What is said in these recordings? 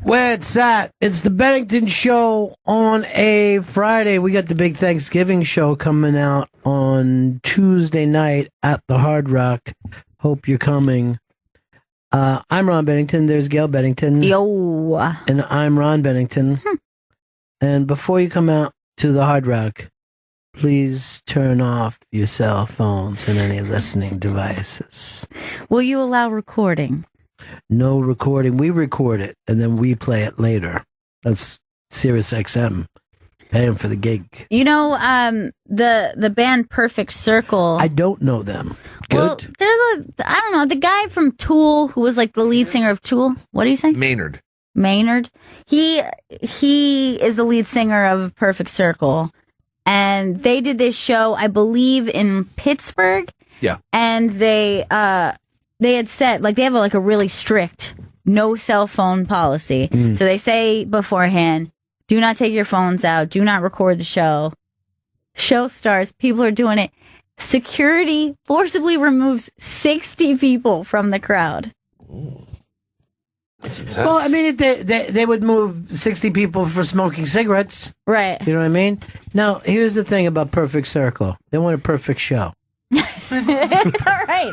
Where it's at. It's the Bennington Show on a Friday. We got the big Thanksgiving show coming out on Tuesday night at the Hard Rock. Hope you're coming. I'm Ron Bennington. There's Gail Bennington. Yo. And I'm Ron Bennington. And before you come out to the Hard Rock, please turn off your cell phones and any listening devices. Will you allow recording? No recording. We record it and then we play it later. That's Sirius XM. Paying for the gig. You know, the band Perfect Circle. I don't know them. Good. Well, I don't know, the guy from Tool who was like the lead singer of Tool. What do you say? Maynard. He is the lead singer of Perfect Circle. And they did this show, I believe, in Pittsburgh. Yeah. And they had said, like, they have a really strict no cell phone policy. So they say beforehand, do not take your phones out. Do not record the show. Show starts. People are doing it. Security forcibly removes 60 people from the crowd. That's intense. Well, I mean, if they would move 60 people for smoking cigarettes. Right. You know what I mean? Now, here's the thing about Perfect Circle. They want a perfect show. All right.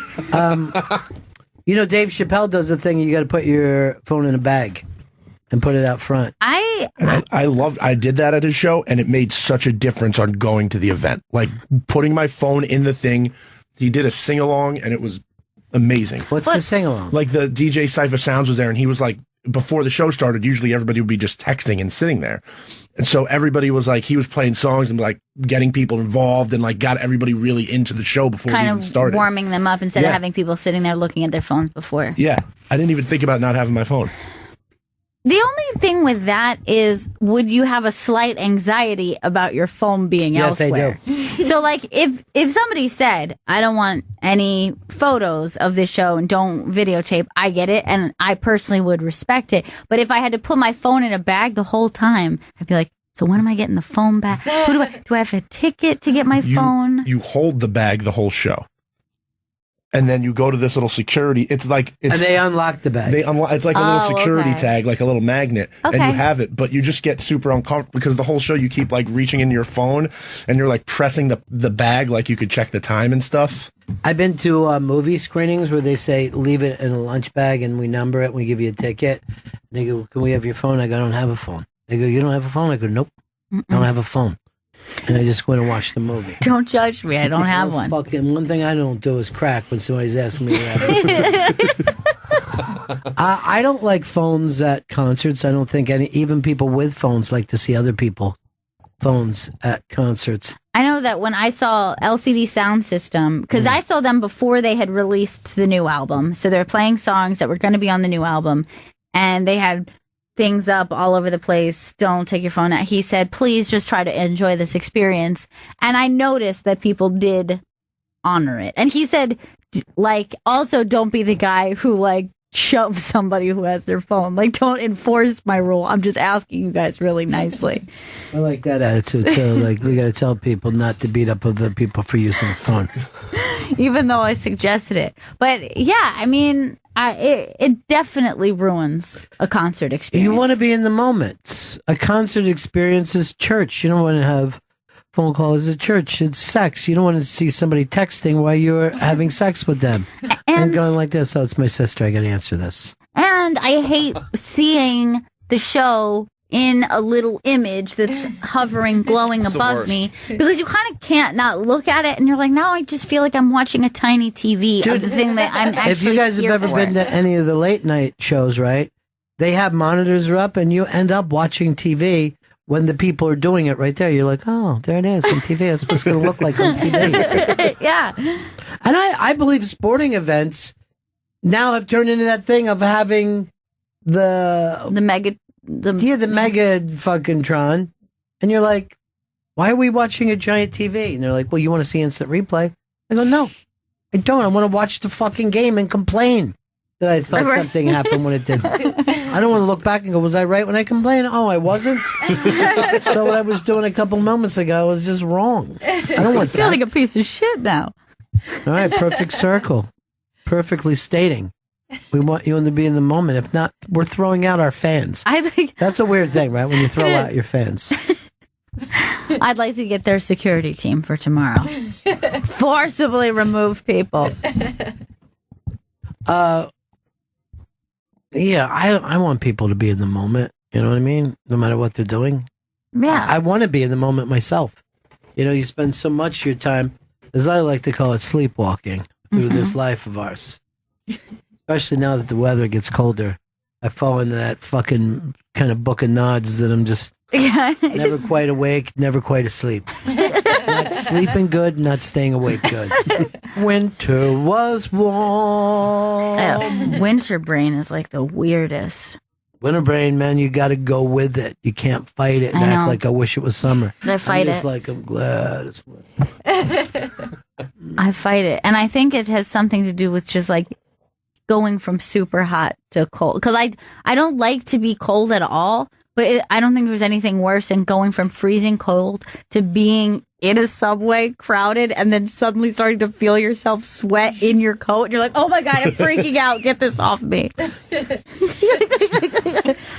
You know, Dave Chappelle does the thing, you got to put your phone in a bag and put it out front. I did that at his show, and it made such a difference on going to the event. Like, putting my phone in the thing, he did a sing-along, and it was amazing. What's the sing-along? Like, the DJ Cypher Sounds was there, and he was like, before the show started, usually everybody would be just texting and sitting there. And so everybody was like, he was playing songs and like getting people involved and like got everybody really into the show before we even started. Kind of warming them up instead of having people sitting there looking at their phones before. Yeah. I didn't even think about not having my phone. The only thing with that is, would you have a slight anxiety about your phone being elsewhere? Yes, I do. So, like, if somebody said, I don't want any photos of this show and don't videotape, I get it, and I personally would respect it. But if I had to put my phone in a bag the whole time, I'd be like, so when am I getting the phone back? Do I have a ticket to get my phone? You hold the bag the whole show. And then you go to this little security. And they unlock the bag. It's like a little security tag, like a little magnet, and you have it. But you just get super uncomfortable because the whole show you keep like reaching into your phone, and you're like pressing the bag like you could check the time and stuff. I've been to movie screenings where they say leave it in a lunch bag, and we number it. We give you a ticket. They go, "Can we have your phone?" I go, "I don't have a phone." They go, "You don't have a phone?" I go, "Nope, I don't have a phone." And I just went and watched the movie. Don't judge me. I don't have one. One thing I don't do is crack when somebody's asking me to have I don't like phones at concerts. I don't think even people with phones like to see other people phones at concerts. I know that when I saw LCD Sound System, because I saw them before they had released the new album. So they're playing songs that were going to be on the new album. And they had things up all over the place. Don't take your phone out. He said, please just try to enjoy this experience. And I noticed that people did honor it. And he said, like, also don't be the guy who like shoves somebody who has their phone. Like, don't enforce my rule. I'm just asking you guys really nicely. I like that attitude. So like, we got to tell people not to beat up other people for using a phone. Even though I suggested it. But yeah, I mean, it definitely ruins a concert experience. You want to be in the moment. A concert experience is church. You don't want to have phone calls at church. It's sex. You don't want to see somebody texting while you're having sex with them. And going like this, oh, it's my sister. I got to answer this. And I hate seeing the show in a little image that's hovering, glowing above me, because you kind of can't not look at it, and you're like, now I just feel like I'm watching a tiny TV of the thing that I'm actually If you guys have ever been to any of the late night shows, right, they have monitors up, and you end up watching TV when the people are doing it right there. You're like, oh, there it is on TV. That's what it's going to look like on TV. Yeah. And I believe sporting events now have turned into that thing of having the mega fucking Tron, and you're like, why are we watching a giant TV? And they're like, well, you want to see instant replay? I go, no, I don't. I want to watch the fucking game and complain that I thought something happened when it didn't. I don't want to look back and go, was I right when I complained? Oh, I wasn't. So what I was doing a couple moments ago was just wrong. I don't want I feel like a piece of shit now. All right, perfect circle. Perfectly stating. We want you to be in the moment. If not, we're throwing out our fans. That's a weird thing, right? When you throw out your fans. I'd like to get their security team for tomorrow. Forcibly remove people. Yeah, I want people to be in the moment. You know what I mean? No matter what they're doing. Yeah. I want to be in the moment myself. You know, you spend so much of your time, as I like to call it, sleepwalking through this life of ours. Especially now that the weather gets colder. I fall into that fucking kind of book of nods that I'm just never quite awake, never quite asleep. Not sleeping good, not staying awake good. Winter was warm. Winter brain is like the weirdest. Winter brain, man, you got to go with it. You can't fight it and act like I wish it was summer. I fight I'm just it. like, I'm glad it's winter. I fight it. And I think it has something to do with just like going from super hot to cold. Because I don't like to be cold at all, but I don't think there's anything worse than going from freezing cold to being in a subway crowded and then suddenly starting to feel yourself sweat in your coat. And you're like, oh my God, I'm freaking out. Get this off me.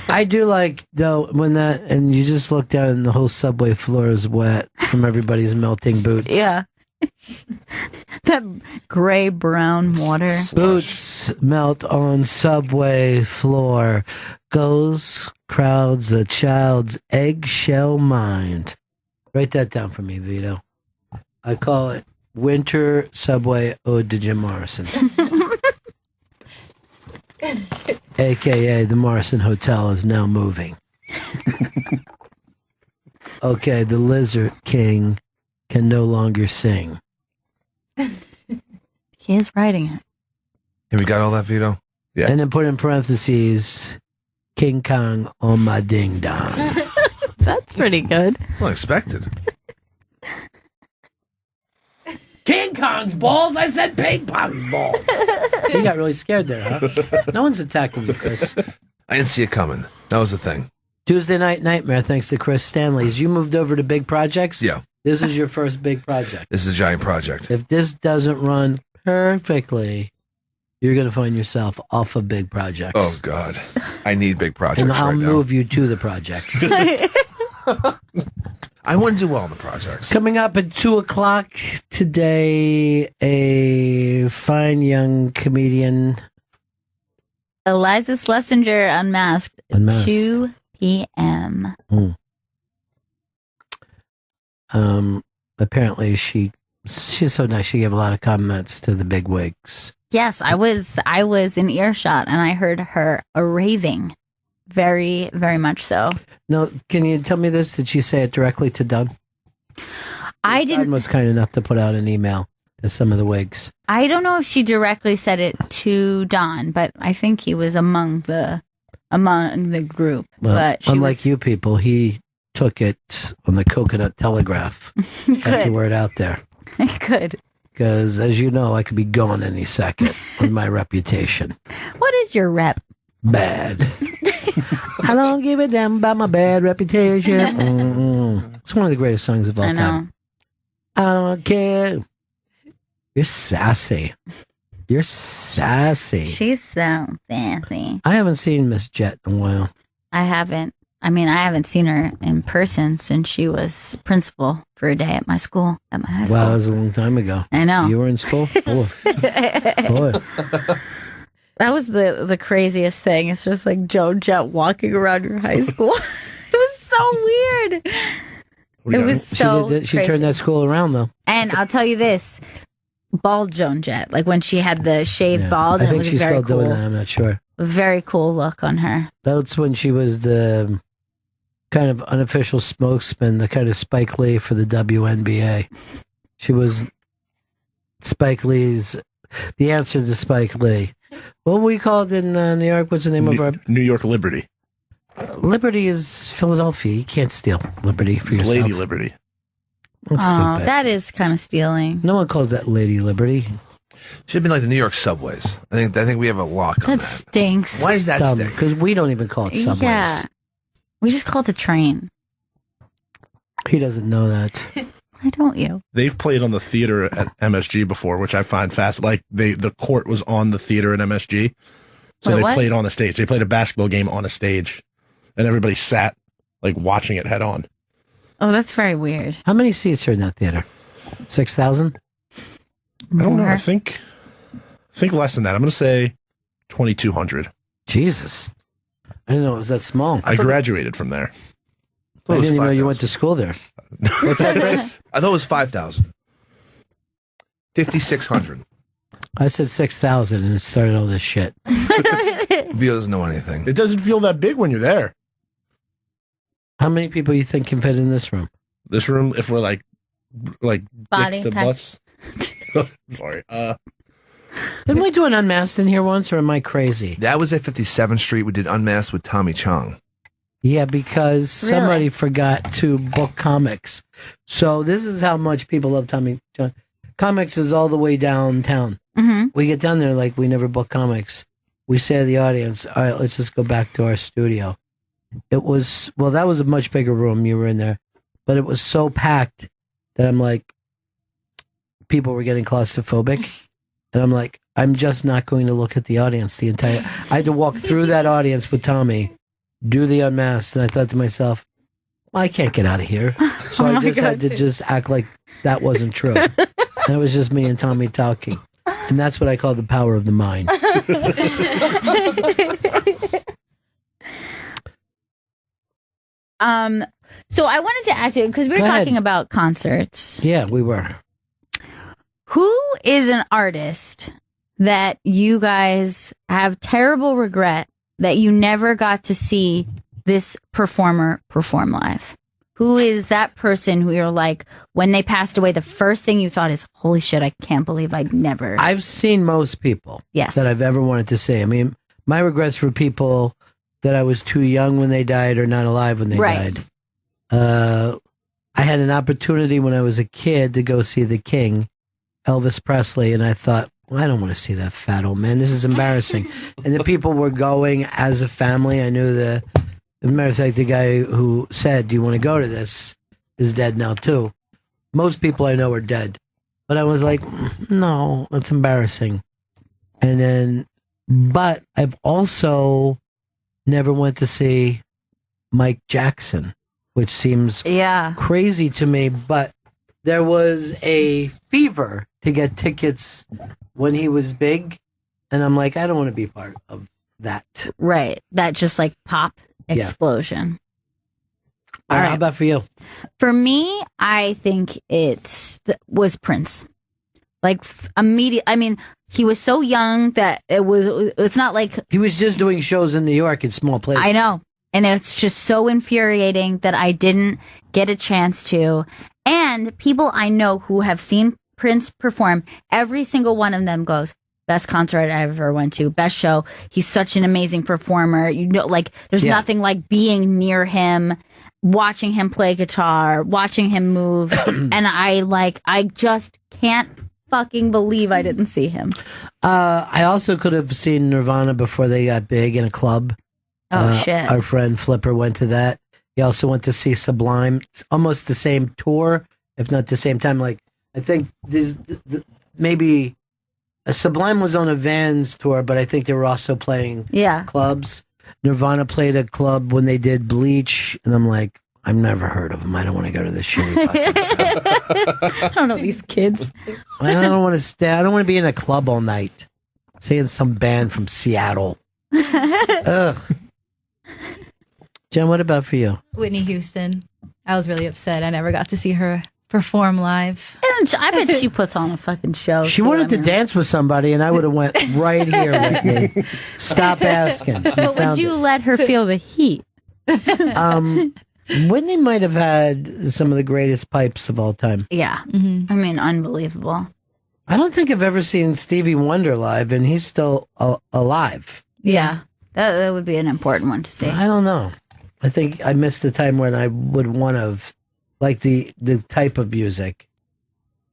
I do like, though, when that, and you just look down and the whole subway floor is wet from everybody's melting boots. Yeah. That gray brown water. Boots melt on subway floor. Goes crowds a child's eggshell mind. Write that down for me, Vito. I call it Winter Subway Ode to Jim Morrison. AKA the Morrison Hotel is now moving. Okay, the Lizard King can no longer sing. He is writing it. Have we got all that, Vito? Yeah. And then put in parentheses, King Kong on my ding dong. That's pretty good. It's unexpected. King Kong's balls? I said ping pong balls. You got really scared there, huh? No one's attacking you, Chris. I didn't see it coming. That was the thing. Tuesday Night Nightmare, thanks to Chris Stanley. As you moved over to big projects, Yeah. this is your first big project. This is a giant project. If this doesn't run perfectly, you're going to find yourself off of big projects. Oh, God. I need big projects And I'll right now. move you to the projects. I wouldn't do well in the projects. Coming up at 2 o'clock today, a fine young comedian. Eliza Schlesinger unmasked. Unmasked. 2 p.m. Apparently she's so nice. She gave a lot of comments to the big wigs. Yes, I was in earshot and I heard her raving. Very, very much so. No, can you tell me this? Did she say it directly to Dunn? I Dunn didn't. was kind enough to put out an email to some of the wigs. I don't know if she directly said it to Don, but I think he was among the group. Well, but she unlike was, you people, he took it on the Coconut Telegraph. Got the word out there. Good. Because, as you know, I could be gone any second with my reputation. What is your rep? Bad. I don't give a damn about my bad reputation. It's one of the greatest songs of all I know. time. I don't care. You're sassy. You're sassy. She's so sassy. I haven't seen Miss Jet in a while. I haven't seen her in person since she was principal for a day at my school, at my high school. Wow, that was a long time ago. I know. You were in school? Boy. That was the craziest thing. It's just like Joan Jett walking around your high school. It was so weird. It was so She crazy. turned that school around, though. And I'll tell you this, bald Joan Jett, like when she had the shaved Yeah. bald, I and it think was she's very still cool. doing that. I'm not sure. Very cool look on her. That's when she was the kind of unofficial spokesman, the kind of Spike Lee for the WNBA. She was Spike Lee's, the answer to Spike Lee. What we call it in New York? What's the name of our... New York Liberty. Liberty is Philadelphia. You can't steal Liberty for yourself. Lady Liberty. That's Oh, stupid. that is kind of stealing. No one calls that Lady Liberty. Should be like the New York subways. I think we have a lock on That that. stinks. Why does that stink? Because we don't even call it subways. Yeah. We just call it the train. He doesn't know that. Why don't you? They've played on the theater at MSG before, which I find fast. Like the court was on the theater at MSG, so Wait, they what? played on the stage. They played a basketball game on a stage, and everybody sat like watching it head on. Oh, that's very weird. How many seats are in that theater? 6,000? I don't know. I think less than that. I'm going to say 2,200. Jesus. I didn't know it was that small. I graduated from there. I didn't even know you 5,000. went to school there. What's that, Chris? I thought it was 5,000. 5,600. I said 6,000 and it started all this shit. Vio doesn't know anything. It doesn't feel that big when you're there. How many people you think can fit in this room? This room, if we're like Body dicks to type. butts. Sorry. Didn't we do an Unmasked in here once, or am I crazy? That was at 57th Street. We did Unmasked with Tommy Chong. Yeah, because Really? somebody forgot to book comics. So this is how much people love Tommy Chong. Comics is all the way downtown. Mm-hmm. We get down there like we never book comics. We say to the audience, all right, let's just go back to our studio. It was, well, that was a much bigger room. You were in there. But it was so packed that I'm like, people were getting claustrophobic. And I'm like, I'm just not going to look at the audience the entire. I had to walk through that audience with Tommy, do the Unmasked, and I thought to myself, well, I can't get out of here. So I just had to just act like that wasn't true. And it was just me and Tommy talking. And that's what I call the power of the mind. So I wanted to ask you, because we were Go ahead. talking about concerts. Yeah, we were. Who is an artist that you guys have terrible regret that you never got to see this performer perform live? Who is that person who you're like, when they passed away, the first thing you thought is, holy shit, I can't believe I'd never. I've seen most people Yes. that I've ever wanted to see. I mean, my regrets for people that I was too young when they died or not alive when they Right. died. I had an opportunity when I was a kid to go see the King, Elvis Presley, and I thought, well, I don't want to see that fat old man. This is embarrassing. And the people were going as a family. I knew as a matter of fact, the guy who said, do you want to go to this, is dead now too. Most people I know are dead. But I was like, no, that's embarrassing. And then, but I've also never went to see Mike Jackson, which seems Yeah. crazy to me, but there was a fever to get tickets when he was big. And I'm like, I don't want to be part of that. Right. That just like pop Yeah. explosion. All All right. right. How about for you? For me, I think was Prince. Like immediate. I mean, he was so young that it's not like He was just doing shows in New York in small places. I know. And it's just so infuriating that I didn't get a chance to. And people I know who have seen Prince perform, every single one of them goes, best concert I ever went to, best show. He's such an amazing performer. You know, like there's Yeah. nothing like being near him, watching him play guitar, watching him move. And I just can't fucking believe I didn't see him. I also could have seen Nirvana before they got big in a club. Oh, shit. Our friend Flipper went to that. He also went to see Sublime. It's almost the same tour, if not the same time. Like, I think maybe Sublime was on a Vans tour, but I think they were also playing Yeah. clubs. Nirvana played a club when they did Bleach, and I'm like, I've never heard of them. I don't want to go to this shitty fucking show. I don't know these kids. I don't want to stay. I don't want to be in a club all night, seeing some band from Seattle. Ugh. Jen, what about for you? Whitney Houston. I was really upset. I never got to see her perform live. And I bet she puts on a fucking show. She too. wanted I to mean, dance with somebody, and I would have went right here, Whitney. Stop asking. But would found you let her feel the heat? it. Whitney might have had some of the greatest pipes of all time. Yeah. I mean, unbelievable. I don't think I've ever seen Stevie Wonder live, and he's still alive. Yeah. That would be an important one to see. I don't know. I think I missed the time when I would want to, like the type of music,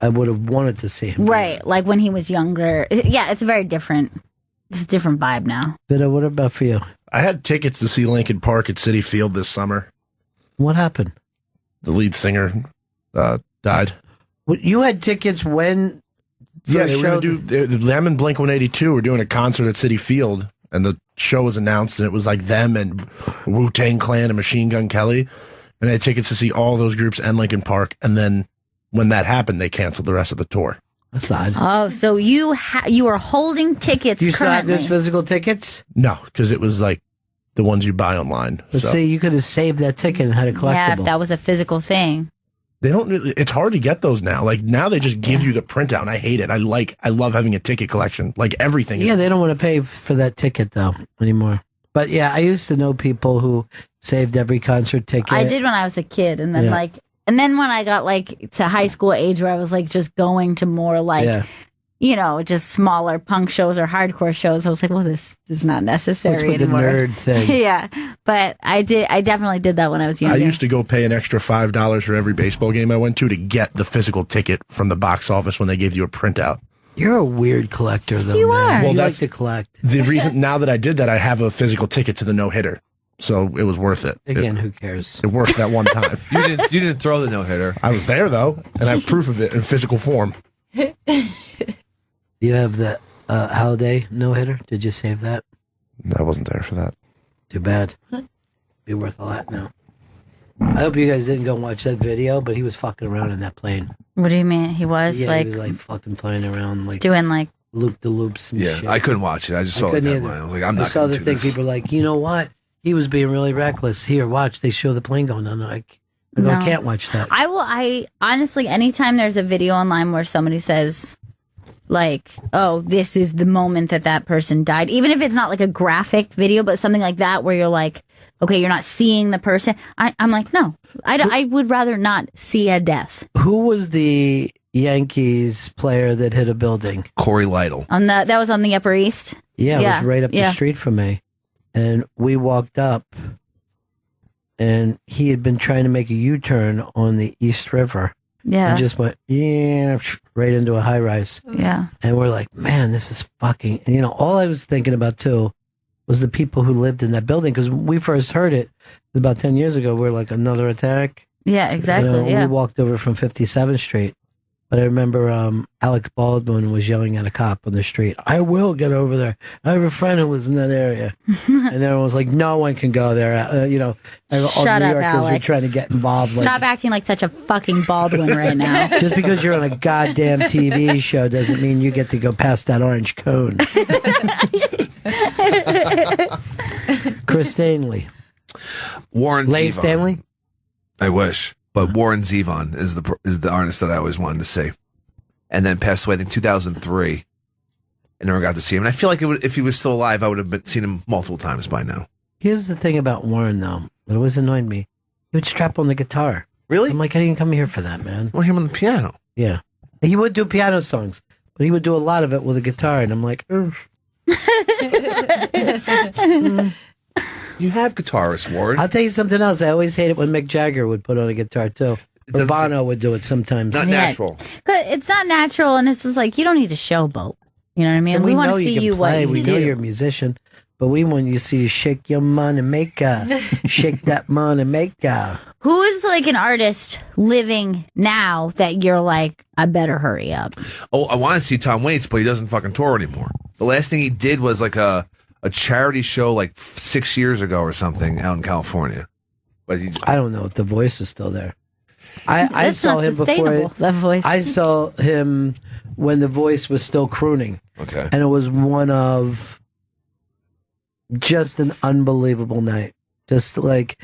I would have wanted to see him. do. Right. Like when he was younger. Yeah, it's very different. It's a different vibe now. But what about for you? I had tickets to see Linkin Park at Citi Field this summer. What happened? The lead singer died. died. You had tickets when? Yeah, they were going to do them and Blink-182 were doing a concert at Citi Field, and the show was announced, and it was like them and Wu-Tang Clan and Machine Gun Kelly, and I had tickets to see all those groups and Linkin Park, and then when that happened, they canceled the rest of the tour. That's odd. Oh, so you are holding tickets. Do you still have currently. those physical tickets? No, because it was like the ones you buy online. Let's see, you could have saved that ticket and had a collectible. Yeah, if that was a physical thing. They don't. It's hard to get those now. Like now, they just give you the printout, and I hate it. I love having a ticket collection. Like everything. Yeah, they don't want to pay for that ticket though anymore. But yeah, I used to know people who saved every concert ticket. I did when I was a kid, and then and then when I got like to high school age, where I was like just going to more like. You know, just smaller punk shows or hardcore shows. I was like, well, this is not necessary anymore. The nerd thing. Yeah, but I definitely did that when I was younger. I used to go pay an extra $5 for every baseball game I went to get the physical ticket from the box office when they gave you a printout. You're a weird collector, though. You man. are. Well, you that's like to collect. The reason now that I did that, I have a physical ticket to the no-hitter. So it was worth it. Again, who cares? It worked that one time. You didn't throw the no-hitter. I was there, though, and I have proof of it in physical form. Do you have the holiday no-hitter? Did you save that? I wasn't there for that. Too bad. Be worth a lot now. I hope you guys didn't go and watch that video, but he was fucking around in that plane. What do you mean? He was Yeah, like he was like fucking flying around, like doing like loop-de-loops and shit. I couldn't watch it. I just saw the headline. I was like, I'm not I saw going the to do thing. this. People were like, you know what? He was being really reckless. Here, watch. They show the plane going down. I can't watch that. I honestly, anytime there's a video online where somebody says, like, oh, this is the moment that person died, even if it's not like a graphic video, but something like that where you're like, okay, you're not seeing the person. I'm like, no, I would rather not see a death. Who was the Yankees player that hit a building? Corey Lytle. That was on the Upper East. Yeah, it was right up the street from me. And we walked up, and he had been trying to make a U-turn on the East River. Yeah. And just went, right into a high-rise. Yeah. And we're like, man, this is fucking... And, all I was thinking about, too, was the people who lived in that building. Because when we first heard it about 10 years ago, we were like, another attack? Yeah, exactly, We walked over from 57th Street. But I remember Alec Baldwin was yelling at a cop on the street, I will get over there. I have a friend who lives in that area. And everyone was like, no one can go there. All Shut New up, Yorkers Alec. were trying to get involved. Stop acting like such a fucking Baldwin right now. Just because you're on a goddamn TV show doesn't mean you get to go past that orange cone. Chris Stanley. Warren Lane Zevon. Stanley? I wish. But Warren Zevon is the artist that I always wanted to see. And then passed away in 2003. I never got to see him. And I feel like if he was still alive, I would have seen him multiple times by now. Here's the thing about Warren, though. It always annoyed me. He would strap on the guitar. Really? I'm like, I didn't come here for that, man. Well, him on the piano. Yeah. He would do piano songs, but he would do a lot of it with a guitar. And I'm like, You have guitarists, Warren. I'll tell you something else. I always hated when Mick Jagger would put on a guitar, too. Or Bono would do it sometimes. Not natural. But it's not natural, and it's just like, you don't need to showboat. You know what I mean? And we want know to see can you play. what We you know do. you're a musician, but we want you to see you shake your money maker. Shake that money maker. Who is like an artist living now that you're like, I better hurry up? Oh, I want to see Tom Waits, but he doesn't fucking tour anymore. The last thing he did was like a charity show like 6 years ago or something out in California. But I don't know if the voice is still there. I saw not him sustainable, before. the voice. I saw him when the voice was still crooning. Okay. And it was one of just an unbelievable night. Just like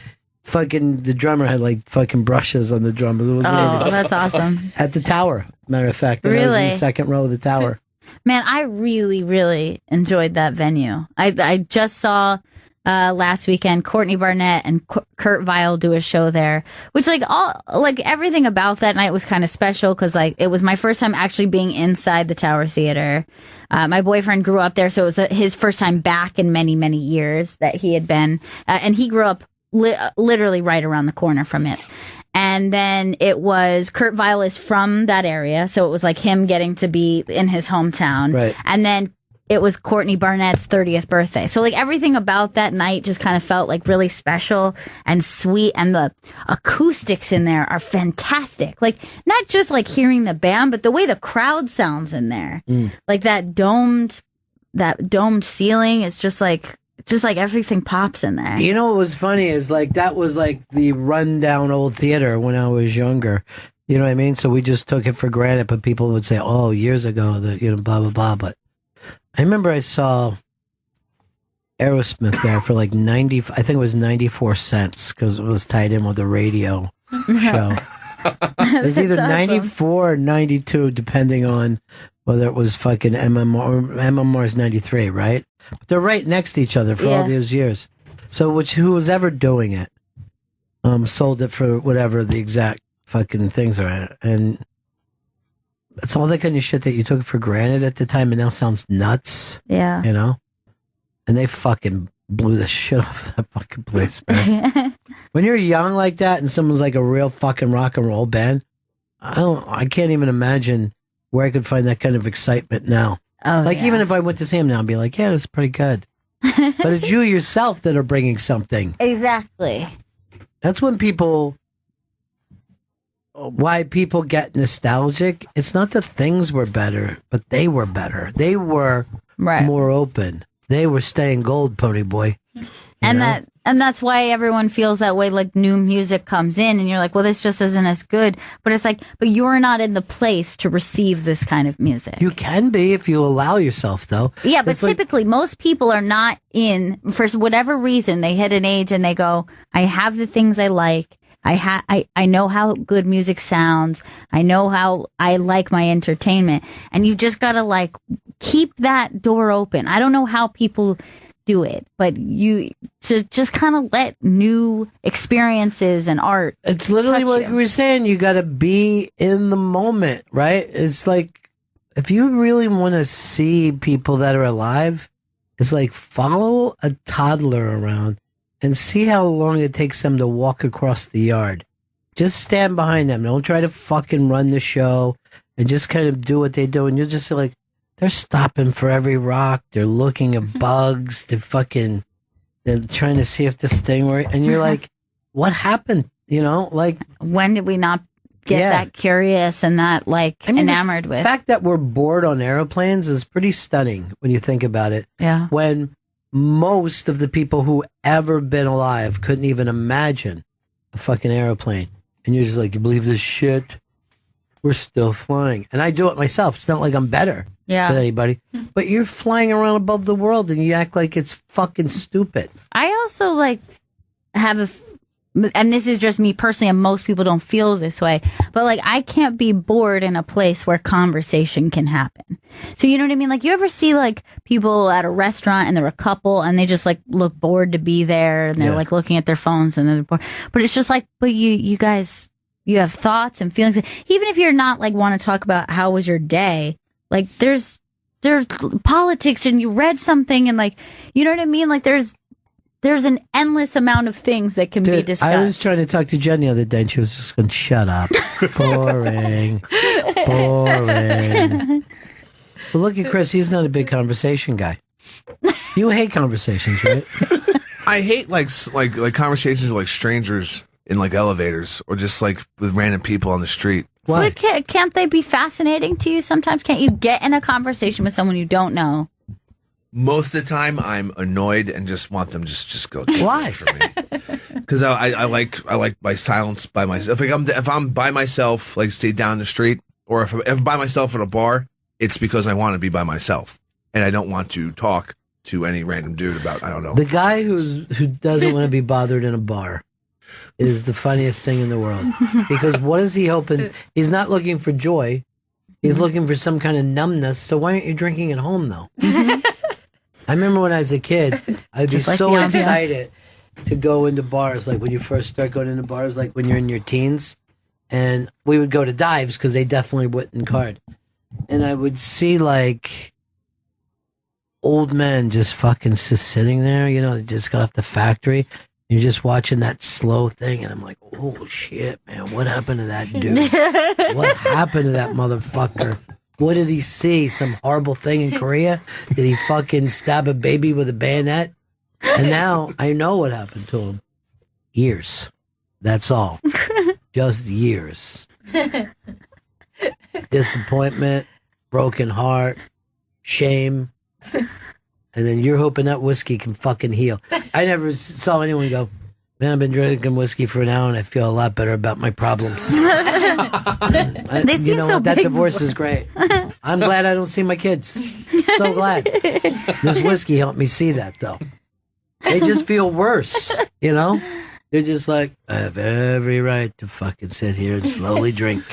fucking the drummer had like fucking brushes on the drum. It was amazing. that's awesome. At the Tower, matter of fact. And I was in the Really? second row of the Tower. Man, I really, really enjoyed that venue. I just saw last weekend Courtney Barnett and Kurt Vile do a show there, which everything about that night was kind of special because like it was my first time actually being inside the Tower Theater. My boyfriend grew up there, so it was his first time back in many, many years that he had been, and he grew up literally right around the corner from it. And then it was Kurt Vile is from that area, so it was like him getting to be in his hometown. Right. And then it was Courtney Barnett's 30th birthday. So like everything about that night just kind of felt like really special and sweet. And the acoustics in there are fantastic. Like not just like hearing the band, but the way the crowd sounds in there. Like that domed ceiling is just like everything pops in there. You know what was funny is like that was like the rundown old theater when I was younger. You know what I mean? So we just took it for granted, but people would say, "Oh, years ago, blah blah blah." But I remember I saw Aerosmith there for like 90. I think it was 94 cents because it was tied in with the radio show. It was either 94 or 92, depending on whether it was fucking MMR. MMR is 93, right? But they're right next to each other for all those years. So who was ever doing it sold it for whatever the exact fucking things are. And it's all that kind of shit that you took for granted at the time and now sounds nuts. Yeah. You know? And they fucking blew the shit off that fucking place, man. When you're young like that and someone's like a real fucking rock and roll band, I can't even imagine where I could find that kind of excitement now. Even if I went to see him now and be like, yeah, it's pretty good. But it's you yourself that are bringing something. Exactly. That's when why people get nostalgic. It's not that things were better, but they were better. They were more open. They were staying gold, pony boy. And that's why everyone feels that way. Like new music comes in and you're like, well, this just isn't as good. But it's like, but you're not in the place to receive this kind of music. You can be if you allow yourself, though. Yeah, but typically most people are not in, for whatever reason, they hit an age and they go, I have the things I like. I know how good music sounds. I know how I like my entertainment. And you just gotta like keep that door open. I don't know how people do it, but you to just kind of let new experiences and art. It's literally what you were saying. You got to be in the moment, right? It's like if you really want to see people that are alive, it's like follow a toddler around and see how long it takes them to walk across the yard. Just stand behind them. Don't try to fucking run the show and just kind of do what they do. And you'll just like, they're stopping for every rock. They're looking at bugs. They're trying to see if this thing works. And you're like, what happened? You know, like. When did we not get that curious and that enamored with? The fact that we're bored on airplanes is pretty stunning when you think about it. Yeah. When most of the people who ever been alive couldn't even imagine a fucking airplane. And you're just like, you believe this shit? We're still flying. And I do it myself. It's not like I'm better than anybody. But you're flying around above the world and you act like it's fucking stupid. I also have and this is just me personally, and most people don't feel this way, but like I can't be bored in a place where conversation can happen. So you know what I mean? Like you ever see like people at a restaurant and they're a couple and they just like look bored to be there and they're like looking at their phones and they're bored. But it's just like, but you guys, you have thoughts and feelings. Even if you're not like want to talk about how was your day, like there's politics and you read something and like, you know what I mean? Like there's an endless amount of things that can be discussed. I was trying to talk to Jen the other day and she was just going, shut up. Boring. Boring. But look at Chris. He's not a big conversation guy. You hate conversations, right? I hate like conversations with like strangers in like elevators or just like with random people on the street. Why? But can't they be fascinating to you sometimes? Can't you get in a conversation with someone you don't know? Most of the time, I'm annoyed and just want them just go. Why? For me, because I like my silence by myself. If I'm by myself, like stay down the street, or if I'm by myself at a bar, it's because I want to be by myself and I don't want to talk to any random dude about I don't know. The guy who doesn't want to be bothered in a bar is the funniest thing in the world because what is he hoping? He's not looking for joy. He's looking for some kind of numbness. So why aren't you drinking at home though? I remember when I was a kid, I'd be so excited to go into bars, like when you first start going into bars, like when you're in your teens. And we would go to dives because they definitely wouldn't card. And I would see like old men just fucking sitting there, you know, they just got off the factory. You're just watching that slow thing. And I'm like, oh shit, man, what happened to that dude? What happened to that motherfucker? What did he see? Some horrible thing in Korea? Did he fucking stab a baby with a bayonet? And now I know what happened to him. Years. That's all. Just years. Disappointment, broken heart, shame. And then you're hoping that whiskey can fucking heal. I never saw anyone go, man, I've been drinking whiskey for an hour and I feel a lot better about my problems. They seem so That big divorce before. is great. I'm glad I don't see my kids. So glad. This whiskey helped me see that, though. They just feel worse, you know? They're just like, I have every right to fucking sit here and slowly drink.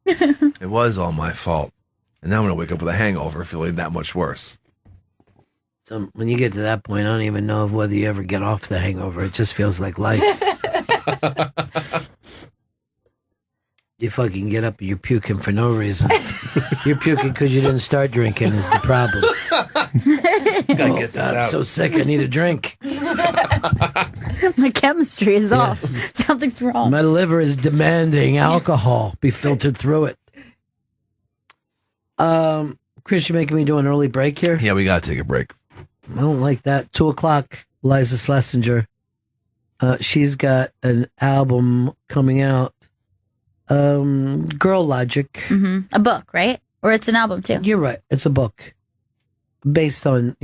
It was all my fault. And now I'm going to wake up with a hangover feeling that much worse. So when you get to that point, I don't even know whether you ever get off the hangover. It just feels like life. You fucking get up and you're puking for no reason. You're puking because you didn't start drinking is the problem. Gotta get this I'm out. so sick, I need a drink. My chemistry is off. Something's wrong. My liver is demanding alcohol be filtered through it. Chris, you're making me do an early break here? Yeah, we got to take a break. I don't like that. 2:00, Liza Schlesinger. She's got an album coming out. Girl Logic. Mm-hmm. A book, right? Or it's an album too. You're right. It's a book based on,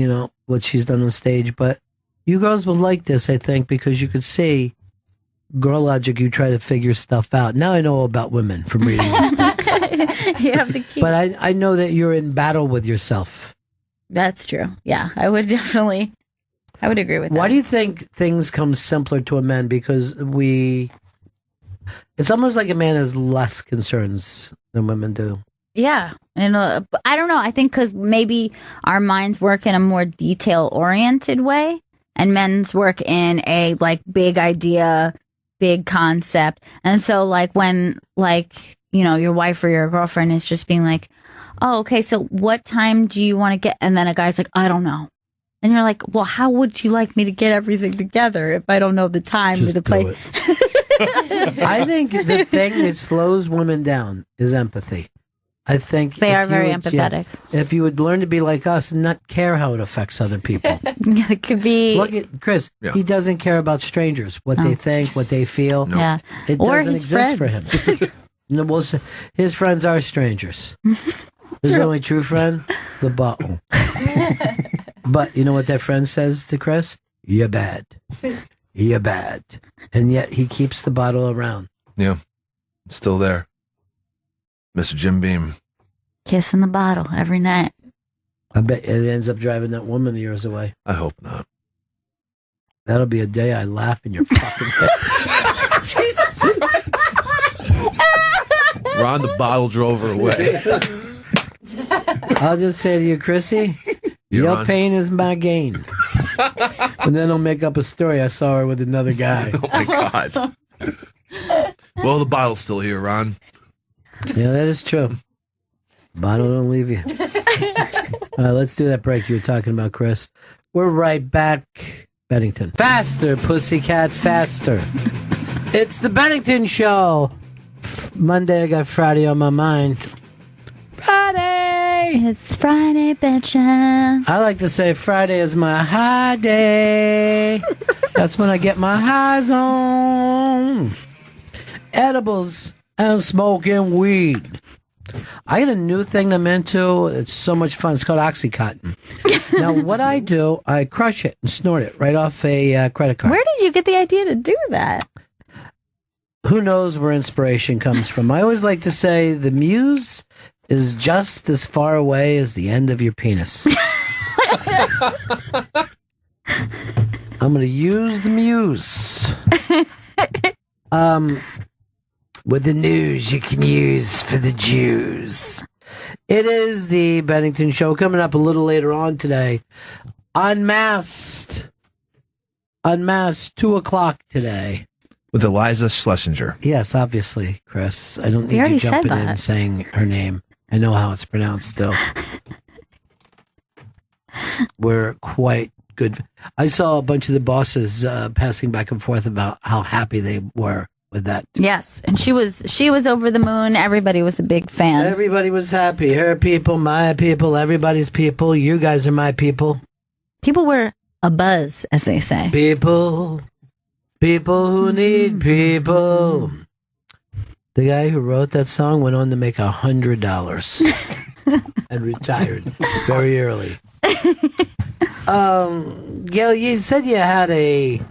what she's done on stage. But you girls will like this, I think, because you could see Girl Logic, you try to figure stuff out. Now I know about women from reading this book. You have the key. But I know that you're in battle with yourself. That's true. Yeah, I would agree with that. Why do you think things come simpler to a man? Because it's almost like a man has less concerns than women do. Yeah. And I don't know. I think because maybe our minds work in a more detail-oriented way, and men's work in a, big idea, big concept. And so, when, your wife or your girlfriend is just being like, oh, okay, so what time do you want to get? And then a guy's like, I don't know. And you're like, well, how would you like me to get everything together if I don't know the time or the place? I think the thing that slows women down is empathy. I think they are very empathetic. If you would learn to be like us and not care how it affects other people. It could be. Look at Chris. Yeah. He doesn't care about strangers, what they think, what they feel. No. Yeah. It or doesn't his exist friends. for him. No, well, his friends are strangers. His only true friend, the bottle. But you know what that friend says to Chris? You're bad. You're bad. And yet he keeps the bottle around. Yeah. It's still there. Mr. Jim Beam. Kissing the bottle every night. I bet it ends up driving that woman of yours away. I hope not. That'll be a day I laugh in your fucking head. Jesus. Ron, the bottle drove her away. I'll just say to you, Chrissy, your pain is my gain. And then I'll make up a story. I saw her with another guy. Oh, my God. Well, the bottle's still here, Ron. Yeah, that is true. Bottle don't leave you. All right, let's do that break you were talking about, Chris. We're right back. Bennington. Faster, pussycat, faster. It's the Bennington Show. Monday, I got Friday on my mind. Friday! It's Friday, bitches. I like to say Friday is my high day. That's when I get my highs on. Edibles and smoking weed. I got a new thing I'm into. It's so much fun. It's called Oxycontin. Now, what I do, I crush it and snort it right off a credit card. Where did you get the idea to do that? Who knows where inspiration comes from? I always like to say the muse is just as far away as the end of your penis. I'm going to use the muse. With the news you can use for the Jews. It is the Bennington Show coming up a little later on today. Unmasked. Unmasked, 2:00 today. With Eliza Schlesinger. Yes, obviously, Chris. I don't need already you jumping said in that. and saying her name. I know how it's pronounced still. We're quite good. I saw a bunch of the bosses passing back and forth about how happy they were with that. Yes, and she was over the moon. Everybody was a big fan. Everybody was happy. Her people, my people, everybody's people. You guys are my people. People were abuzz, as they say. People who need people. The guy who wrote that song went on to make $100 and retired very early. Gail, you said you had a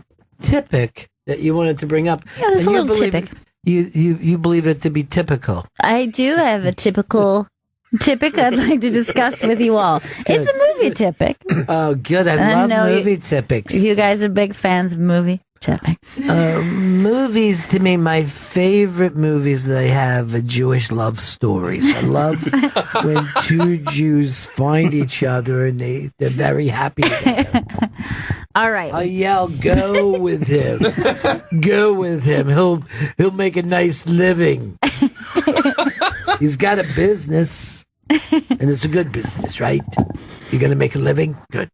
typic that you wanted to bring up. Yeah, there's a little typic. You believe it to be typical. I do have a typical typic I'd like to discuss with you all. It's a movie typic. Oh, good. I love movie typics. You guys are big fans of movie typics. Movies, to me, my favorite movies that I have are Jewish love stories. I love when two Jews find each other and they're very happy together. All right. I yell, go with him. Go with him. He'll make a nice living. He's got a business, and it's a good business, right? You're going to make a living? Good.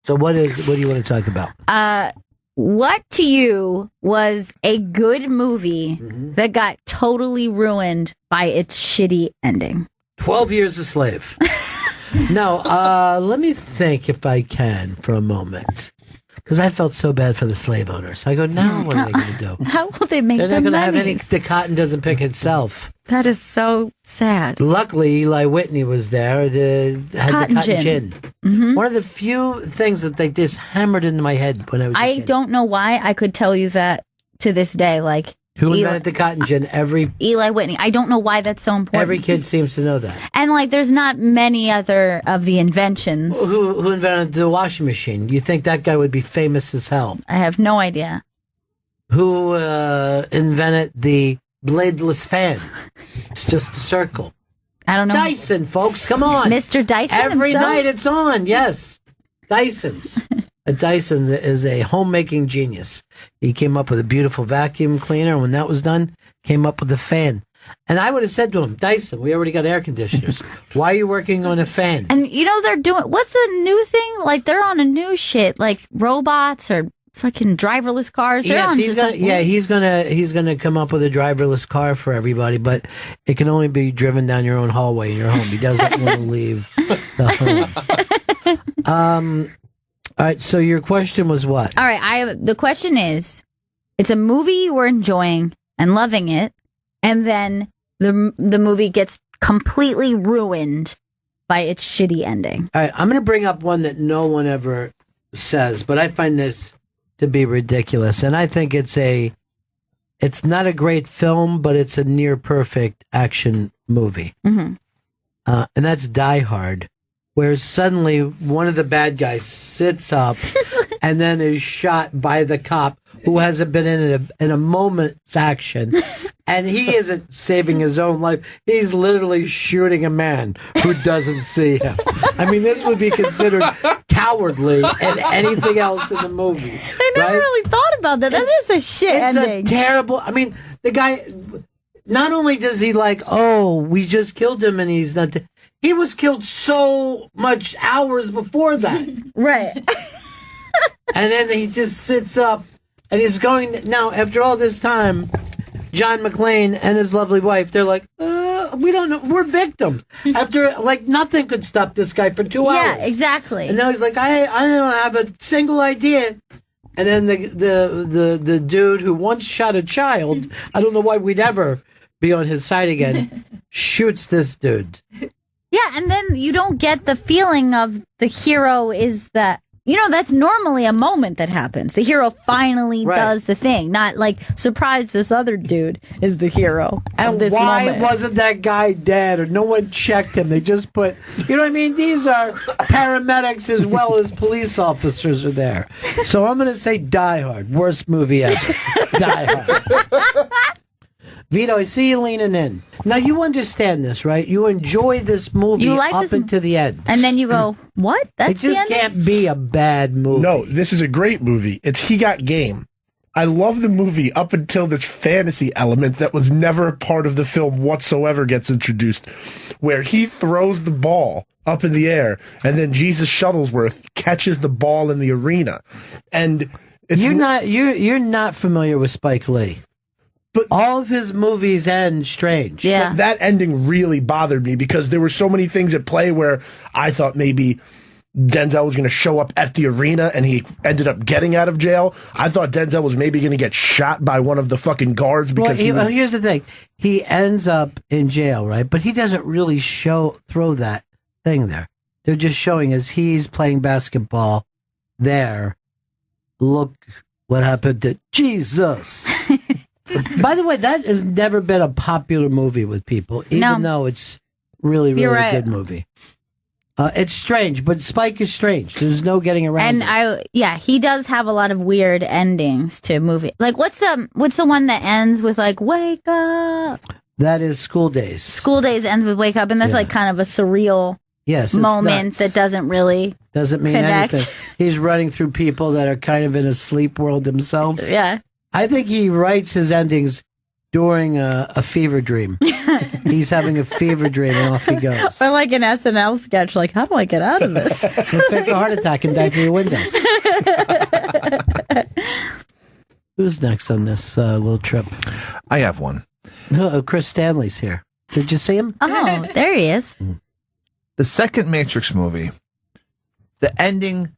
So what do you want to talk about? What to you was a good movie that got totally ruined by its shitty ending? 12 Years a Slave. No, let me think if I can for a moment. Because I felt so bad for the slave owners. I go, now what are they going to do? How will they make They're their not going to have money? any, the cotton doesn't pick itself. That is so sad. Luckily, Eli Whitney was there. Had the cotton gin. Mm-hmm. One of the few things that they just hammered into my head when I was a I kid. don't know why I could tell you that to this day. Like, Who invented the cotton gin? Eli Whitney. I don't know why that's so important. Every kid seems to know that. And like, there's not many other of the inventions. Who invented the washing machine? You think that guy would be famous as hell? I have no idea. Who invented the bladeless fan? It's just a circle. I don't know. Dyson, folks, come on. Mr. Dyson Every himself? night it's on, yes. Dyson's. A Dyson is a homemaking genius. He came up with a beautiful vacuum cleaner, and when that was done, came up with a fan. And I would have said to him, Dyson, we already got air conditioners. Why are you working on a fan? And you know, they're doing, what's the new thing? Like, they're on a new shit, like robots or fucking driverless cars. They're on he's gonna come up with a driverless car for everybody, but it can only be driven down your own hallway in your home. He doesn't want to leave the home. All right, so your question was what? All right, the question is, it's a movie you were enjoying and loving it, and then the movie gets completely ruined by its shitty ending. All right, I'm going to bring up one that no one ever says, but I find this to be ridiculous, and I think it's not a great film, but it's a near perfect action movie, and that's Die Hard. Where suddenly one of the bad guys sits up and then is shot by the cop who hasn't been in a moment's action, and he isn't saving his own life. He's literally shooting a man who doesn't see him. I mean, this would be considered cowardly and anything else in the movie. I never really thought about that. That is a shit ending. It's a terrible. I mean, the guy. Not only does he we just killed him and he's not. He was killed so much hours before that. Right. And then he just sits up and he's going. Now, after all this time, John McClane and his lovely wife, they're like, we don't know. We're victims. After, nothing could stop this guy for 2 hours. Yeah, exactly. And now he's like, I don't have a single idea. And then the dude who once shot a child, I don't know why we'd ever be on his side again, shoots this dude. Yeah, and then you don't get the feeling of the hero is that, that's normally a moment that happens. The hero finally does the thing, not surprise, this other dude is the hero of this why moment. wasn't that guy dead or no one checked him? They just put, you know what I mean? These are paramedics as well as police officers are there. So I'm going to say Die Hard, worst movie ever. Die Hard. Vito, I see you leaning in. Now, you understand this, right? You enjoy this movie up into the end. And then you go, what? That's it just can't be a bad movie. No, this is a great movie. It's He Got Game. I love the movie up until this fantasy element that was never a part of the film whatsoever gets introduced, where he throws the ball up in the air, and then Jesus Shuttlesworth catches the ball in the arena. And it's you're not familiar with Spike Lee. But all of his movies end strange. Yeah. That ending really bothered me because there were so many things at play where I thought maybe Denzel was going to show up at the arena and he ended up getting out of jail. I thought Denzel was maybe going to get shot by one of the fucking guards because here's the thing. He ends up in jail, right? But he doesn't really throw that thing there. They're just showing as he's playing basketball there. Look what happened to Jesus. By the way, that has never been a popular movie with people, even though it's really, really a good movie. It's strange, but Spike is strange. There's no getting around it. He does have a lot of weird endings to movie. Like, what's the one that ends with like "Wake Up"? That is School Days. School Days ends with "Wake Up," and that's like kind of a surreal moment that doesn't mean connect. Anything. He's running through people that are kind of in a sleep world themselves. Yeah. I think he writes his endings during a fever dream. He's having a fever dream and off he goes. Or like an SNL sketch, like, how do I get out of this? Fake a heart attack and dive through your window. Who's next on this little trip? I have one. Chris Stanley's here. Did you see him? Oh, there he is. The second Matrix movie, the ending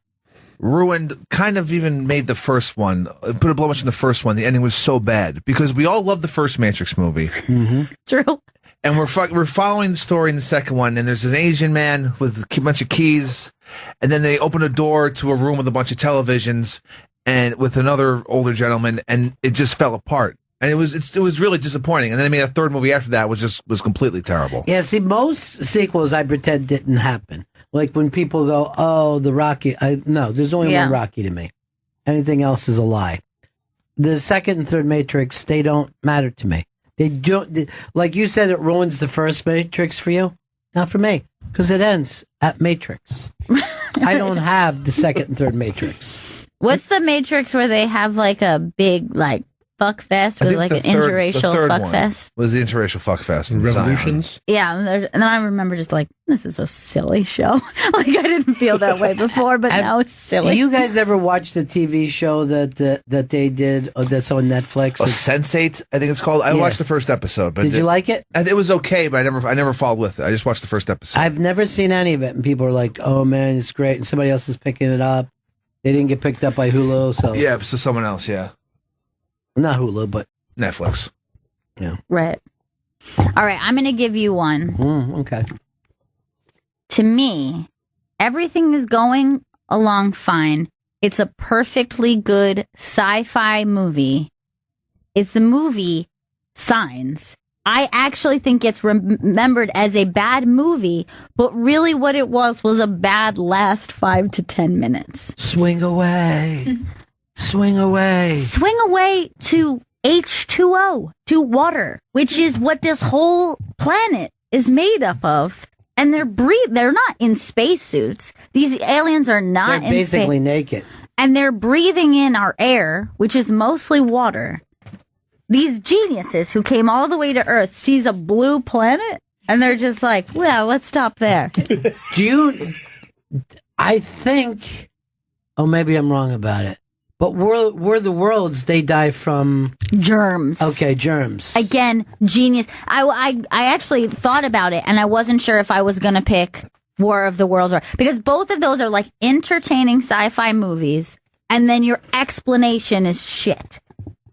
ruined, kind of even made the first one, put a blemish in the first one. The ending was so bad because we all loved the first Matrix movie. Mm-hmm. True. And we're following the story in the second one, and there's an Asian man with a bunch of keys, and then they open a door to a room with a bunch of televisions, and with another older gentleman, and it just fell apart. And it was really disappointing. And then they made a third movie after that, which was completely terrible. Yeah, see, most sequels I pretend didn't happen. Like when people go, "Oh, the Rocky," no, there's only one Rocky to me. Anything else is a lie. The second and third Matrix, they don't matter to me. They don't, like you said, it ruins the first Matrix for you. Not for me, because it ends at Matrix. I don't have the second and third Matrix. What's the Matrix where they have like a big like fuck fest with like an interracial fuck fest? Was the interracial fuck fest? Revolutions? Yeah, and then I remember just like, this is a silly show. Like I didn't feel that way before, but now it's silly. You guys ever watched the TV show that they did that's on Netflix? Sense8, I think it's called. I watched the first episode, but did you like it? It was okay, but I never followed with it. I just watched the first episode. I've never seen any of it, and people are like, "Oh man, it's great," and somebody else is picking it up. They didn't get picked up by Hulu, so so someone else, not Hulu, but Netflix. Yeah. Right. All right, I'm going to give you one. Okay. To me, everything is going along fine. It's a perfectly good sci-fi movie. It's the movie Signs. I actually think it's remembered as a bad movie, but really what it was a bad last 5 to 10 minutes. Swing away. Swing away. Swing away to H2O, to water, which is what this whole planet is made up of. And they're not in spacesuits. These aliens are not they're basically naked. And they're breathing in our air, which is mostly water. These geniuses who came all the way to Earth sees a blue planet and they're just like, well, let's stop there. I think, maybe I'm wrong about it. But were the worlds, they die from germs. Okay, germs. Again, genius. I actually thought about it, and I wasn't sure if I was going to pick War of the Worlds, because both of those are like entertaining sci-fi movies, and then your explanation is shit.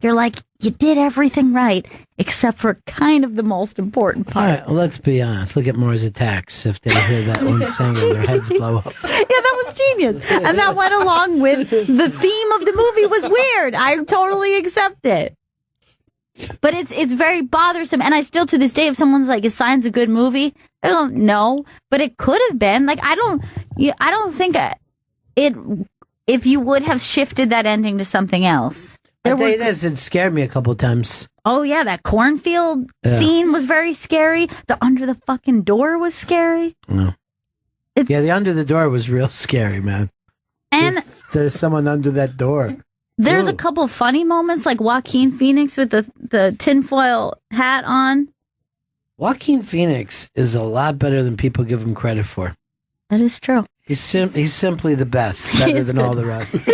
You're like, you did everything right, except for kind of the most important part. All right, well, let's be honest. Look at Mars Attacks. If they hear that one singer, their heads blow up. Yeah, that was genius. And that went along with the theme of the movie was weird. I totally accept it. But it's very bothersome. And I still, to this day, if someone's like, is Signs a good movie? I don't know. But it could have been. Like, I don't think if you would have shifted that ending to something else. I'll tell you this, it scared me a couple times. Oh, yeah, that cornfield scene was very scary. The under the fucking door was scary. No. The under the door was real scary, man. And there's someone under that door. There's a couple funny moments, like Joaquin Phoenix with the tinfoil hat on. Joaquin Phoenix is a lot better than people give him credit for. That is true. He's simply the best, better than all the rest.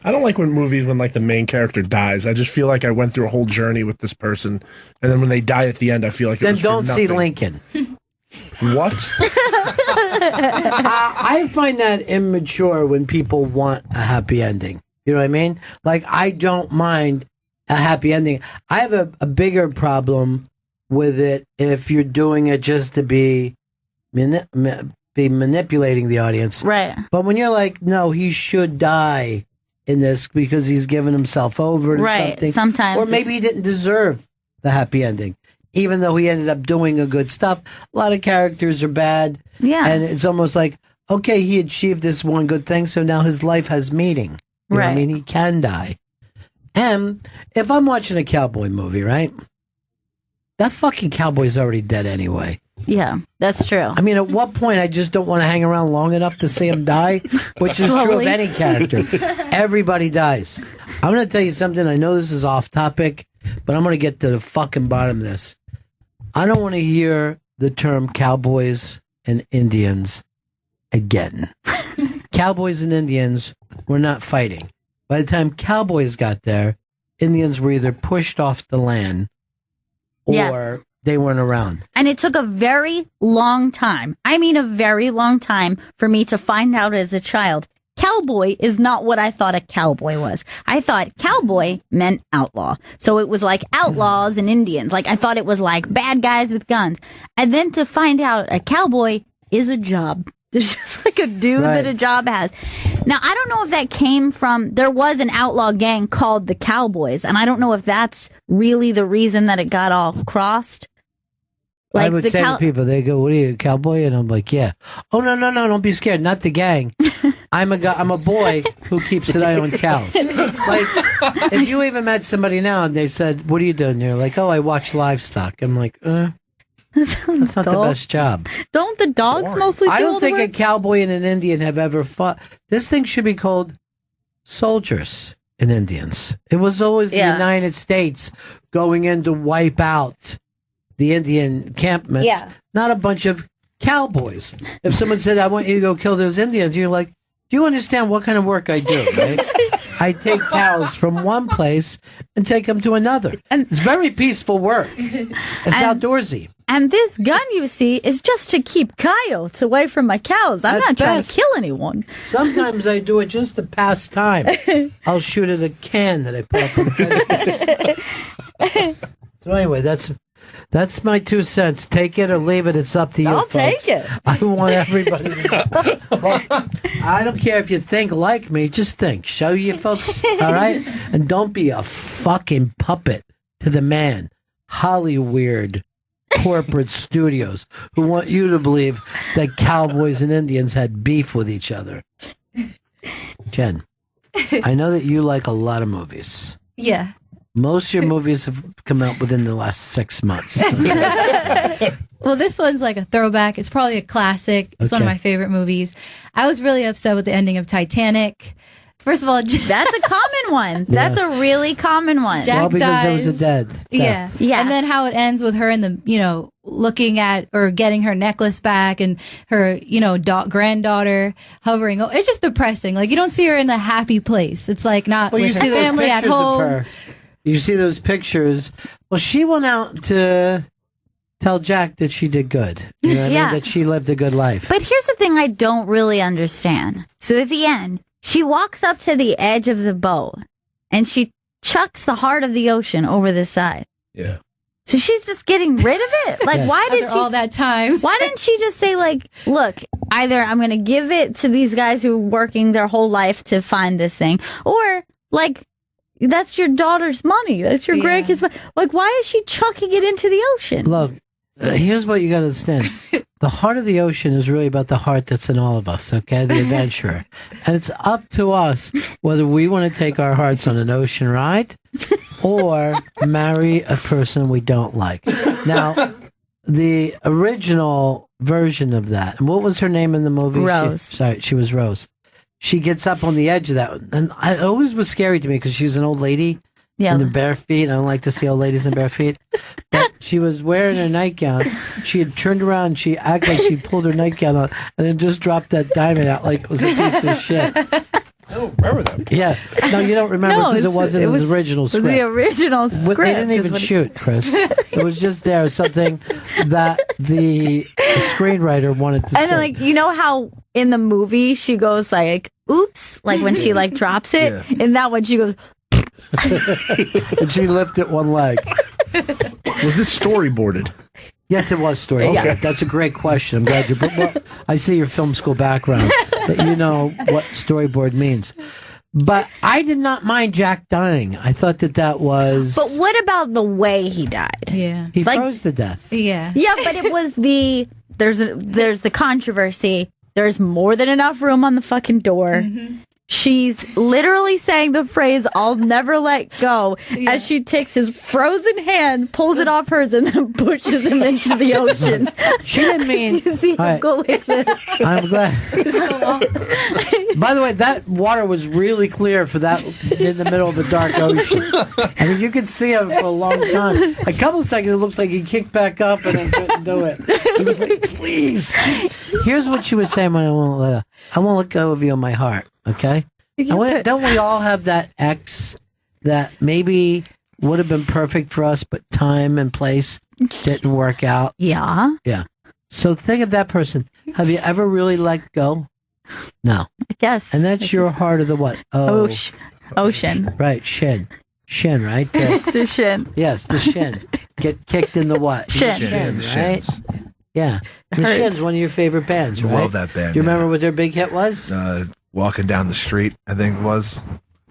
I don't like when like the main character dies. I just feel like I went through a whole journey with this person, and then when they die at the end, I feel like it Then was for don't see nothing. Lincoln. What? I find that immature when people want a happy ending. You know what I mean? Like, I don't mind a happy ending. I have a bigger problem with it if you're doing it just to be manipulating the audience. Right. But when you're like, no, he should die in this because he's given himself over to Right. something. Sometimes Or maybe he didn't deserve the happy ending, even though he ended up doing a good stuff. A lot of characters are bad. Yeah. And it's almost like, okay, he achieved this one good thing, so now his life has meaning. You know what I Right. mean? He can die. And if I'm watching a cowboy movie, right? That fucking cowboy's already dead anyway. Yeah, that's true. I mean, at what point I just don't want to hang around long enough to see him die, which is true of Slowly. any character. Everybody dies. I'm going to tell you something. I know this is off topic, but I'm going to get to the fucking bottom of this. I don't want to hear the term cowboys and Indians again. Cowboys and Indians were not fighting. By the time cowboys got there, Indians were either pushed off the land or Yes. they weren't around. And it took a very long time. I mean, a very long time for me to find out as a child. Cowboy is not what I thought a cowboy was. I thought cowboy meant outlaw. So it was like outlaws and Indians. Like I thought it was like bad guys with guns. And then to find out a cowboy is a job. There's just like a dude Right. that a job has. Now, I don't know if that came from, there was an outlaw gang called the Cowboys. And I don't know if that's really the reason that it got all crossed. I would say to people, they go, "What are you, a cowboy?" And I'm like, "Yeah." "Oh, no, don't be scared. Not the gang. I'm a boy who keeps an eye on cows." Like, if you even met somebody now and they said, "What are you doing?" You're like, "Oh, I watch livestock." I'm like, that's not the best job. Don't the dogs mostly do I all don't the think a work? cowboy and an Indian have ever fought. This thing should be called soldiers and Indians. It was always the Yeah. United States going in to wipe out the Indian encampments, Yeah. not a bunch of cowboys. If someone said, "I want you to go kill those Indians," you're like, "Do you understand what kind of work I do?" Right? I take cows from one place and take them to another. And it's very peaceful work. It's outdoorsy. And this gun you see is just to keep coyotes away from my cows. I'm At not trying best. to kill anyone. Sometimes I do it just to pass time. I'll shoot at a can that I put up on the fence. So anyway, that's my 2 cents. Take it or leave it. It's up to you. I'll folks. take it. I want everybody to know. Well, I don't care if you think like me. Just think. Show you folks. All right? And don't be a fucking puppet to the man. Hollywood corporate studios who want you to believe that cowboys and Indians had beef with each other. Jen, I know that you like a lot of movies. Yeah. Most of your movies have come out within the last 6 months. Well, this one's like a throwback. It's probably a classic. It's one of Okay. my favorite movies. I was really upset with the ending of Titanic. First of all, That's a common one. That's a really common one. Jack Well, because there was a dies. death. Yeah. Yes. And then how it ends with her in the, looking at or getting her necklace back and her, granddaughter hovering. It's just depressing. Like you don't see her in a happy place. It's like not Well, you with see her those family at pictures of home. her. You see those pictures. Well, she went out to tell Jack that she did good. You know what I Yeah. mean? That she lived a good life. But here's the thing I don't really understand. So at the end, she walks up to the edge of the boat and she chucks the heart of the ocean over the side. Yeah. So she's just getting rid of it. Like, Yeah. why did After she? all that time. Why didn't she just say, like, look, either I'm going to give it to these guys who are working their whole life to find this thing, or, like, that's your daughter's money. That's your Yeah. grandkids' money. Like, why is she chucking it into the ocean? Look, here's what you got to understand. The heart of the ocean is really about the heart that's in all of us, okay? The adventurer. And it's up to us whether we want to take our hearts on an ocean ride or marry a person we don't like. Now, the original version of that, and what was her name in the movie? Rose. She was Rose. She gets up on the edge of that. And it always was scary to me because she's an old lady Yeah. in the bare feet. I don't like to see old ladies in bare feet. But she was wearing her nightgown. She had turned around. She acted like she pulled her nightgown on and then just dropped that diamond out like it was a piece of shit. I don't remember that. Yeah. No, you don't remember because it wasn't his original script. The original script. They didn't even shoot, Chris. It was just there, something that the screenwriter wanted to And say. like, you know how in the movie she goes like, oops, like when she like drops it? Yeah. In that one she goes, And she lifted one leg. Was this storyboarded? Yes, it was story. Yeah. Okay. That's a great question. I'm glad you. Well, I see your film school background. That you know what storyboard means. But I did not mind Jack dying. I thought that was. but what about the way he died? Yeah. He like- froze to death. Yeah. Yeah, but it was there's the controversy. There's more than enough room on the fucking door. She's literally saying the phrase, I'll never let go, as she takes his frozen hand, pulls it off hers, and then pushes him into the ocean. She didn't mean. You see him All right. go like this. I'm glad. By the way, that water was really clear for that in the middle of the dark ocean. I mean, you could see him for a long time. A couple of seconds, it looks like he kicked back up and then couldn't do it. He was like, please. Here's what she was saying when I won't let go of you in my heart. Okay. Don't we all have that ex that maybe would have been perfect for us, but time and place didn't work out? Yeah, Yeah. So think of that person. Have you ever really let go? No. I guess. And that's your heart of the what? Ocean. Right. Shin, right? The shin. Yes, the shin. Get kicked in the what? Shin. Shin, The right? Shins. Yeah. The hurts. Shin's one of your favorite bands, right? Love that band. Do you remember what their big hit was? Walking Down the Street, I think it was.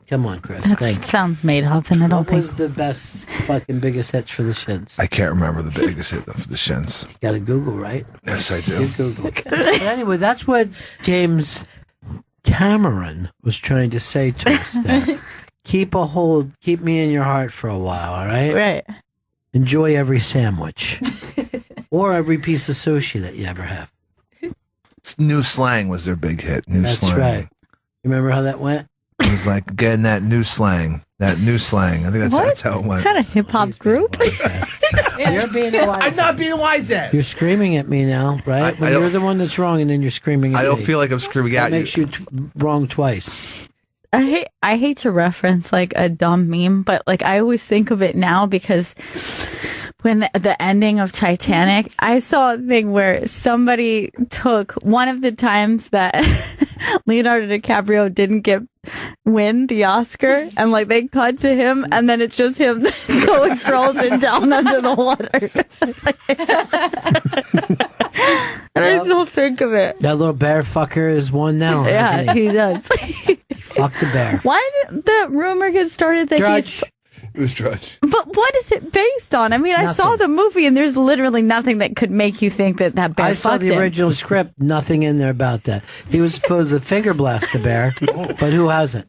Come on, Chris. Think. Sounds made up, and I don't What think. was the best fucking biggest hits for the Shins? I can't remember the biggest hit of the Shins. Got to Google, right? Yes, I You do. Google. But anyway, that's what James Cameron was trying to say to us there. Keep me in your heart for a while, all right? Right. Enjoy every sandwich or every piece of sushi that you ever have. New Slang was their big hit. New That's Slang. right. You remember how that went? It was like getting that new slang. That new slang. I think that's how it went. Is that a hip hop group? You're being a wise I'm not ass. being a wise ass. You're screaming at me now, right? I When don't- you're the one that's wrong, and then you're screaming at I don't me. feel like I'm screaming That at you. makes you wrong twice. I hate to reference like a dumb meme, but like I always think of it now because when the ending of Titanic, I saw a thing where somebody took one of the times that Leonardo DiCaprio didn't win the Oscar, and like they cut to him, and then it's just him going frozen down under the water. And I still think of it. That little bear fucker is one now. Yeah, hasn't he? he does. Fuck the bear. Why did the rumor get started that Drudge. It was Drudge. But what is it based on? I mean, I saw the movie, and there's literally nothing that could make you think that bear I saw fucked the him. original script. Nothing in there about that. He was supposed to finger blast the bear, but who hasn't?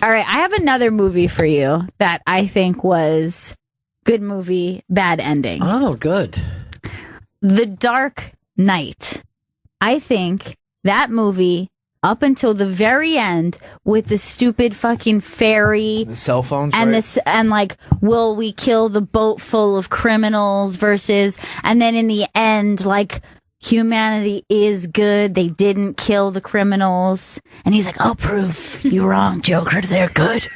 All right, I have another movie for you that I think was good movie, bad ending. Oh, good. The Dark Knight. I think that movie, up until the very end, with the stupid fucking fairy The cell phones, and right? this, and like, will we kill the boat full of criminals versus, and then in the end, like, humanity is good. They didn't kill the criminals, and he's like, "I'll prove you wrong, Joker. They're good."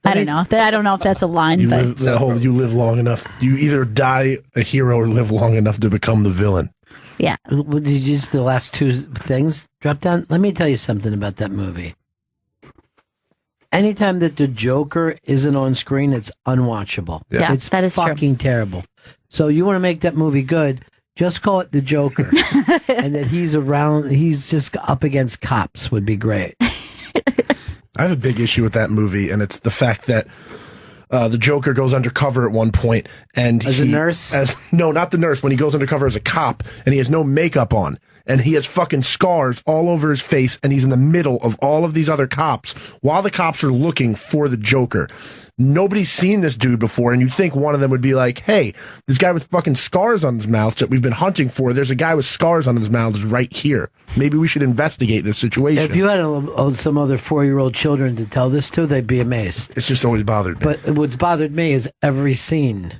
I don't know. I don't know if that's a line, You but live, the whole you live long enough. You either die a hero or live long enough to become the villain. yeah. Did you just the last two things drop down? Let me tell you something about that movie. Anytime that the Joker isn't on screen, it's unwatchable. Yeah, It's that is true. fucking terrible. So you want to make that movie good, just call it the Joker. And that he's around, he's just up against cops would be great. I have a big issue with that movie, and it's the fact that the Joker goes undercover at one point, and As a nurse? No, not the nurse. When he goes undercover as a cop, and he has no makeup on, and he has fucking scars all over his face, and he's in the middle of all of these other cops while the cops are looking for the Joker. nobody's seen this dude before, and you'd think one of them would be like, hey, this guy with fucking scars on his mouth that we've been hunting for, there's a guy with scars on his mouth is right here. Maybe we should investigate this situation. If you had some other 4-year-old children to tell this to, they'd be amazed. It's just always bothered me. But what's bothered me is every scene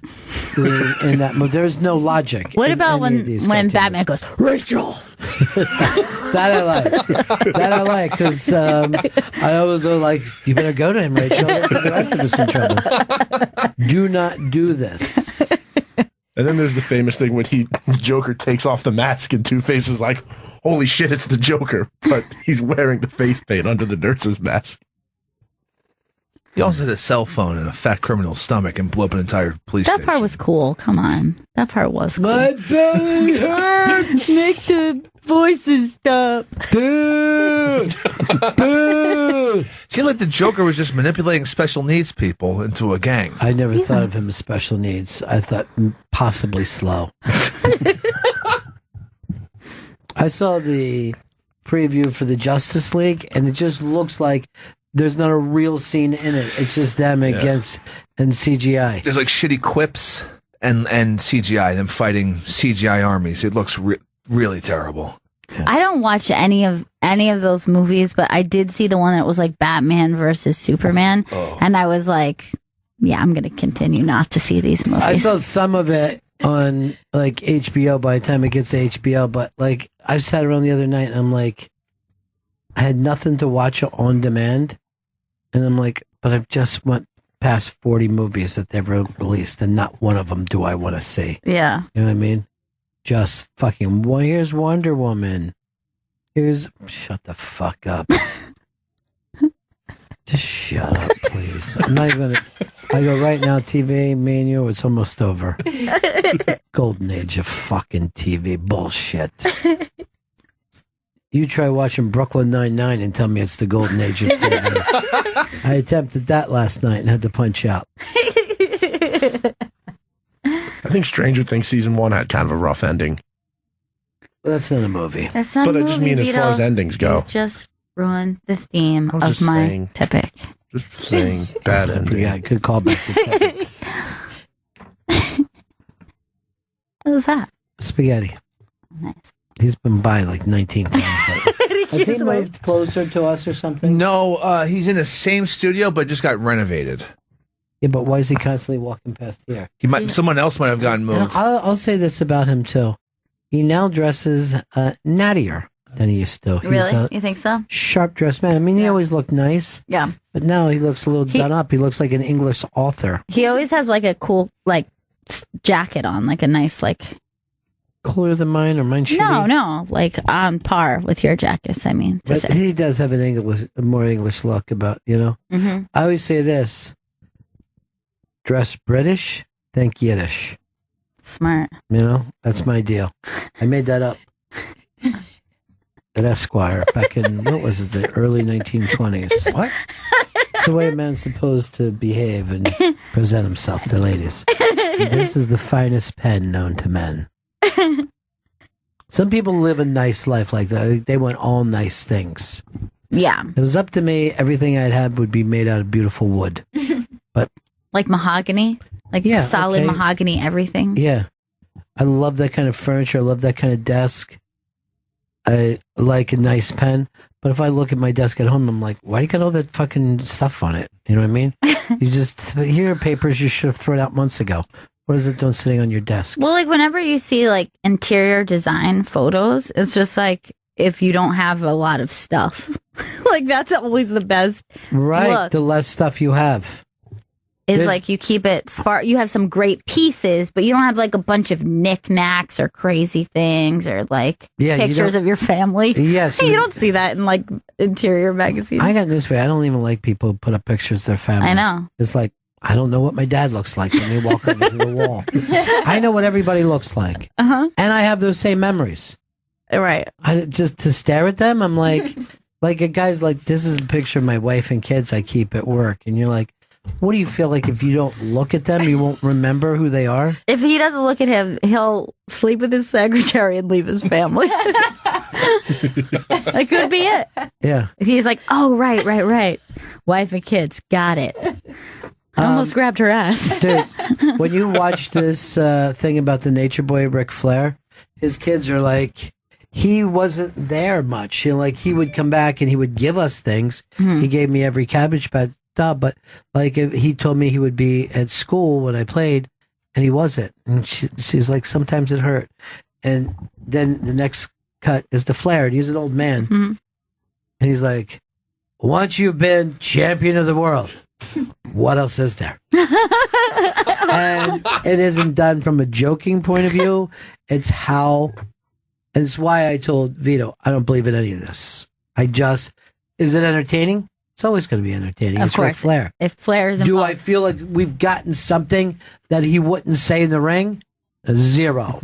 in that movie. There's no logic. What about when Batman goes, Rachel? That I like because I always go like, you better go to him, Rachel. The rest of us in trouble. Do not do this. And then there's the famous thing when the Joker takes off the mask and Two-Face is like, holy shit, it's the Joker. But he's wearing the face paint under the nurse's mask. He also had a cell phone in a fat criminal's stomach and blew up an entire police station. That part was cool. Come on. That part was cool. My belly hurts. Make the voices stop. Dude. Dude. Seemed like the Joker was just manipulating special needs people into a gang. I never thought of him as special needs. I thought possibly slow. I saw the preview for the Justice League, and it just looks like there's not a real scene in it. It's just them against and CGI. There's like shitty quips and CGI, them fighting CGI armies. It looks really terrible. Yes. I don't watch any of those movies, but I did see the one that was like Batman versus Superman, and I was like, yeah, I'm going to continue not to see these movies. I saw some of it on like HBO by the time it gets to HBO, but like I sat around the other night and I'm like, I had nothing to watch on demand, and I'm like, but I've just went past 40 movies that they've released, and not one of them do I want to see. Yeah. You know what I mean? Just fucking, well, here's Wonder Woman. Shut the fuck up. Just shut up, please. I'm not even gonna, I go right now, TV, me and you, it's almost over. Golden age of fucking TV bullshit. You try watching Brooklyn Nine-Nine and tell me it's the golden age of TV. I attempted that last night and had to punch out. I think Stranger Things season 1 had kind of a rough ending. That's not a movie. That's not But a I movie, just mean as far as endings go. You just ruined the theme I was of just my saying. topic. Just saying, bad ending. Yeah, good call back to topics. What was that? Spaghetti. Nice. He's been by like 19 times lately. Has he moved closer to us or something? No, he's in the same studio, but just got renovated. Yeah, but why is he constantly walking past here? Someone else might have gotten moved. I'll say this about him too. He now dresses nattier than he used to. He's Really? a You think so? sharp dressed man. I mean, he always looked nice, Yeah. but now he looks a little done up. He looks like an English author. He always has like a cool like jacket on, like a nice like. Cooler than mine, or mine shitty? No, like on par with your jackets. I mean, to But say. he does have a more English look about, you know. Mm-hmm. I always say this: dress British, think Yiddish. Smart. You know, that's my deal. I made that up at Esquire back in, what was it, the early 1920s. What? It's the way a man's supposed to behave and present himself to ladies. This is the finest pen known to men. Some people live a nice life like that. They want all nice things. Yeah. If it was up to me, everything I'd have would be made out of beautiful wood. But like mahogany, like solid mahogany, everything. yeah, I love that kind of furniture. I love that kind of desk. I like a nice pen. But if I look at my desk at home, I'm like, why do you got all that fucking stuff on it? You know what I mean? You just, here are papers you should have thrown out months ago. What is it doing sitting on your desk? Well, like whenever you see like interior design photos, it's just like if you don't have a lot of stuff, like that's always the best. Right. Look. The less stuff you have. It's like you keep it spark. You have some great pieces, but you don't have like a bunch of knickknacks or crazy things or like pictures of your family. Yes. You don't see that in like interior magazines. I got news for you. I don't even like people who put up pictures of their family. I know. It's like, I don't know what my dad looks like when they walk over to the wall. I know what everybody looks like. Uh-huh. And I have those same memories. Right. I just to stare at them, I'm like, like a guy's like, this is a picture of my wife and kids I keep at work. And you're like, what do you feel like if you don't look at them, you won't remember who they are? If he doesn't look at him, he'll sleep with his secretary and leave his family. That could be it. Yeah. He's like, oh, right. Wife and kids. Got it. I almost grabbed her ass. Dude, when you watch this thing about the Nature Boy Ric Flair, his kids are like, he wasn't there much. You know, like he would come back and he would give us things. He gave me every Cabbage Patch Doll, but like if he told me he would be at school when I played, and he wasn't. And she's like, sometimes it hurt. And then the next cut is the Flair. He's an old man, and he's like, once you've been champion of the world, what else is there? And it isn't done from a joking point of view. It's how, and it's why I told Vito, I don't believe in any of this. Is it entertaining? It's always going to be entertaining. Of it's course. Ric Flair. If Flair is Do involved. I feel like we've gotten something that he wouldn't say in the ring? Zero.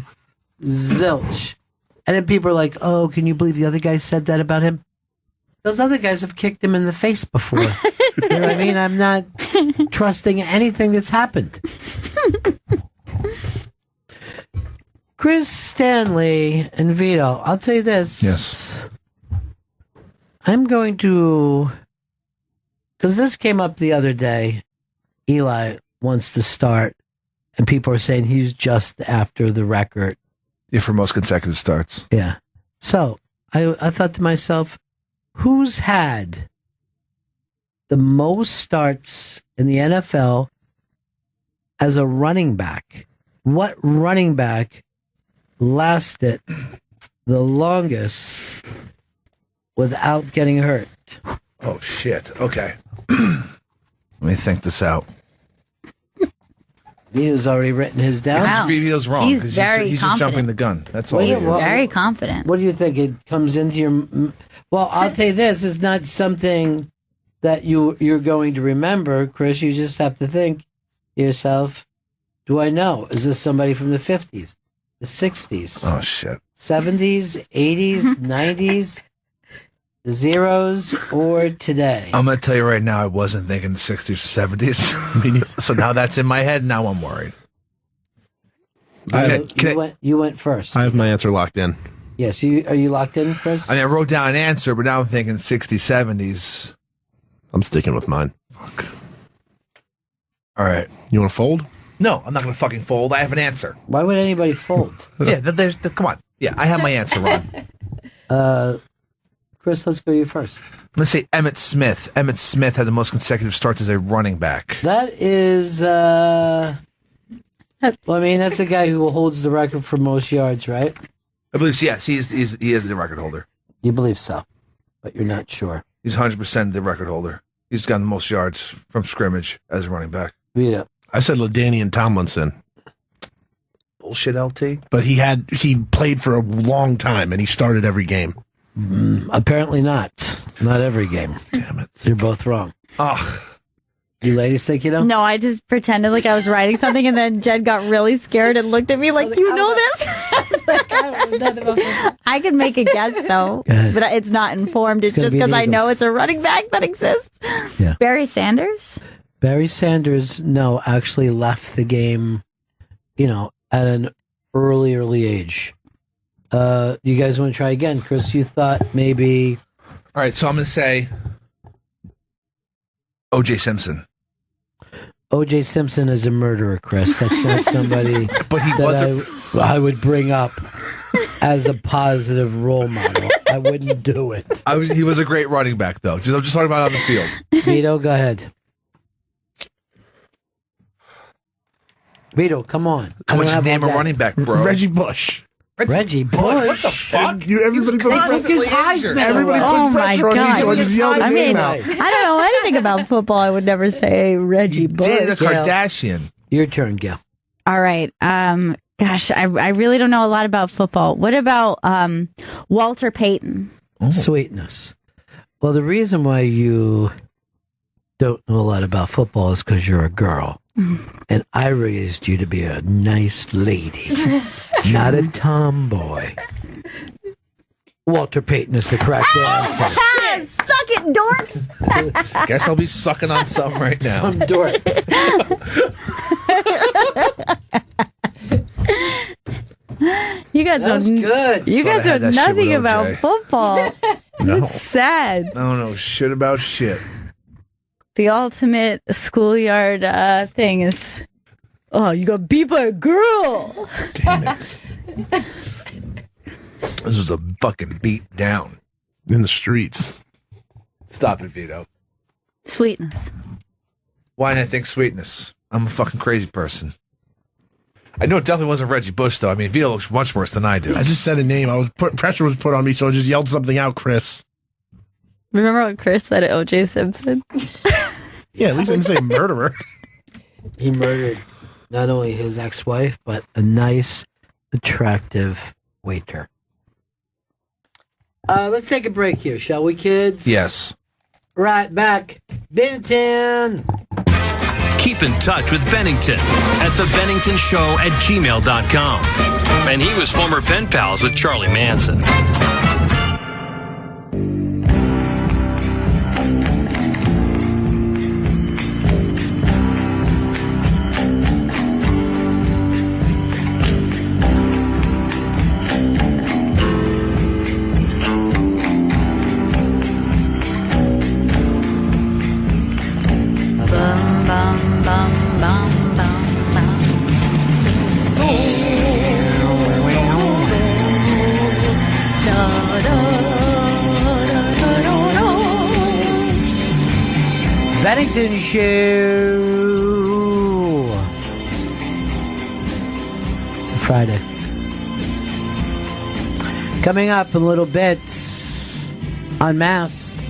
Zilch. And then people are like, oh, can you believe the other guy said that about him? Those other guys have kicked him in the face before. You know what I mean? I'm not trusting anything that's happened. Chris Stanley and Vito, I'll tell you this. Yes. I'm going to, because this came up the other day. Eli wants to start, and people are saying he's just after the record. Yeah, for most consecutive starts. Yeah. So I thought to myself, who's had the most starts in the NFL as a running back? What running back lasted the longest without getting hurt? Oh, shit. Okay. Let me think this out. Vito's already written his down. Wow. Vito's wrong. He's 'cause very he's just jumping confident. the gun. That's all Well, it yeah, is. well- Very confident. What do you think? It comes into your... Well, I'll tell you this. It's not something that you're going to remember, Chris. You just have to think to yourself, do I know? Is this somebody from the 50s, the 60s, Oh, shit. 70s, 80s, 90s, the zeros, or today? I'm going to tell you right now, I wasn't thinking the 60s or 70s. So now that's in my head. Now I'm worried. You went first. I have my answer locked in. Yes. Are you locked in, Chris? I mean, I wrote down an answer, but now I'm thinking 60s, 70s. I'm sticking with mine. Fuck. All right. You want to fold? No, I'm not going to fucking fold. I have an answer. Why would anybody fold? Yeah, come on. Yeah, I have my answer, Ron. Chris, let's go you first. I'm going to say Emmitt Smith. Emmitt Smith had the most consecutive starts as a running back. That is, well, I mean, that's a guy who holds the record for most yards, right? I believe, yes, he is the record holder. You believe so, but you're not sure. He's 100% the record holder. He's gotten the most yards from scrimmage as a running back. Yeah. I said LaDainian Tomlinson, Bullshit, LT. but he played for a long time and he started every game. Apparently not. Not every game. Damn it. You're both wrong. Ugh. You ladies think you know? No, I just pretended like I was writing something, and then Jen got really scared and looked at me like, you know this? I don't know nothing about football. I could make a guess, though, ahead. but it's not informed. It's gonna just be because the I know Eagles. it's a running back that exists. Yeah. Barry Sanders? Barry Sanders, no, actually left the game, at an early age. You guys want to try again? Chris, you thought maybe... All right, so I'm going to say O.J. Simpson. O.J. Simpson is a murderer, Chris. That's not somebody But he was that I would bring up as a positive role model. I wouldn't do it. He was a great running back, though. I'm just talking about on the field. Vito, go ahead. Vito, come on. How much I don't name have a all running back, bro? Reggie Bush. Reggie Bush. Fuck. Everybody put constantly pressure. injured. Everybody Oh put my pressure on me, God. so I just yelled his I name mean, out. I don't know anything about football. I would never say Reggie Bush. Dated a Gail. Kardashian. Your turn, Gail. All right. Gosh, I really don't know a lot about football. What about Walter Payton? Sweetness. Well, the reason why you don't know a lot about football is because you're a girl. And I raised you to be a nice lady, not a tomboy. Walter Payton is the correct answer. Suck it, dorks! Guess I'll be sucking on something right now. Some dork. You guys That was don't. good. You Thought I guys had know that shit nothing with about OJ. football. No. It's sad. I don't know shit about shit. The ultimate schoolyard thing is, oh, you got beat by a girl. Damn it. This was a fucking beat down. In the streets. Stop it, Vito. Sweetness. Why didn't I think sweetness? I'm a fucking crazy person. I know it definitely wasn't Reggie Bush, though. I mean, Vito looks much worse than I do. I just said a name. Pressure was put on me, so I just yelled something out, Chris. Remember what Chris said at O.J. Simpson? Yeah, at least I didn't say murderer. He murdered not only his ex-wife, but a nice, attractive waiter. Let's take a break here, shall we, kids? Yes. Right back. Bennington. Keep in touch with Bennington at thebenningtonshow@gmail.com. And he was former pen pals with Charlie Manson. Bennington Show. It's a Friday. Coming up in a little bit, Unmasked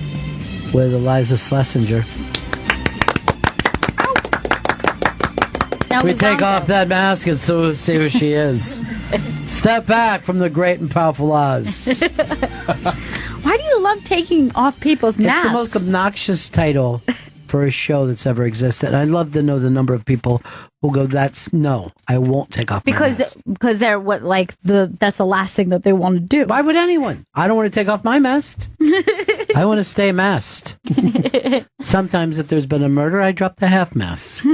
with Eliza Schlesinger. We take off that mask and so see who she is. Step back from the great and powerful Oz. Why do you love taking off people's masks? It's the most obnoxious title for a show that's ever existed. And I'd love to know the number of people who go, no, I won't take off my mask. Because they're that's the last thing that they want to do. Why would anyone? I don't want to take off my mask. I want to stay masked. Sometimes if there's been a murder, I drop the half mask.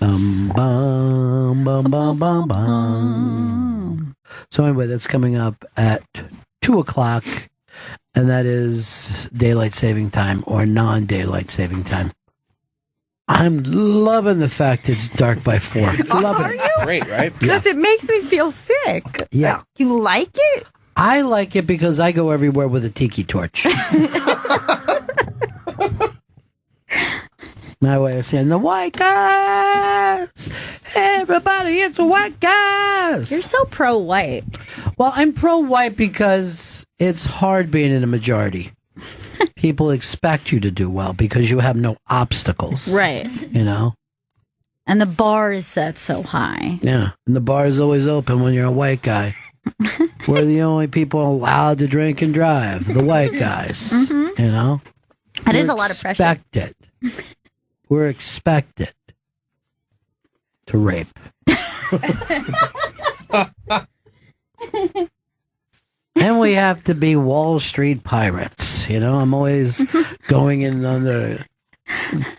Bum, bum, bum, bum, bum, bum. So anyway, that's coming up at 2:00, and that is daylight saving time or non-daylight saving time. I'm loving the fact it's dark by 4. Love it. Great, right? Because it makes me feel sick. Yeah. You like it? I like it because I go everywhere with a tiki torch. My way of saying, the white guys! Everybody, it's the white guys! You're so pro-white. Well, I'm pro-white because it's hard being in a majority. People expect you to do well because you have no obstacles. Right. You know? And the bar is set so high. Yeah. And the bar is always open when you're a white guy. We're the only people allowed to drink and drive. The white guys. Mm-hmm. You know? That is a lot of pressure. We're expected to rape. And we have to be Wall Street pirates. You know, I'm always going in under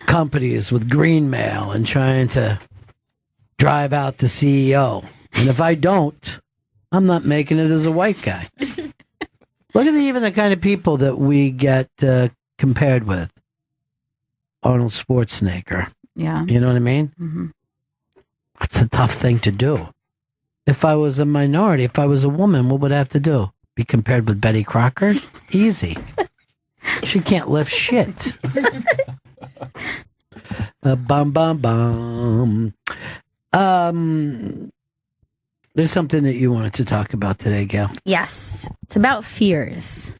companies with green mail and trying to drive out the CEO. And if I don't, I'm not making it as a white guy. Look at even the kind of people that we get compared with. Arnold Schwarzenegger. Yeah. You know what I mean? Mm-hmm. That's a tough thing to do. If I was a minority, if I was a woman, what would I have to do? Be compared with Betty Crocker? Easy. She can't lift shit. Bum, bum, bum. There's something that you wanted to talk about today, Gail. Yes. It's about fears.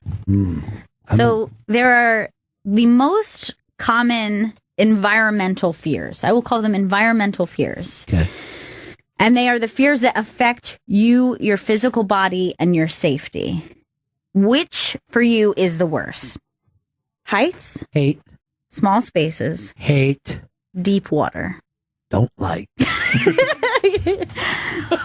So there are the most common environmental fears. I will call them environmental fears. Okay. And they are the fears that affect you, your physical body, and your safety. Which, for you, is the worst? Heights? Hate. Small spaces? Hate. Deep water? Don't like. I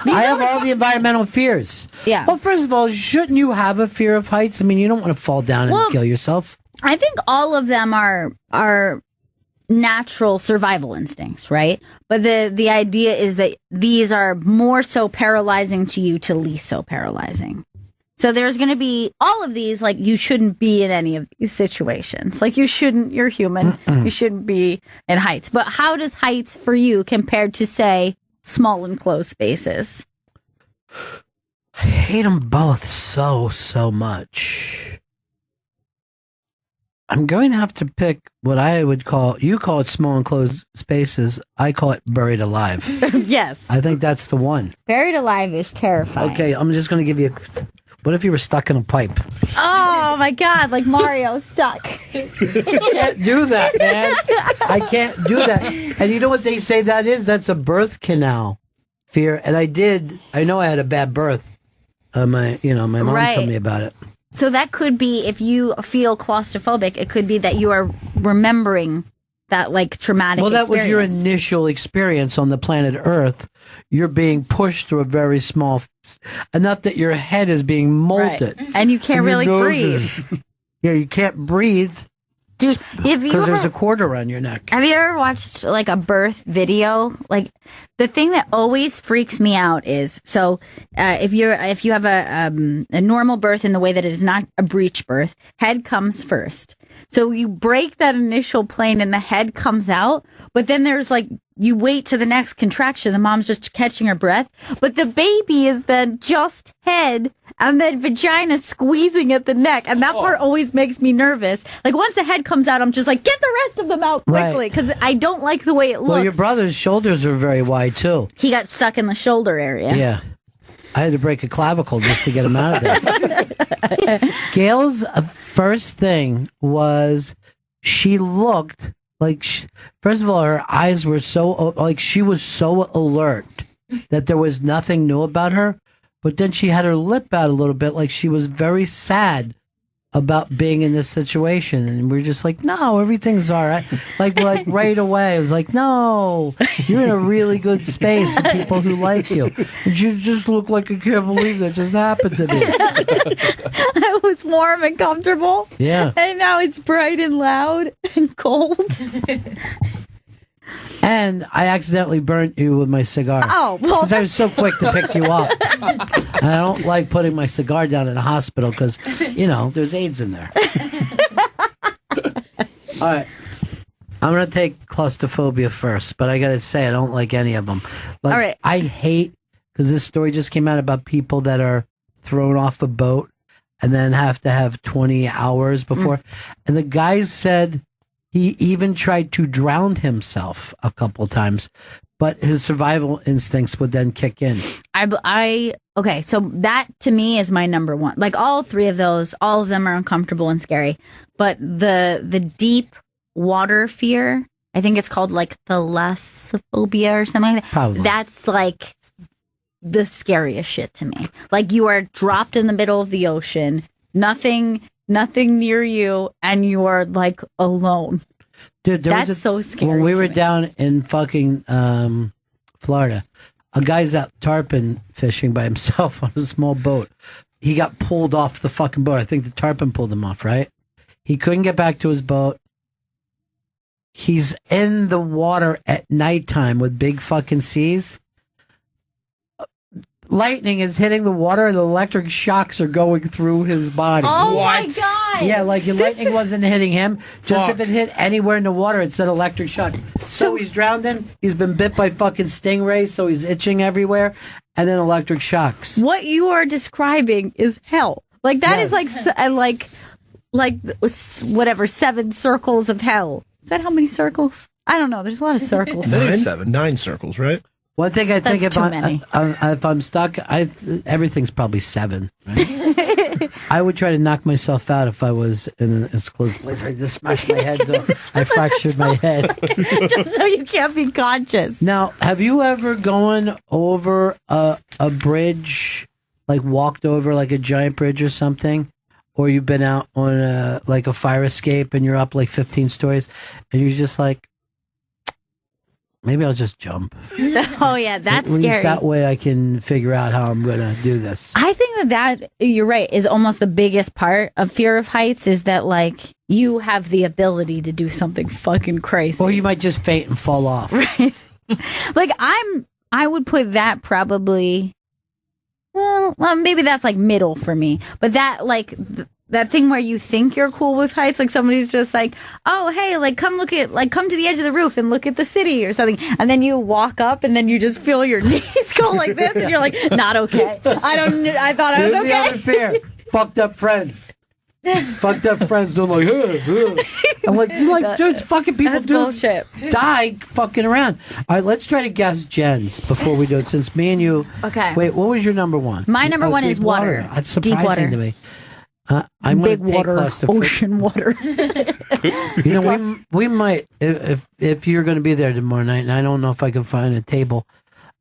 have all the environmental fears. Yeah. Well, first of all, shouldn't you have a fear of heights? I mean, you don't want to fall down and kill yourself. I think all of them are natural survival instincts, right? But the idea is that these are more so paralyzing to you to least so paralyzing. So there's going to be all of these, like, you shouldn't be in any of these situations. Like, you're human. You shouldn't be in heights. But how does heights for you compared to, say, small enclosed spaces? I hate them both so much. I'm going to have to pick what I would call, you call it small enclosed spaces. I call it buried alive. Yes. I think that's the one. Buried alive is terrifying. Okay, I'm just going to give you what if you were stuck in a pipe? Oh my God, like Mario stuck. I can't do that, man. I can't do that. And you know what they say that is? That's a birth canal fear. And I know I had a bad birth. My mom told me about it. So that could be, if you feel claustrophobic, it could be that you are remembering that, like, traumatic experience. Well, that was your initial experience on the planet Earth. You're being pushed through a very small, enough that your head is being molded. Right. And you can't really breathe. Yeah, you can't breathe. Dude, because there's a cord around your neck. Have you ever watched, like, a birth video? Like, the thing that always freaks me out is, so if you have a normal birth in the way that it is not a breech birth, head comes first. So you break that initial plane and the head comes out, but then there's, like, you wait to the next contraction. The mom's just catching her breath, but the baby is then just head and then vagina squeezing at the neck. And that part always makes me nervous. Like, once the head comes out, I'm just like, get the rest of them out quickly, because I don't like the way it looks. Well, your brother's shoulders are very wide, too. He got stuck in the shoulder area. Yeah. I had to break a clavicle just to get him out of there. Gail's first thing was she looked like, first of all, her eyes were so, like, she was so alert that there was nothing new about her. But then she had her lip out a little bit, like she was very sad about being in this situation. And we're just like, no, everything's all right. Like right away, I was like, no, you're in a really good space for people who like you. And you just look like you can't believe that just happened to me. I was warm and comfortable. Yeah. And now it's bright and loud and cold. And I accidentally burnt you with my cigar. Oh, well. Because I was so quick to pick you up. And I don't like putting my cigar down in a hospital because, there's AIDS in there. All right. I'm going to take claustrophobia first, but I got to say, I don't like any of them. Like, all right. I hate, because this story just came out about people that are thrown off a boat and then have to have 20 hours before. And the guy said he even tried to drown himself a couple times, but his survival instincts would then kick in. Okay, so that to me is my number one. Like, all three of those, all of them are uncomfortable and scary. But the deep water fear, I think it's called like thalassophobia or something like that. Probably. That's like the scariest shit to me. Like, you are dropped in the middle of the ocean, nothing near you, and you are like alone. Dude, that's so scary. When we were down in fucking Florida, a guy's out tarpon fishing by himself on a small boat. He got pulled off the fucking boat. I think the tarpon pulled him off, right? He couldn't get back to his boat. He's in the water at nighttime with big fucking seas. Lightning is hitting the water and the electric shocks are going through his body. Oh my God. Yeah, like lightning wasn't hitting him. Just if it hit anywhere in the water, it said electric shock. So he's drowned in. He's been bit by fucking stingrays, so he's itching everywhere. And then electric shocks. What you are describing is hell. Like, that is like whatever, 7 circles of hell. Is that how many circles? I don't know. There's a lot of circles. Nine circles, right? One thing I think That's if I'm stuck, everything's probably 7. Right? I would try to knock myself out if I was in as close place. I just smashed my head. I fractured my head. Just so you can't be conscious. Now, have you ever gone over a bridge, like walked over like a giant bridge or something? Or you've been out on a fire escape and you're up like 15 stories and you're just like, maybe I'll just jump. Oh, yeah, that's At least scary. that way I can figure out how I'm going to do this. I think that you're right, is almost the biggest part of fear of heights, is that, like, you have the ability to do something fucking crazy. Or you might just faint and fall off. Right. Like, I would put that probably Well, maybe that's like middle for me. But that like that thing where you think you're cool with heights, like somebody's just like, oh hey, like come to the edge of the roof and look at the city or something, and then you walk up and then you just feel your knees go like this, and you're like, not okay. I thought I was okay. The other fear. Fucked up friends. Fucked up friends. They're like, I'm like, you like, dude, fucking people That's bullshit. Die fucking around. All right, let's try to guess Jen's before we do it. Since me and you. Okay. Wait, what was your number one? My number one is deep water. That's Deep surprising water. to me. I'm Big gonna take water, claustrophobic. ocean water. You know, we might if you're going to be there tomorrow night, and I don't know if I can find a table.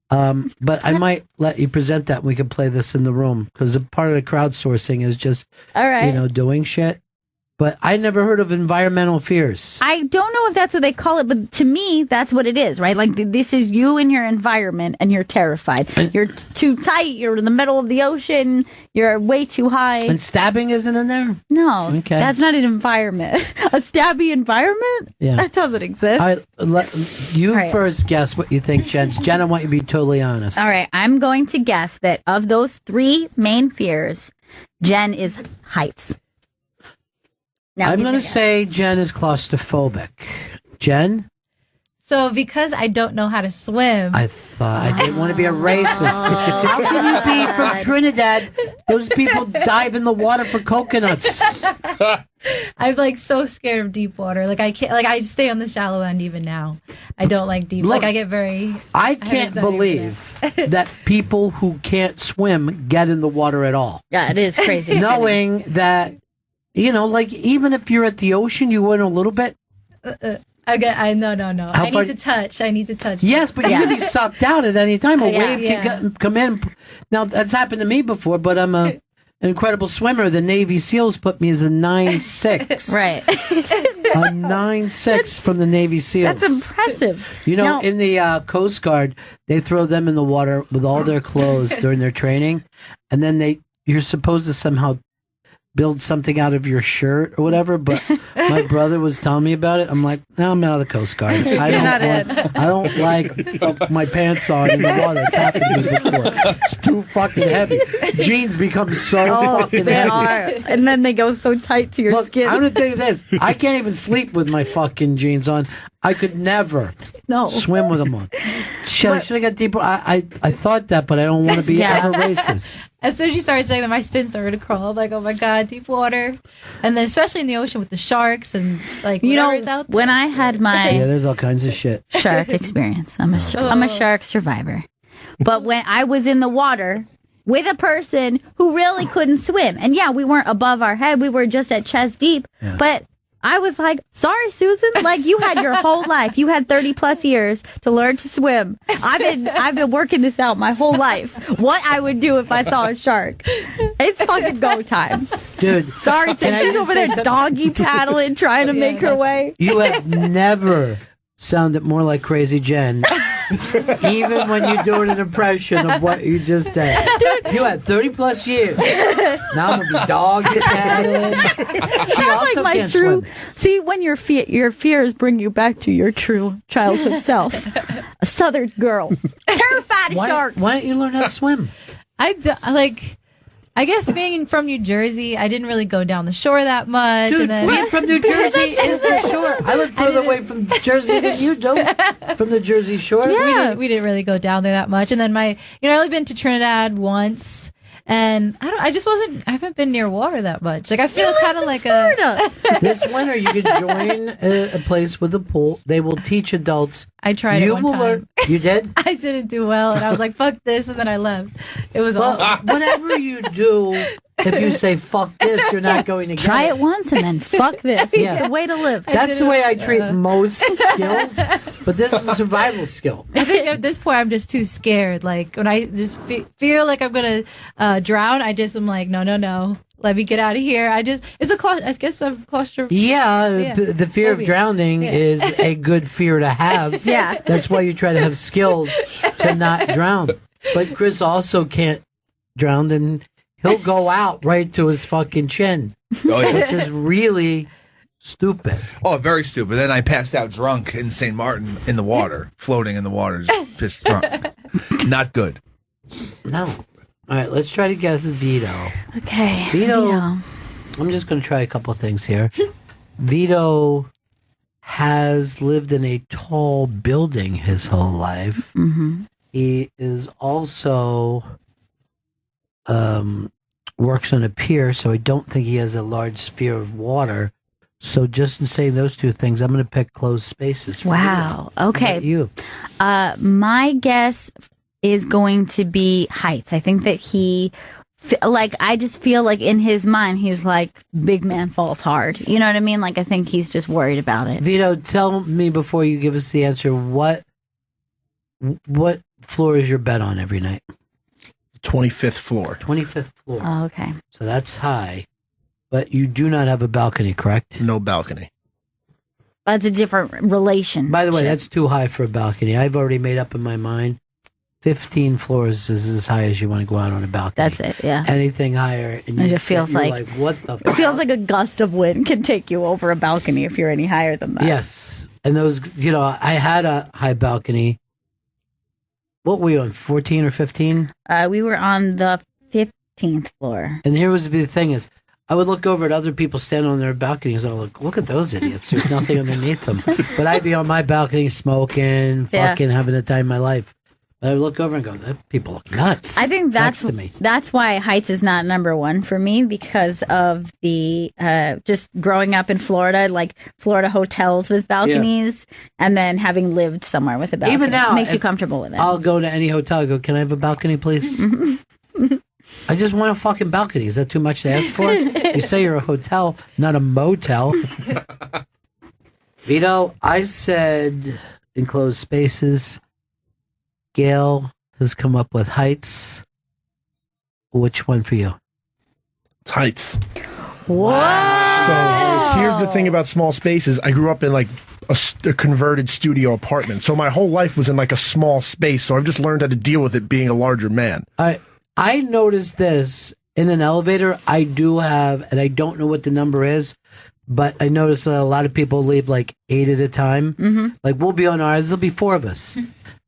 But I might let you present that. And we can play this in the room because part of the crowdsourcing is just, All right. doing shit. But I never heard of environmental fears. I don't know if that's what they call it, but to me, that's what it is, right? Like, this is you in your environment, and you're terrified. You're too tight. You're in the middle of the ocean. You're way too high. And stabbing isn't in there? No, Okay. that's not an environment. A stabby environment? Yeah. That doesn't exist. You All right. first guess what you think, Jen. Jen, I want you to be totally honest. All right, I'm going to guess that of those three main fears, Jen is heights. Now I'm he's going to gonna say Jen is claustrophobic. Jen? So because I don't know how to swim, I thought I didn't want to be a racist. How can you be from Trinidad? Those people dive in the water for coconuts. I'm like so scared of deep water. Like I can't. Like I stay on the shallow end even now. I don't like deep. Look, like I get very. I have can't anxiety for believe that people who can't swim get in the water at all. Yeah, it is crazy. Knowing that, like even if you're at the ocean, you went a little bit. No. How I far- need to touch. Yes, but you can be sucked out at any time. A Yeah. wave can come in. Now, that's happened to me before, but I'm an incredible swimmer. The Navy SEALs put me as a 9'6". Right. A 9'6" from the Navy SEAls. That's impressive. In the Coast Guard, they throw them in the water with all their clothes during their training, and then you're supposed to somehow build something out of your shirt or whatever. But my brother was telling me about it. I'm like, no, I'm out of the Coast Guard. I don't like my pants on in the water. It's happened to me before. It's too fucking heavy. Jeans become so fucking they heavy. are. And then they go so tight to your Look, skin. I'm going to tell you this. I can't even sleep with my fucking jeans on. I could never swim with them on. Shit, I should have got deeper. I thought that, but I don't want to be ever racist. As soon as you started saying that, my skin started to crawl. I'm like, oh my god, deep water, and then especially in the ocean with the sharks and like whatever's out there. when I had my Yeah, there's all kinds of shit. shark experience, I'm a shark survivor. But when I was in the water with a person who really couldn't swim, and we weren't above our head, we were just at chest deep, but I was like, sorry, Susan, like you had your whole life. You had 30 plus years to learn to swim. I've been working this out my whole life. What I would do if I saw a shark. It's fucking go time. Dude. Sorry, Can I she's just over say there something? doggy paddling, trying to make her way. You have never sounded more like Crazy Jen. Even when you're doing an impression of what you just did. Dude. You had 30 plus years. Now I'm going to be doggy paddling. She also Like my can't true. swim. See, when your fears bring you back to your true childhood self. A southern girl, terrified of sharks. Why don't you learn how to swim? I guess being from New Jersey, I didn't really go down the shore that much. Dude, and then being from New Jersey is the shore. I live further away from Jersey than you do. From the Jersey Shore. we didn't really go down there that much. And then I only been to Trinidad once. And I haven't been near water that much. Like I feel kind of like This winter, you can join a place with a pool. They will teach adults. I tried You it one will time. learn. You did? I didn't do well, and I was like, "Fuck this," and then I left. It was Well, awful. whatever you do, if you say "fuck this," you're not going to get Try it once and then fuck this. Yeah. It's the way to live. That's the way I treat most skills, but this is a survival skill. I think at this point, I'm just too scared. Like when I just feel like I'm gonna drown, I just am like, no. Let me get out of here. I guess I'm claustrophobic. Yeah, the fear of Phobia. drowning is a good fear to have. Yeah. That's why you try to have skills to not drown. But Chris also can't drown, and he'll go out right to his fucking chin, Oh, yeah. which is really stupid. Oh, very stupid. Then I passed out drunk in St. Martin in the water, floating in the water, just pissed drunk. Not good. No. All right, let's try to guess Vito. Okay. Vito. I'm just going to try a couple of things here. Vito has lived in a tall building his whole life. Mm-hmm. He is also works on a pier, so I don't think he has a large sphere of water. So just in saying those two things, I'm going to pick closed spaces. Wow. Vito. Okay. How about you? My guess is going to be heights. I think that I just feel like in his mind, he's like, big man falls hard. You know what I mean? Like, I think he's just worried about it. Vito, tell me before you give us the answer, what floor is your bed on every night? 25th floor. 25th floor. Oh, okay. So that's high. But you do not have a balcony, correct? No balcony. That's a different relation. By the way, that's too high for a balcony. I've already made up in my mind. 15 floors is as high as you want to go out on a balcony. That's it, yeah. Anything higher. And it feels you're like what the it feels like a gust of wind can take you over a balcony if you're any higher than that. Yes. And those, I had a high balcony. What were you on, 14 or 15? We were on the 15th floor. And here was the thing is, I would look over at other people standing on their balconies. I would look at those idiots. There's nothing underneath them. But I'd be on my balcony smoking, fucking having the time of my life. But I would look over and go, that people look nuts. I think that's why heights is not number one for me, because of the just growing up in Florida, like Florida hotels with balconies, and then having lived somewhere with a balcony. Even now, it makes you comfortable with it. I'll go to any hotel. I go, can I have a balcony, please? I just want a fucking balcony. Is that too much to ask for? You say you're a hotel, not a motel. Vito, I said enclosed spaces. Gail has come up with heights. Which one for you? Heights. Wow. So here's the thing about small spaces. I grew up in like a converted studio apartment. So my whole life was in like a small space. So I've just learned how to deal with it being a larger man. I noticed this in an elevator. I do have, and I don't know what the number is, but I noticed that a lot of people leave like 8 at a time. Mm-hmm. Like we'll be on ours, there'll be 4 of us.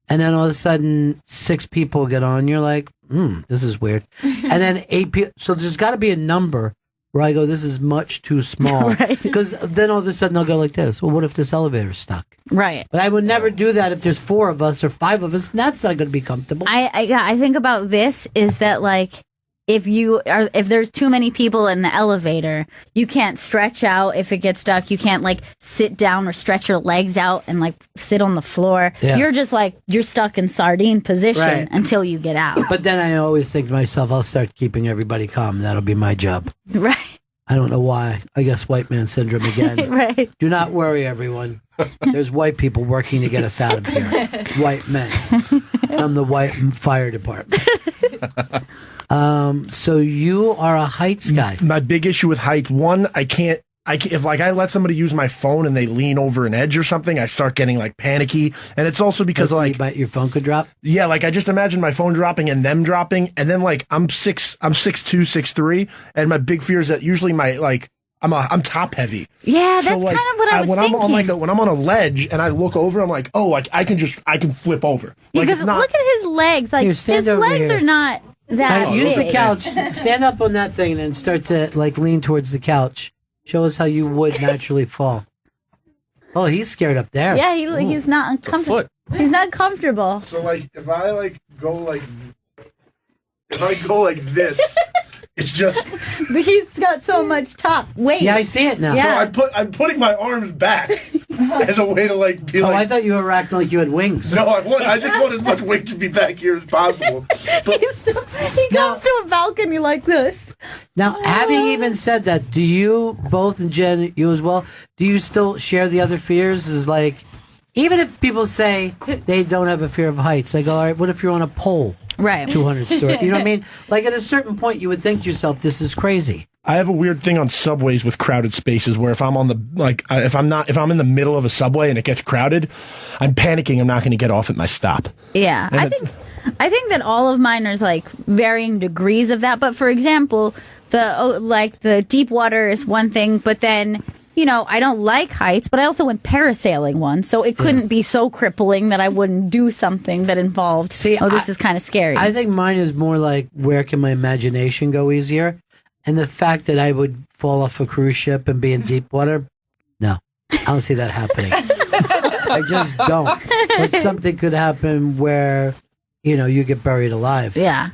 And then all of a sudden, 6 people get on. You're like, this is weird. And then 8 people. So there's got to be a number where I go, this is much too small. Because then all of a sudden they'll go like this. Well, what if this elevator's stuck? Right. But I would never do that if there's 4 of us or 5 of us. That's not going to be comfortable. I think about this is that like if there's too many people in the elevator, you can't stretch out if it gets stuck. You can't like sit down or stretch your legs out and like sit on the floor. Yeah. You're just like, you're stuck in sardine position until you get out. But then I always think to myself, I'll start keeping everybody calm. That'll be my job. Right. I don't know why. I guess white man syndrome again. Right. Do not worry, everyone. There's white people working to get us out of here. White men. From the white fire department. So you are a heights guy. My big issue with height, one, I can't, if like I let somebody use my phone and they lean over an edge or something, I start getting like panicky. And it's also because like your phone could drop. Yeah, like I just imagine my phone dropping and them dropping, and then like I'm 6'2", 6'3", and my big fear is that usually my like I'm top heavy. Yeah, that's kind of what I was thinking. When I'm on a ledge and I look over, I'm like, oh, like I can flip over. Like, because look at his legs. Like his legs are not that use big. the couch. Stand up on that thing and then start to like lean towards the couch. Show us how you would naturally fall. Oh, he's scared up there. Yeah, he's not uncomfortable. He's not comfortable. So like if I go like this, it's just he's got so much top weight. Yeah, I see it now. Yeah. So I'm putting my arms back as a way to like be like. Oh, I thought you were acting like you had wings. No, I just want as much weight to be back here as possible. But he comes to a balcony like this. Now, having even said that, do you both, and Jen, you as well, do you still share the other fears? Is like, even if people say they don't have a fear of heights, I go, all right, what if you're on a pole? Right. 200 story. You know what I mean? Like at a certain point, you would think to yourself, this is crazy. I have a weird thing on subways with crowded spaces where if I'm on the, like, if I'm in the middle of a subway and it gets crowded, I'm panicking. I'm not going to get off at my stop. Yeah. I think that all of mine are like varying degrees of that. But for example, the deep water is one thing, but then I don't like heights, but I also went parasailing once, so it couldn't be so crippling that I wouldn't do something that involved, this is kind of scary. I think mine is more like, where can my imagination go easier? And the fact that I would fall off a cruise ship and be in deep water, no, I don't see that happening. I just don't. But something could happen where, you get buried alive. Yeah.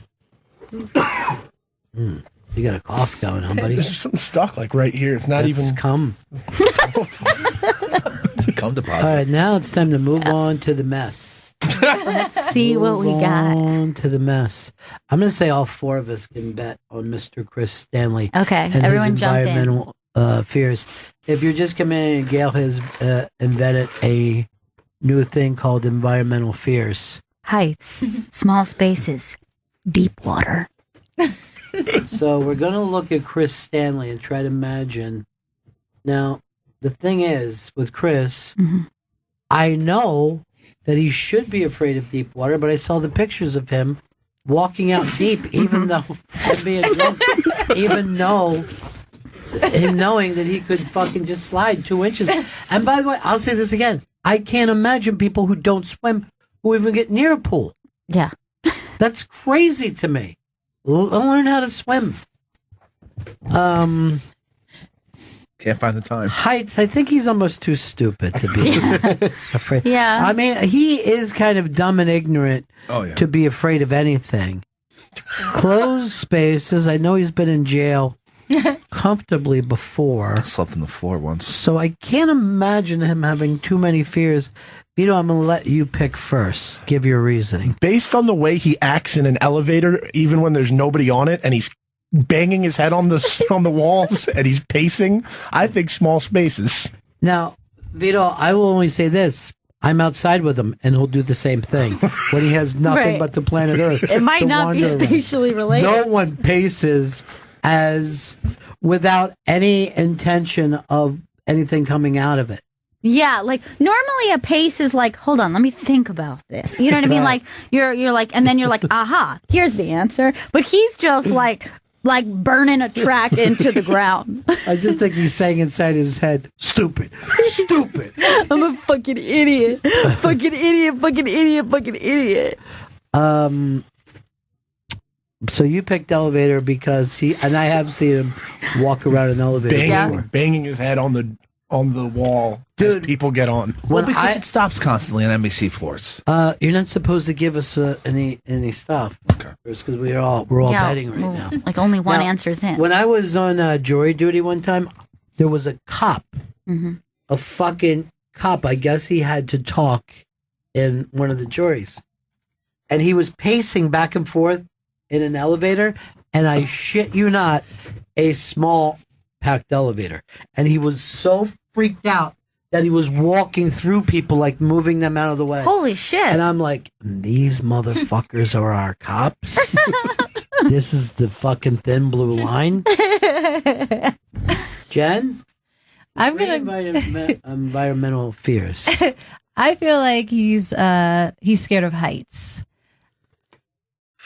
You got a cough going on, buddy. There's just something stuck like right here. It's not even cum. It's a cum deposit. All right, now it's time to move on to the mess. Let's see what we got. On to the mess. I'm going to say all four of us can bet on Mr. Chris Stanley. Okay, and everyone his jump in. environmental fears. If you're just coming in, Gail has invented a new thing called environmental fears. Heights, small spaces, deep water. So we're going to look at Chris Stanley and try to imagine. Now, the thing is, with Chris, I know that he should be afraid of deep water, but I saw the pictures of him walking out deep, even though and being drunk, knowing that he could fucking just slide 2 inches. And by the way, I'll say this again. I can't imagine people who don't swim who even get near a pool. Yeah. That's crazy to me. Learn how to swim. Can't find the time. Heights, I think he's almost too stupid to be afraid. Yeah. I mean, he is kind of dumb and ignorant to be afraid of anything. Closed spaces, I know he's been in jail comfortably before. I slept on the floor once. So I can't imagine him having too many fears. Vito, I'm going to let you pick first. Give your reasoning. based on the way he acts in an elevator, even when there's nobody on it, and he's banging his head on the walls and he's pacing. I think small spaces. Now, Vito, I will only say this. I'm outside with him, and he'll do the same thing when he has nothing Right. but the planet Earth. It might to not be wander around. spatially related. No one paces as without any intention of anything coming out of it. Yeah, like normally a pace is like, hold on, let me think about this. You know what I mean? Right. Like you're like, and then you're like, aha, here's the answer. But he's just like burning a track into the ground. I just think he's saying inside his head, stupid, stupid. I'm a fucking idiot, fucking idiot, fucking idiot, fucking idiot. So you picked elevator because and I have seen him walk around an elevator. Banging his head on the wall as people get on. Well, because it stops constantly on NBC floors. You're not supposed to give us any stuff. Okay. Because we're all betting right now. Like only one Now, answer's in. When I was on jury duty one time, there was a cop, a fucking cop. I guess he had to talk in one of the juries, and he was pacing back and forth in an elevator, and I shit you not, a small packed elevator, and he was so freaked out that he was walking through people, like moving them out of the way. Holy shit. And I'm like, these motherfuckers are our cops? This is the fucking thin blue line? Jen? I'm gonna. Environmental fears. I feel like he's scared of heights.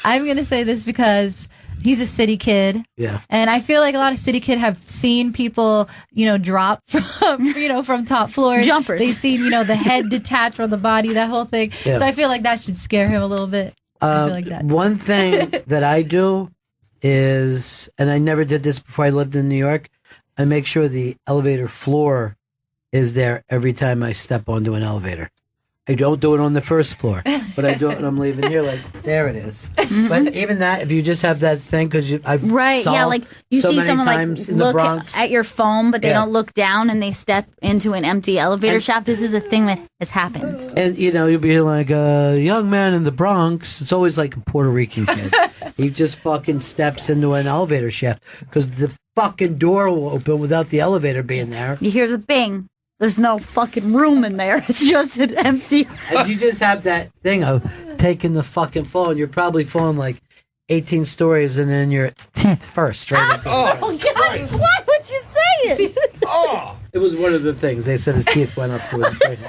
I'm gonna say this because he's a city kid. Yeah. And I feel like a lot of city kids have seen people, drop from, from top floors. Jumpers. They've seen, the head detach from the body, that whole thing. Yeah. So I feel like that should scare him a little bit. I feel like that. One thing that I do is, and I never did this before I lived in New York, I make sure the elevator floor is there every time I step onto an elevator. I don't do it on the first floor, but I do it when I'm leaving here. Like, there it is. But even that, if you just have that thing, because I've Yeah, like you so see many someone like times in the look Bronx. at your phone, but they Yeah. don't look down and they step into an empty elevator And- shaft. This is a thing that has happened. And you'll be like a young man in the Bronx. It's always like a Puerto Rican kid. He just fucking steps into an elevator shaft because the fucking door will open without the elevator being there. You hear the bing. There's no fucking room in there. It's just an empty. And you just have that thing of taking the fucking fall, and you're probably falling like 18 stories, and then your teeth first, right? Oh God! Why would you say it? It was one of the things. They said his teeth went up to his brain.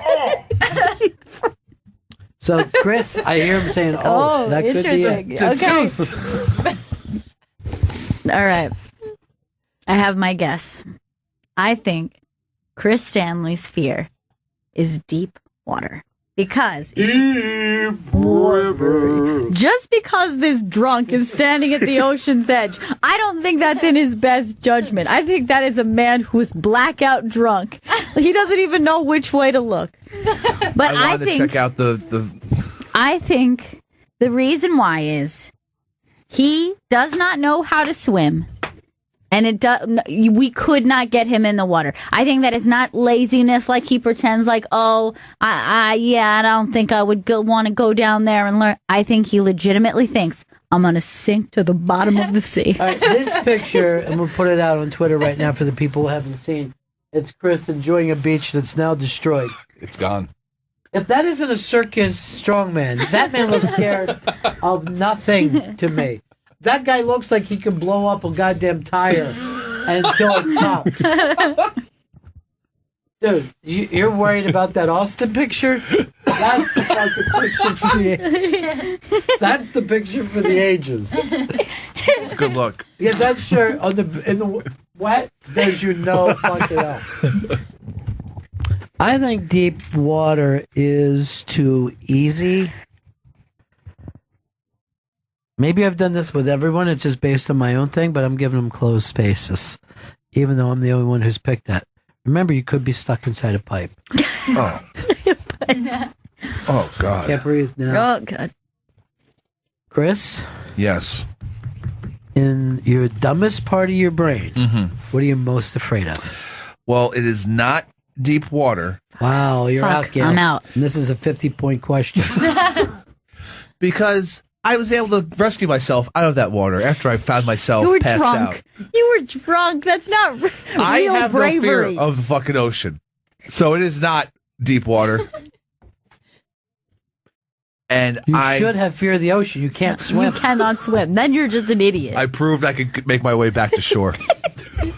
So, Chris, I hear him saying, Oh, that could be it. interesting. Okay. All right. I have my guess. I think Chris Stanley's fear is deep water. Because just because this drunk is standing at the ocean's edge, I don't think that's in his best judgment. I think that is a man who is blackout drunk. He doesn't even know which way to look. But I wanted to check out the. I think the reason why is he does not know how to swim. And we could not get him in the water. I think that is not laziness, like he pretends like, I don't think I would want to go down there and learn. I think he legitimately thinks, I'm going to sink to the bottom of the sea. All right, this picture, and we'll put it out on Twitter right now for the people who haven't seen. It's Chris enjoying a beach that's now destroyed. It's gone. If that isn't a circus strongman, that man looks scared of nothing to me. That guy looks like he can blow up a goddamn tire until it pops. Dude, you're worried about that Austin picture? That's the fucking picture for the ages. That's the picture for the ages. It's a good look. Yeah, that shirt in the wet, there's your no fucking up. I think deep water is too easy. Maybe I've done this with everyone. It's just based on my own thing, but I'm giving them closed spaces, even though I'm the only one who's picked that. Remember, you could be stuck inside a pipe. Oh. Oh, God. Can't breathe now. Oh, God. Chris, Yes. in your dumbest part of your brain, Mm-hmm. what are you most afraid of? Well, it is not deep water Wow, you're Fuck, out, Gail. I'm out. And this is a 50-point question. Because I was able to rescue myself out of that water after I found myself You were passed drunk. out. You were drunk. That's not real I have bravery. no fear of the fucking ocean. So it is not deep water. And You I should have fear of the ocean. You can't You swim. cannot swim. Then you're just an idiot. I proved I could make my way back to shore.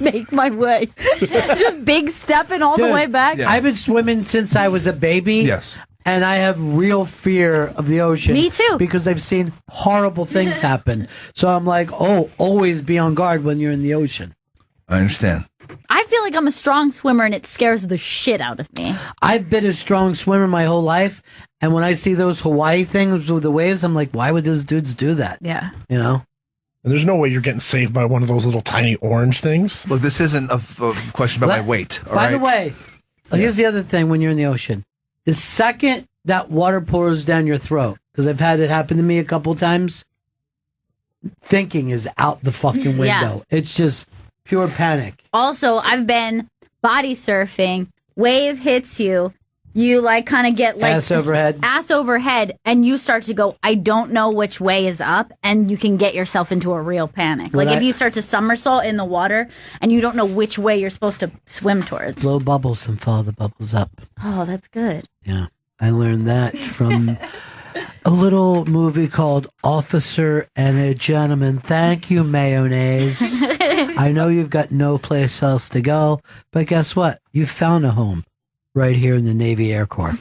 Make my way. Just big stepping all the Dude, way back. yeah. I've been swimming since I was a baby. Yes. And I have real fear of the ocean. Me too. Because I've seen horrible things happen. So I'm like, always be on guard when you're in the ocean. I understand. I feel like I'm a strong swimmer and it scares the shit out of me. I've been a strong swimmer my whole life. And when I see those Hawaii things with the waves, I'm like, why would those dudes do that? Yeah. You know? And there's no way you're getting saved by one of those little tiny orange things. Look, this isn't a question about my weight. All By right? the way, here's the other thing when you're in the ocean. The second that water pours down your throat, because I've had it happen to me a couple times, thinking is out the fucking window. Yeah. It's just pure panic. Also, I've been body surfing. Wave hits you. You like kind of get like Ass overhead. ass overhead, and you start to go, I don't know which way is up, and you can get yourself into a real panic. What Like if I- you start to somersault in the water and you don't know which way you're supposed to swim towards. Blow bubbles and follow the bubbles up. Oh, that's good. Yeah. I learned that from a little movie called Officer and a Gentleman. Thank you, mayonnaise. I know you've got no place else to go, but guess what? You found a home right here in the Navy Air Corps.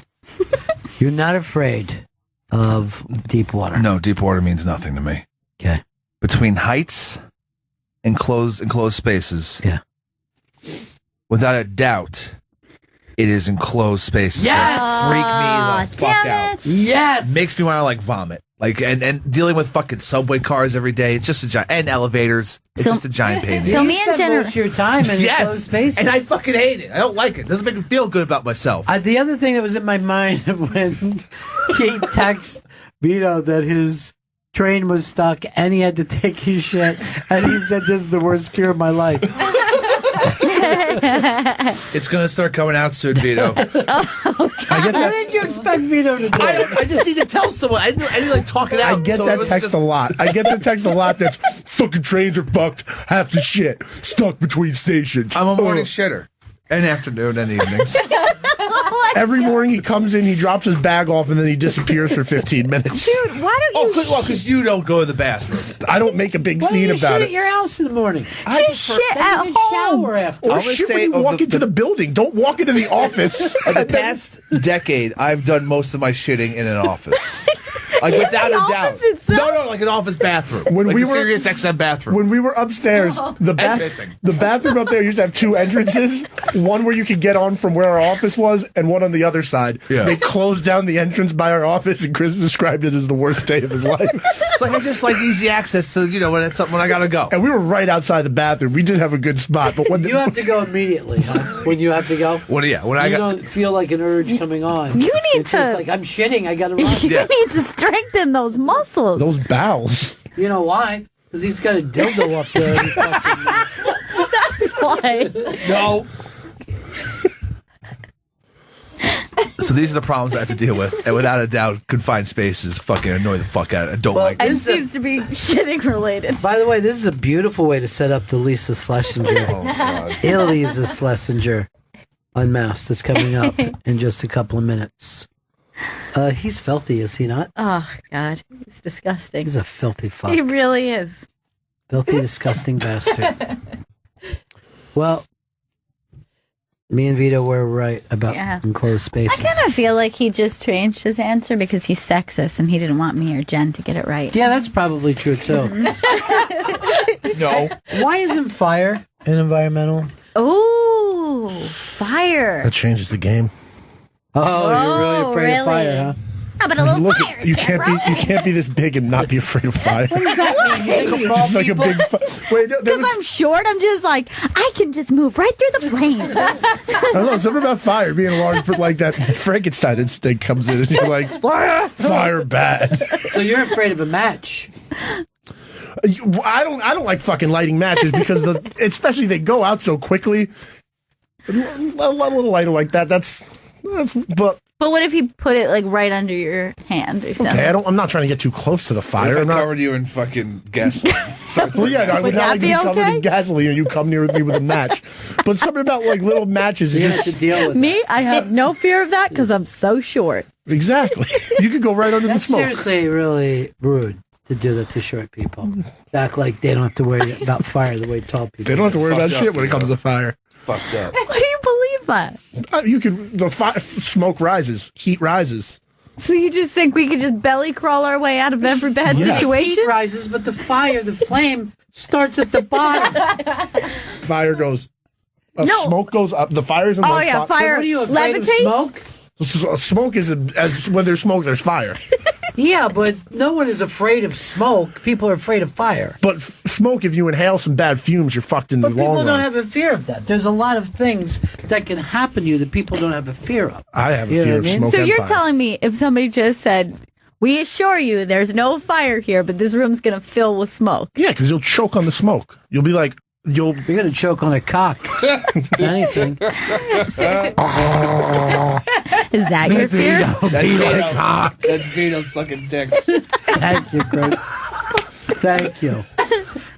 You're not afraid of deep water. No, deep water means nothing to me. Okay. Between heights and closed spaces, Yeah. without a doubt, it is enclosed spaces. Yes! That freak me the fuck Damn out. it. Yes! Makes me want to like vomit. Like and dealing with fucking subway cars every day. It's just a giant and elevators. It's So- just a giant pain. in the So ass. me and spend Jenner- most of your time in enclosed Yes. spaces. And I fucking hate it. I don't like it. It doesn't make me feel good about myself. The other thing that was in my mind when he texted Vito that his train was stuck and he had to take his shit, and he said, "This is the worst fear of my life." It's going to start coming out soon, Vito. I get What that. did you expect Vito to do? I just need to tell someone. I need to like talk it out. I get So it that was text just- a lot. I get the text a lot. That's fucking trains are fucked. Half the shit stuck between stations. I'm a morning Ugh. shitter. And afternoon and evenings. Every morning he comes in, he drops his bag off, and then he disappears for 15 minutes. Dude, why don't you Because you don't go to the bathroom. I don't make a big Why do scene you shit about at it. your house in the morning? just shit at Doesn't even home? shower after. Or I would shit when say you of walk the- into the building. Don't walk into the office. In the past decade, I've done most of my shitting in an office. Like without a doubt. office itself? No, like an office bathroom. When like we the were- Sirius XM bathroom. When we were upstairs, the bathroom up there used to have two entrances. One where you could get on from where our office was, and one on the other side. Yeah. They closed down the entrance by our office, and Chris described it as the worst day of his life. It's like I just like easy access to when it's something when I gotta go. And we were right outside the bathroom. We did have a good spot, but when You have to go immediately, huh? When you have to go? When I You got don't feel like an urge coming on. You need It's just to- like, I'm shitting, I gotta run. You Yeah. need to strengthen those muscles. those bowels. You know why? Because he's got a dildo up there. Every fucking- That's why. no. So these are the problems I have to deal with, and without a doubt, confined spaces fucking annoy the fuck out of it. I don't like it. It seems to be shitting related. By the way, this is a beautiful way to set up the Lisa Schlesinger. Elisa Schlesinger Unmasked that's coming up in just a couple of minutes. He's filthy, is he not? Oh, God. It's disgusting. He's a filthy fuck. He really is. Filthy, disgusting bastard. Well, me and Vito were right about enclosed I spaces. kind of feel like he just changed his answer because he's sexist and he didn't want me or Jen to get it right. Yeah, that's probably true, too. No. Why isn't fire an environmental? Oh, fire. That changes the game. Oh, you're really afraid of fire, huh? How about a little Look, fire? you can't be this big and not be afraid of fire. What does that mean? You think small Just like a people- big. Wait, no, there Because was, I'm short, I'm just like, I can just move right through the flames. I don't know, something about fire being large, but like that Frankenstein instinct comes in, and you're like, fire bad. So you're afraid of a match? I don't like fucking lighting matches because especially they go out so quickly. A little lighter like that. That's but. But what if you put it like right under your hand or something? Okay, I'm not trying to get too close to the fire. If I I'm not, covered you in fucking gasoline. well, yeah, I would that not like to be be covered okay? in gasoline, and you come near me with a match. But something about like little matches is You have to just deal with Me, I have no fear of that because I'm so short. exactly. You could go right under the That's smoke. seriously really rude to do that to short people. Act like they don't have to worry about fire the way tall people. They don't have to worry about fucked up, shit when it you comes know. to fire. Fucked up. Why do you believe that? You could smoke rises, heat rises. So you just think we could just belly crawl our way out of every bad Yeah. situation? Heat rises, but the fire, the flame starts at the bottom. Fire goes. No. Smoke goes up. The fire's in Oh, one yeah, spot. fire. What are you afraid of Levitates? smoke? Smoke is as when there's smoke, there's fire. Yeah, but no one is afraid of smoke. People are afraid of fire. But smoke, if you inhale some bad fumes, you're fucked in the But people long don't run. have a fear of that. There's a lot of things that can happen to you that people don't have a fear of. I have a You know fear what of I mean? smoke So and you're fire. telling me if somebody just said, we assure you there's no fire here, but this room's going to fill with smoke. Yeah, because you'll choke on the smoke. You'll be like, You're going to choke on a cock. If anything. Is that your fear? That's Vito. That's Vito sucking dick. Thank you, Chris. Thank you.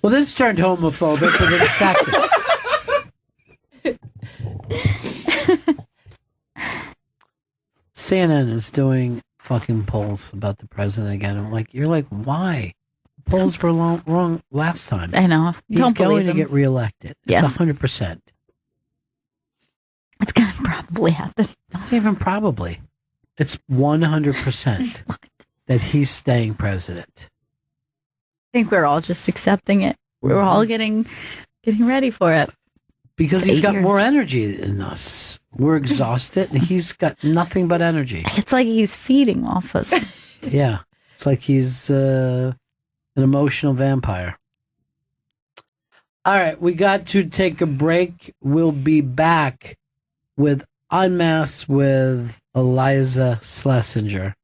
Well, this turned homophobic within seconds. CNN is doing fucking polls about the president again. I'm like, you're like, why? Polls were wrong last time. I know. He's Don't going believe to him. get reelected. It's Yes. 100%. It's going to probably happen. Not even probably. It's 100% that he's staying president. I think we're all just accepting it. We're all getting ready for it. Because It's he's 8 got years. more energy than us. We're exhausted, and he's got nothing but energy. It's like he's feeding off us. Yeah. It's like he's an emotional vampire. All right, we got to take a break. We'll be back with Unmasked with Eliza Schlesinger.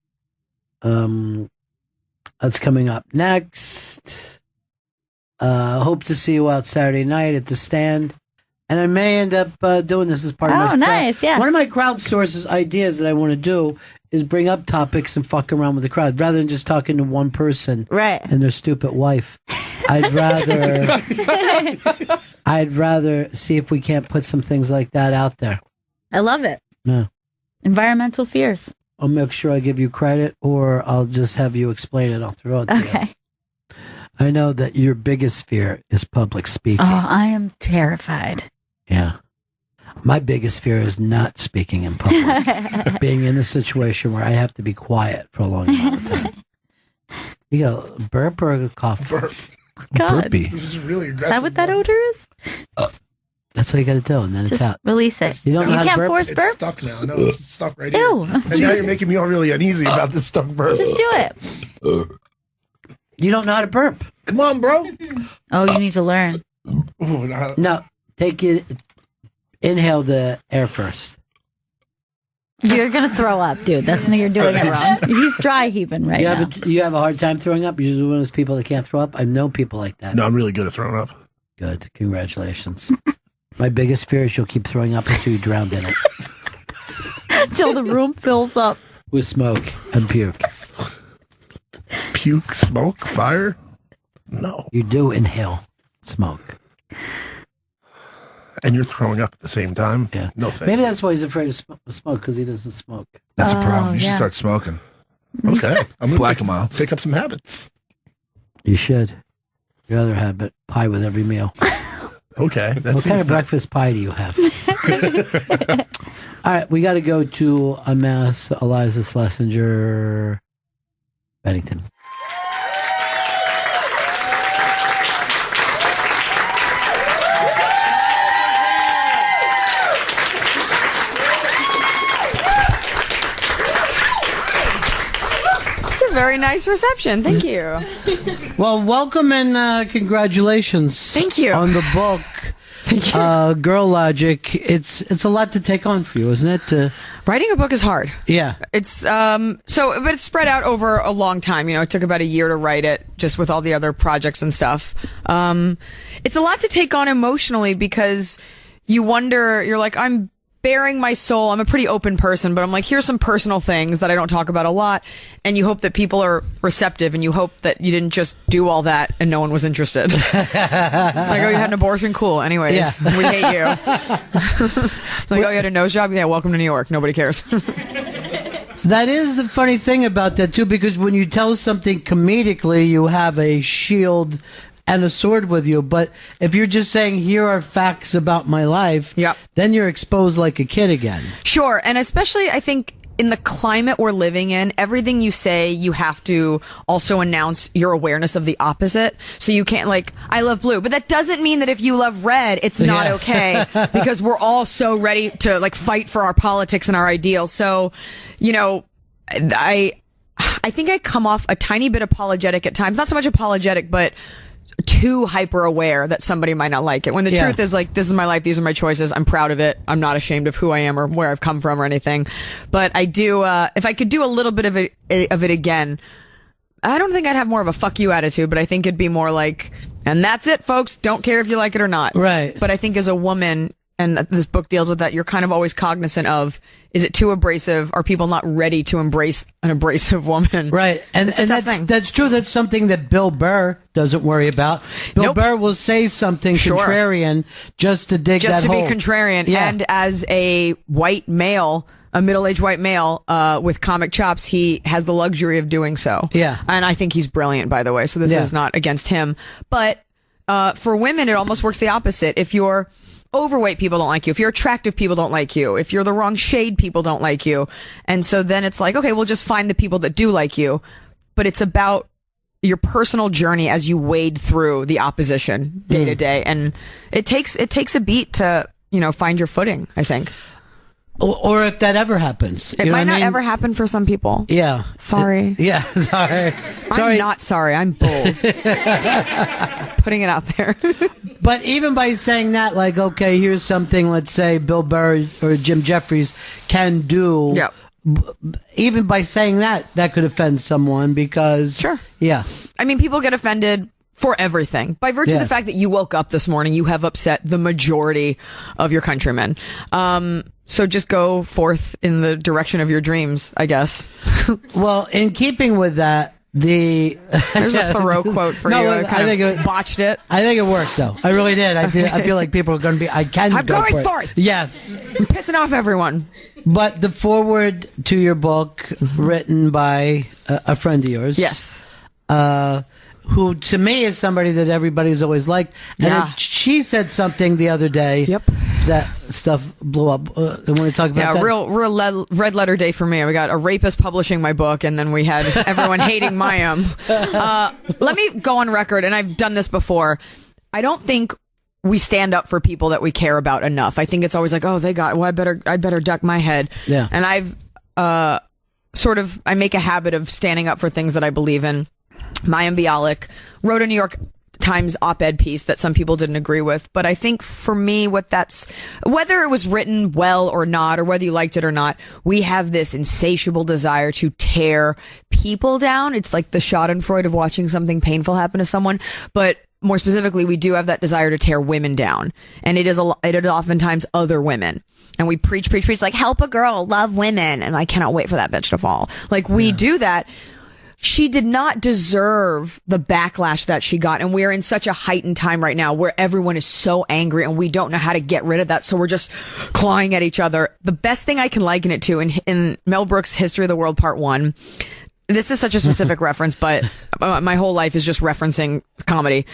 That's coming up next. Hope to see you out Saturday night at the Stand. And I may end up doing this as part of my Oh, nice, yeah. One of my crowdsources ideas that I want to do is bring up topics and fuck around with the crowd rather than just talking to one person Right. and their stupid wife. I'd rather see if we can't put some things like that out there. I love it. Yeah. Environmental fears. I'll make sure I give you credit, or I'll just have you explain it. I'll throw it to you. Okay. I know that your biggest fear is public speaking. Oh, I am terrified. Yeah. My biggest fear is not speaking in public. Being in a situation where I have to be quiet for a long amount of time. You go burp or a cough? Burp. God. Burpee. This is really aggressive. Is that what that odor is? That's what you got to do, and then Just it's out. release it. You don't know how to can't burp? force It's burp? stuck now. No, it's stuck right Ew. here. And now you're making me all really uneasy about this stuck burp. Just do it. You don't know how to burp. Come on, bro. Oh, you need to learn. Ooh, now- No, take it. Inhale the air first. You're going to throw up, dude. You're doing it wrong. He's dry heaving right now. You have a hard time throwing up? You're one of those people that can't throw up? I know people like that. No, I'm really good at throwing up. Good. Congratulations. My biggest fear is you'll keep throwing up until you drown in it. Until the room fills up. With smoke and puke. Puke, smoke, fire? No. You do inhale smoke. And you're throwing up at the same time? Yeah. No thanks. Maybe that's why he's afraid of smoke, because he doesn't smoke. That's a problem. You should yeah. start smoking. Okay. I'm going Black to and mild. pick up some habits. You should. Your other habit, pie with every meal. Okay. That What kind of nice. breakfast pie do you have? All right, we got to go to Amass Eliza Schlesinger Bennington. Very nice reception. Thank you. Well, welcome and congratulations. Thank you. On the book. Thank you. Girl Logic. It's a lot to take on for you, isn't it? Writing a book is hard. Yeah. It's but it's spread out over a long time. You know, it took about a year to write it, just with all the other projects and stuff. It's a lot to take on emotionally because you wonder. You're like, I'm bearing my soul. I'm a pretty open person, but I'm like, here's some personal things that I don't talk about a lot. And you hope that people are receptive, and you hope that you didn't just do all that and no one was interested. Like, oh, you had an abortion? Cool. Anyways, Yeah. we hate you. Like, oh, you had a nose job? Yeah, welcome to New York. Nobody cares. That is the funny thing about that, too, because when you tell something comedically, you have a shield and a sword with you. But if you're just saying, here are facts about my life, Yep. then you're exposed like a kid again. Sure. And especially, I think, in the climate we're living in, everything you say, you have to also announce your awareness of the opposite. So you can't, like, I love blue, but that doesn't mean that if you love red, it's not Yeah. okay, because we're all so ready to, like, fight for our politics and our ideals. So, you know, I think I come off a tiny bit apologetic at times. Not so much apologetic, but too hyper aware that somebody might not like it, when the Yeah. truth is, like, this is my life, these are my choices, I'm proud of it, I'm not ashamed of who I am or where I've come from or anything. But I do, if I could do a little bit of it again, I don't think I'd have more of a fuck you attitude, but I think it'd be more like, and that's it, folks, don't care if you like it or not. Right. But I think as a woman, and this book deals with that, you're kind of always cognizant of, is it too abrasive? Are people not ready to embrace an abrasive woman? Right. And It's a tough that's thing. that's true. That's something that Bill Burr doesn't worry about. Bill Nope. Burr will say something Sure. contrarian just to dig Just that to hole. be contrarian. Yeah. And as a white male, a middle-aged white male with comic chops, he has the luxury of doing so. Yeah. And I think he's brilliant, by the way, so this Yeah. is not against him. But for women, it almost works the opposite. If you're overweight, people don't like you. If you're attractive, people don't like you. If you're the wrong shade, people don't like you. And so then it's like, okay, we'll just find the people that do like you. But it's about your personal journey as you wade through the opposition day to day. And it takes a beat to, you know, find your footing, I think. Or if that ever happens. It might not ever happen for some people. Yeah. Sorry. Yeah. Sorry. I'm not sorry. I'm bold. Putting it out there. But even by saying that, like, okay, here's something, let's say Bill Burr or Jim Jeffries can do. Yep. Even by saying that could offend someone because. Sure. Yeah. I mean, people get offended for everything. By virtue Yeah. of the fact that you woke up this morning, you have upset the majority of your countrymen. So just go forth in the direction of your dreams, I guess. Well, in keeping with that, there's a Thoreau quote for you. I think it botched it. I think it worked though. I really did. I feel like people are going to be. I'm go going for it. forth. Yes. I'm pissing off everyone. But the foreword to your book, written by a friend of yours, Yes. who to me is somebody that everybody's always liked. And Yeah. she said something the other day Yep. that stuff blew up. I want to talk about that. Real red letter day for me. We got a rapist publishing my book, and then we had everyone hating Mayim. Let me go on record, and I've done this before. I don't think we stand up for people that we care about enough. I think it's always like, oh, they got, well, I'd better duck my head. Yeah. And I've I make a habit of standing up for things that I believe in. Mayim Bialik wrote a New York Times op-ed piece that some people didn't agree with, but I think for me, whether it was written well or not, or whether you liked it or not, we have this insatiable desire to tear people down. It's like the schadenfreude of watching something painful happen to someone, but more specifically, we do have that desire to tear women down, and it is oftentimes other women. And we preach, like, help a girl, love women, and I cannot wait for that bitch to fall. Like, we do that. She did not deserve the backlash that she got, and we're in such a heightened time right now where everyone is so angry and we don't know how to get rid of that, so we're just clawing at each other. The best thing I can liken it to in Mel Brooks' History of the World Part 1, this is such a specific reference, but my whole life is just referencing comedy.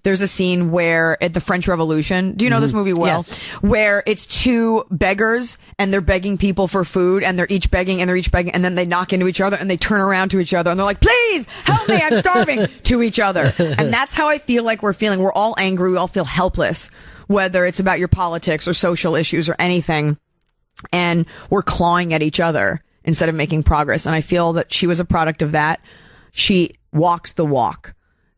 There's a scene where at the French Revolution, do you know this movie well? Yes. Where it's two beggars and they're begging people for food, and they're each begging, and then they knock into each other and they turn around to each other and they're like, please help me, I'm starving, to each other. And that's how I feel like we're feeling. We're all angry. We all feel helpless, whether it's about your politics or social issues or anything. And we're clawing at each other instead of making progress. And I feel that she was a product of that. She walks the walk.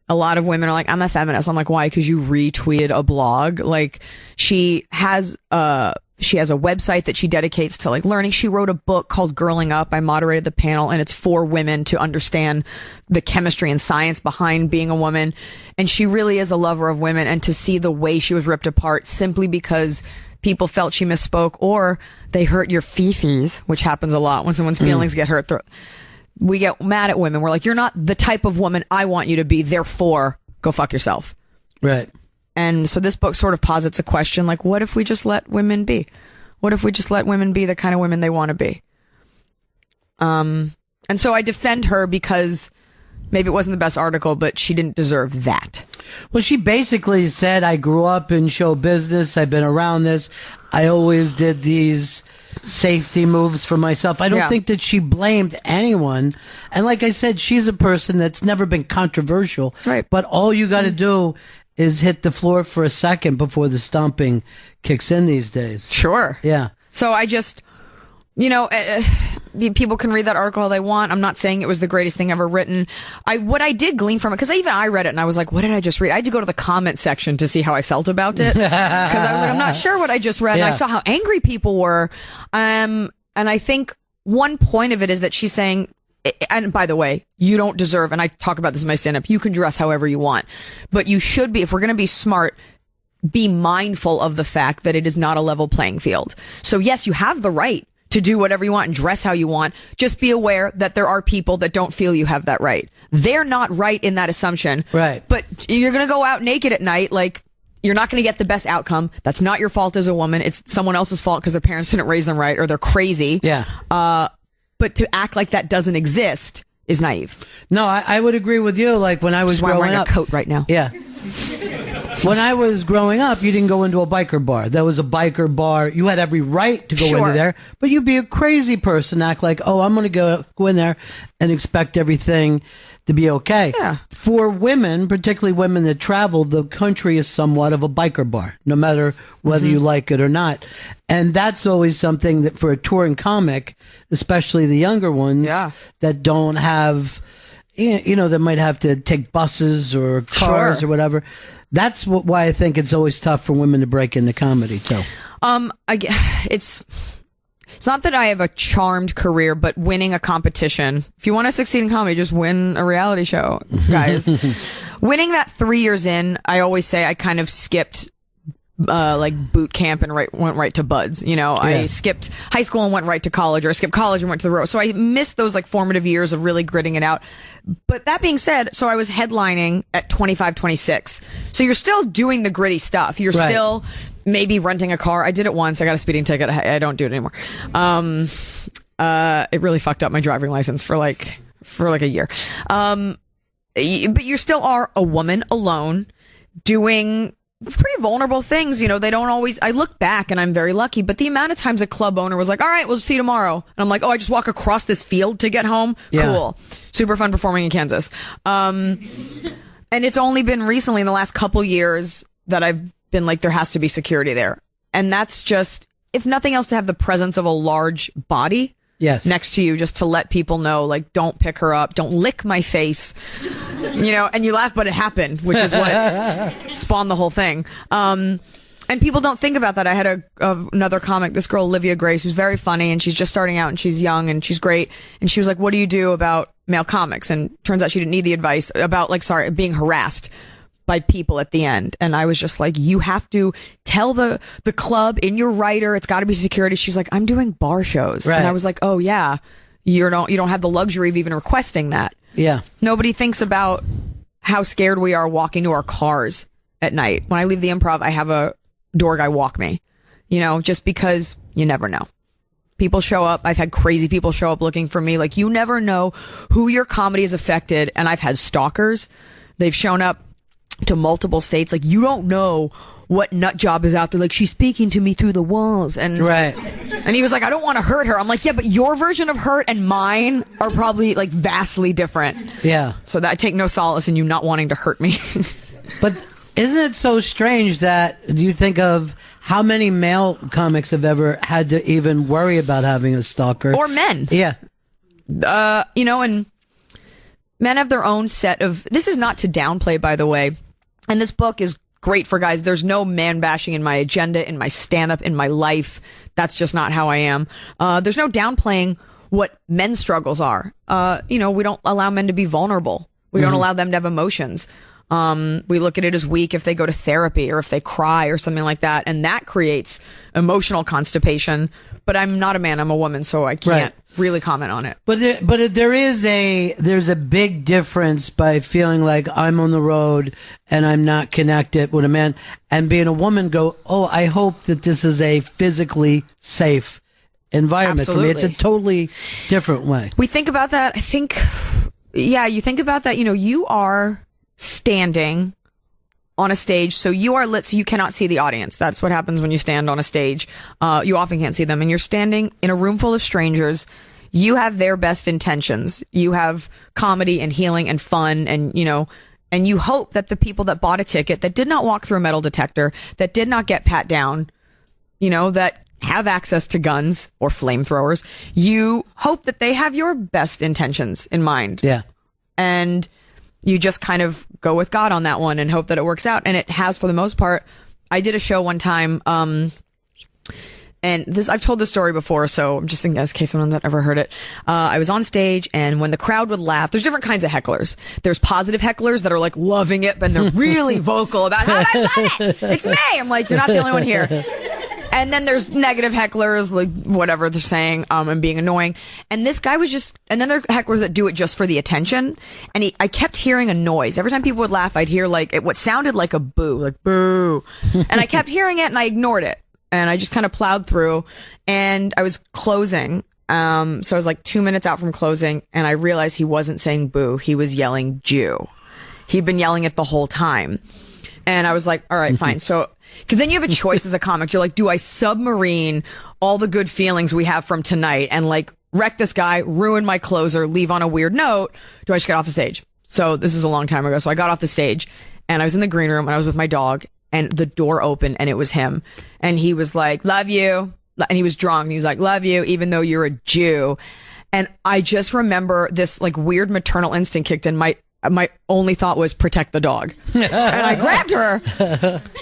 A lot of women are like, I'm a feminist. I'm like, why? Because you retweeted a blog. Like, she has a website that she dedicates to like learning. She wrote a book called Girling Up. I moderated the panel, and it's for women to understand the chemistry and science behind being a woman. And she really is a lover of women, and to see the way she was ripped apart simply because people felt she misspoke or they hurt your fifis, which happens a lot when someone's feelings get hurt. We get mad at women. We're like, you're not the type of woman I want you to be, therefore go fuck yourself. Right. And so this book sort of posits a question like, what if we just let women be? What if we just let women be the kind of women they want to be? And so I defend her because maybe it wasn't the best article, but she didn't deserve that. Well, she basically said, I grew up in show business. I've been around this. I always did these safety moves for myself. I don't think that she blamed anyone. And like I said, she's a person that's never been controversial. Right. But all you got to do is hit the floor for a second before the stomping kicks in these days. Sure. Yeah. So I just, people can read that article all they want. I'm not saying it was the greatest thing ever written. What I did glean from it, because even I read it and I was like, what did I just read? I had to go to the comment section to see how I felt about it. Because I was like, I'm not sure what I just read. Yeah. And I saw how angry people were. And I think one point of it is that she's saying, and by the way, you don't deserve, and I talk about this in my stand-up, you can dress however you want. But you should be, if we're going to be smart, be mindful of the fact that it is not a level playing field. So yes, you have the right to do whatever you want and dress how you want. Just be aware that there are people that don't feel you have that right. They're not right in that assumption. Right. But you're going to go out naked at night, like, you're not going to get the best outcome. That's not your fault as a woman. It's someone else's fault because their parents didn't raise them right or they're crazy. Yeah. But to act like that doesn't exist is naive. No, I would agree with you. Like when I was growing up. I'm wearing a coat right now. Yeah. When I was growing up, you didn't go into a biker bar. That was a biker bar. You had every right to go into there, but you'd be a crazy person, act like, oh, I'm going to go in there and expect everything to be okay. Yeah. For women, particularly women that travel, the country is somewhat of a biker bar, no matter whether you like it or not. And that's always something that for a touring comic, especially the younger ones that don't have, that might have to take buses or cars or whatever. That's why I think it's always tough for women to break into comedy too. It's not that I have a charmed career, but winning a competition. If you want to succeed in comedy, just win a reality show, guys. Winning that 3 years in, I always say I kind of skipped like boot camp and went right to buds. I skipped high school and went right to college, or I skipped college and went to the road. So I missed those like formative years of really gritting it out. But that being said, so I was headlining at 25, 26. So you're still doing the gritty stuff. You're still maybe renting a car. I did it once. I got a speeding ticket. I don't do it anymore. It really fucked up my driving license for like a year. But you still are a woman alone doing pretty vulnerable things. You know, they don't always, I look back and I'm very lucky, but the amount of times a club owner was like, all right, we'll see you tomorrow. And I'm like, oh, I just walk across this field to get home. Yeah. Cool. Super fun performing in Kansas. And it's only been recently in the last couple years that I've been like, there has to be security there. And that's just, if nothing else, to have the presence of a large body next to you, just to let people know, like, don't pick her up, don't lick my face, you know, and you laugh, but it happened, which is what spawned the whole thing. And people don't think about that. I had another comic, this girl, Olivia Grace, who's very funny, and she's just starting out, and she's young, and she's great. And she was like, what do you do about male comics? And turns out she didn't need the advice about, like, being harassed by people at the end. And I was just like, you have to tell the club in your writer, it's got to be security. She's like, I'm doing bar shows. Right. And I was like, oh yeah, you don't have the luxury of even requesting that. Yeah. Nobody thinks about how scared we are walking to our cars at night. When I leave the Improv, I have a door guy walk me, you know, just because you never know. People show up. I've had crazy people show up looking for me. Like, you never know who your comedy has affected. And I've had stalkers. They've shown up to multiple states. Like, you don't know what nut job is out there. Like, she's speaking to me through the walls. And and he was like, I don't want to hurt her. I'm like, yeah, but your version of hurt and mine are probably like vastly different. Yeah. So that I take no solace in you not wanting to hurt me. But isn't it so strange that you think of how many male comics have ever had to even worry about having a stalker? Or men. Yeah. You know, and men have their own set of, this is not to downplay, by the way. And this book is great for guys. There's no man bashing in my agenda, in my stand up, in my life. That's just not how I am. There's no downplaying what men's struggles are. You know, we don't allow men to be vulnerable. We don't allow them to have emotions. We look at it as weak if they go to therapy or if they cry or something like that. And that creates emotional constipation. But I'm not a man, I'm a woman, so I can't really comment on it. But there's a big difference by feeling like I'm on the road and I'm not connected with a man, and being a woman go, oh, I hope that this is a physically safe environment for me. It's a totally different way. We think about that. I think, you think about that, you know, you are standing on a stage, so you are lit, so you cannot see the audience. That's what happens when you stand on a stage. You often can't see them, and you're standing in a room full of strangers. You have their best intentions. You have comedy and healing and fun, and you know, and you hope that the people that bought a ticket, that did not walk through a metal detector, that did not get pat down, you know, that have access to guns or flamethrowers, you hope that they have your best intentions in mind. Yeah. And you just kind of go with God on that one and hope that it works out. And it has for the most part. I did a show one time, and this, I've told this story before, so I'm just thinking in case someone's ever heard it. I was on stage, and when the crowd would laugh, there's different kinds of hecklers. There's positive hecklers that are like loving it, and they're really vocal about how I love it. It's me. I'm like, you're not the only one here. And then there's negative hecklers, like whatever they're saying, and being annoying. And this guy was just, and then there are hecklers that do it just for the attention. And I kept hearing a noise. Every time people would laugh, I'd hear like what sounded like a boo, like boo. And I kept hearing it and I ignored it. And I just kind of plowed through, and I was closing. So I was like 2 minutes out from closing, and I realized he wasn't saying boo. He was yelling Jew. He'd been yelling it the whole time. And I was like, all right, fine. So, because then you have a choice as a comic. You're like, do I submarine all the good feelings we have from tonight and like wreck this guy, ruin my closer, leave on a weird note? Do I just get off the stage? So this is a long time ago. So I got off the stage, and I was in the green room, and I was with my dog, and the door opened, and it was him. And he was like, love you. And he was drunk, and he was like, love you, even though you're a Jew. And I just remember this like weird maternal instinct kicked in. My only thought was protect the dog. And I grabbed her.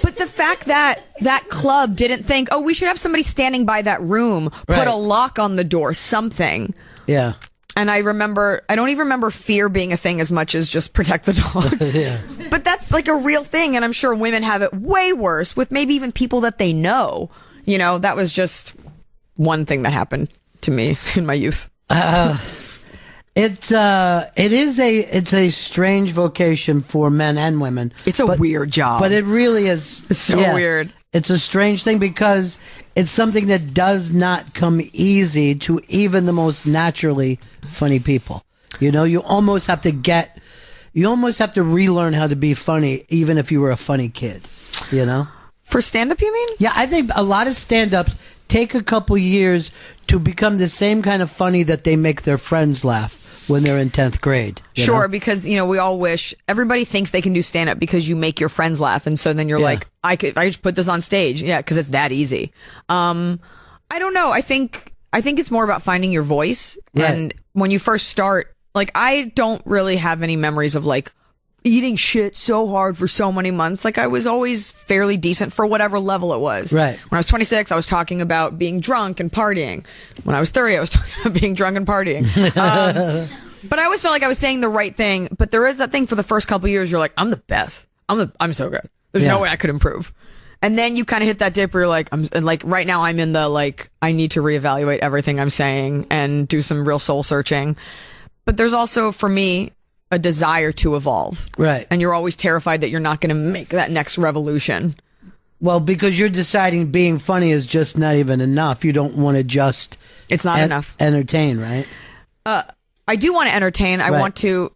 But the fact that that club didn't think, oh, we should have somebody standing by that room, put a lock on the door, something. Yeah. And I don't even remember fear being a thing as much as just protect the dog. Yeah. But that's like a real thing. And I'm sure women have it way worse with maybe even people that they know. You know, that was one thing that happened to me in my youth. It's a strange vocation for men and women. It's a weird job. But it really is. It's so weird. It's a strange thing because it's something that does not come easy to even the most naturally funny people. You know, you almost have to relearn how to be funny, even if you were a funny kid. You know? For stand-up, you mean? Yeah, I think a lot of stand-ups take a couple years to become the same kind of funny that they make their friends laugh when they're in 10th grade. Sure, know? because, we all wish, everybody thinks they can do stand-up because you make your friends laugh. And so then you're like, I just put this on stage. Yeah, because it's that easy. I don't know. I think it's more about finding your voice. Right. And when you first start, like, I don't really have any memories of, like, eating shit so hard for so many months. Like, I was always fairly decent for whatever level it was. Right. When I was 26, I was talking about being drunk and partying. When I was 30, I was talking about being drunk and partying. But I always felt like I was saying the right thing. But there is that thing for the first couple of years, you're like, I'm the best. I'm so good. There's no way I could improve. And then you kind of hit that dip where you're like, right now I'm in the, like, I need to reevaluate everything I'm saying and do some real soul searching. But there's also, for me, a desire to evolve. Right. And you're always terrified that you're not going to make that next revolution. Well, because you're deciding being funny is just not even enough. You don't want to just... It's not enough. Entertain, right? I do want to entertain. I want to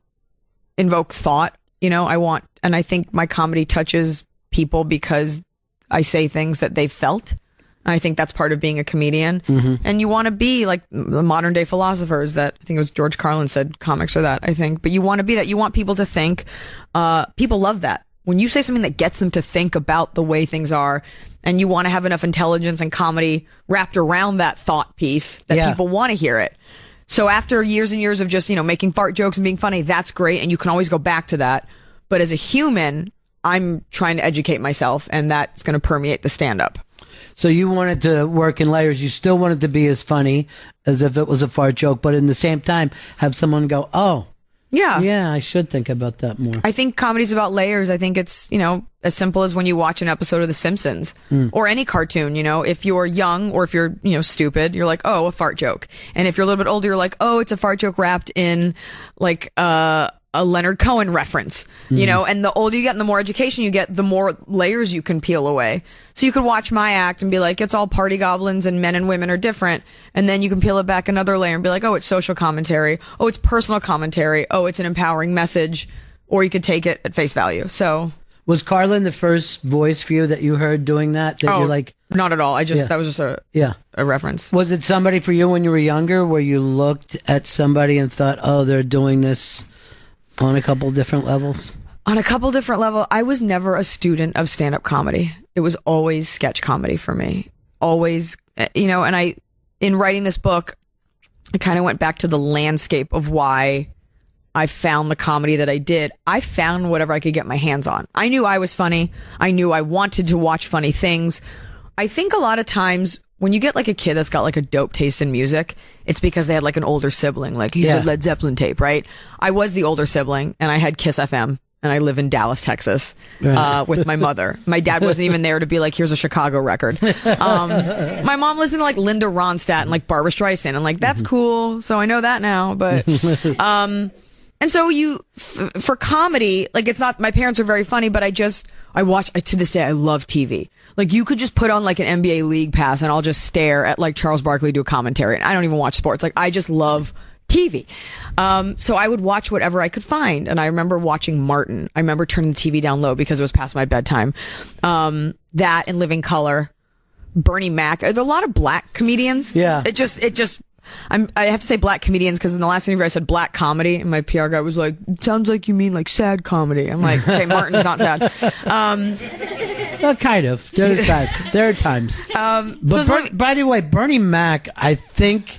invoke thought. And I think my comedy touches people because I say things that they've felt. And I think that's part of being a comedian. Mm-hmm. And you want to be like the modern day philosophers that I think it was George Carlin said comics are that, I think. But you want to be that. You want people to think. People love that. When you say something that gets them to think about the way things are, and you want to have enough intelligence and comedy wrapped around that thought piece that people want to hear it. So after years and years of just, making fart jokes and being funny, that's great. And you can always go back to that. But as a human, I'm trying to educate myself, and that's going to permeate the stand-up. So you wanted to work in layers. You still wanted to be as funny as if it was a fart joke, but in the same time, have someone go, oh, yeah, I should think about that more. I think comedy's about layers. I think it's, as simple as when you watch an episode of The Simpsons or any cartoon, if you're young or if you're, stupid, you're like, oh, a fart joke. And if you're a little bit older, you're like, oh, it's a fart joke wrapped in like, a Leonard Cohen reference, and the older you get and the more education you get, the more layers you can peel away. So you could watch my act and be like, it's all party goblins and men and women are different. And then you can peel it back another layer and be like, oh, it's social commentary. Oh, it's personal commentary. Oh, it's an empowering message. Or you could take it at face value. So was Carlin the first voice for you that you heard doing that? You're like, not at all. That was just a reference. Was it somebody for you when you were younger where you looked at somebody and thought, oh, they're doing this on a couple different levels? On a couple different levels. I was never a student of stand-up comedy. It was always sketch comedy for me. Always, and in writing this book, I kind of went back to the landscape of why I found the comedy that I did. I found whatever I could get my hands on. I knew I was funny. I knew I wanted to watch funny things. I think a lot of times when you get like a kid that's got like a dope taste in music, it's because they had like an older sibling, like he's a Led Zeppelin tape, right? I was the older sibling and I had Kiss FM and I live in Dallas, Texas, with my mother. My dad wasn't even there to be like, here's a Chicago record. My mom listened to like Linda Ronstadt and like Barbra Streisand and like, that's cool. So I know that now, but, and so for comedy, like it's not, my parents are very funny, but I watch, to this day, I love TV. Like you could just put on like an NBA League Pass and I'll just stare at like Charles Barkley do a commentary. And I don't even watch sports. Like I just love TV. So I would watch whatever I could find. And I remember watching Martin. I remember turning the TV down low because it was past my bedtime. That and Living Color, Bernie Mac. There are a lot of black comedians. Yeah. I have to say black comedians because in the last interview I said black comedy and my PR guy was like, it sounds like you mean like sad comedy. I'm like, okay, Martin's not sad. Well, kind of. There are times. But by the way, Bernie Mac, I think,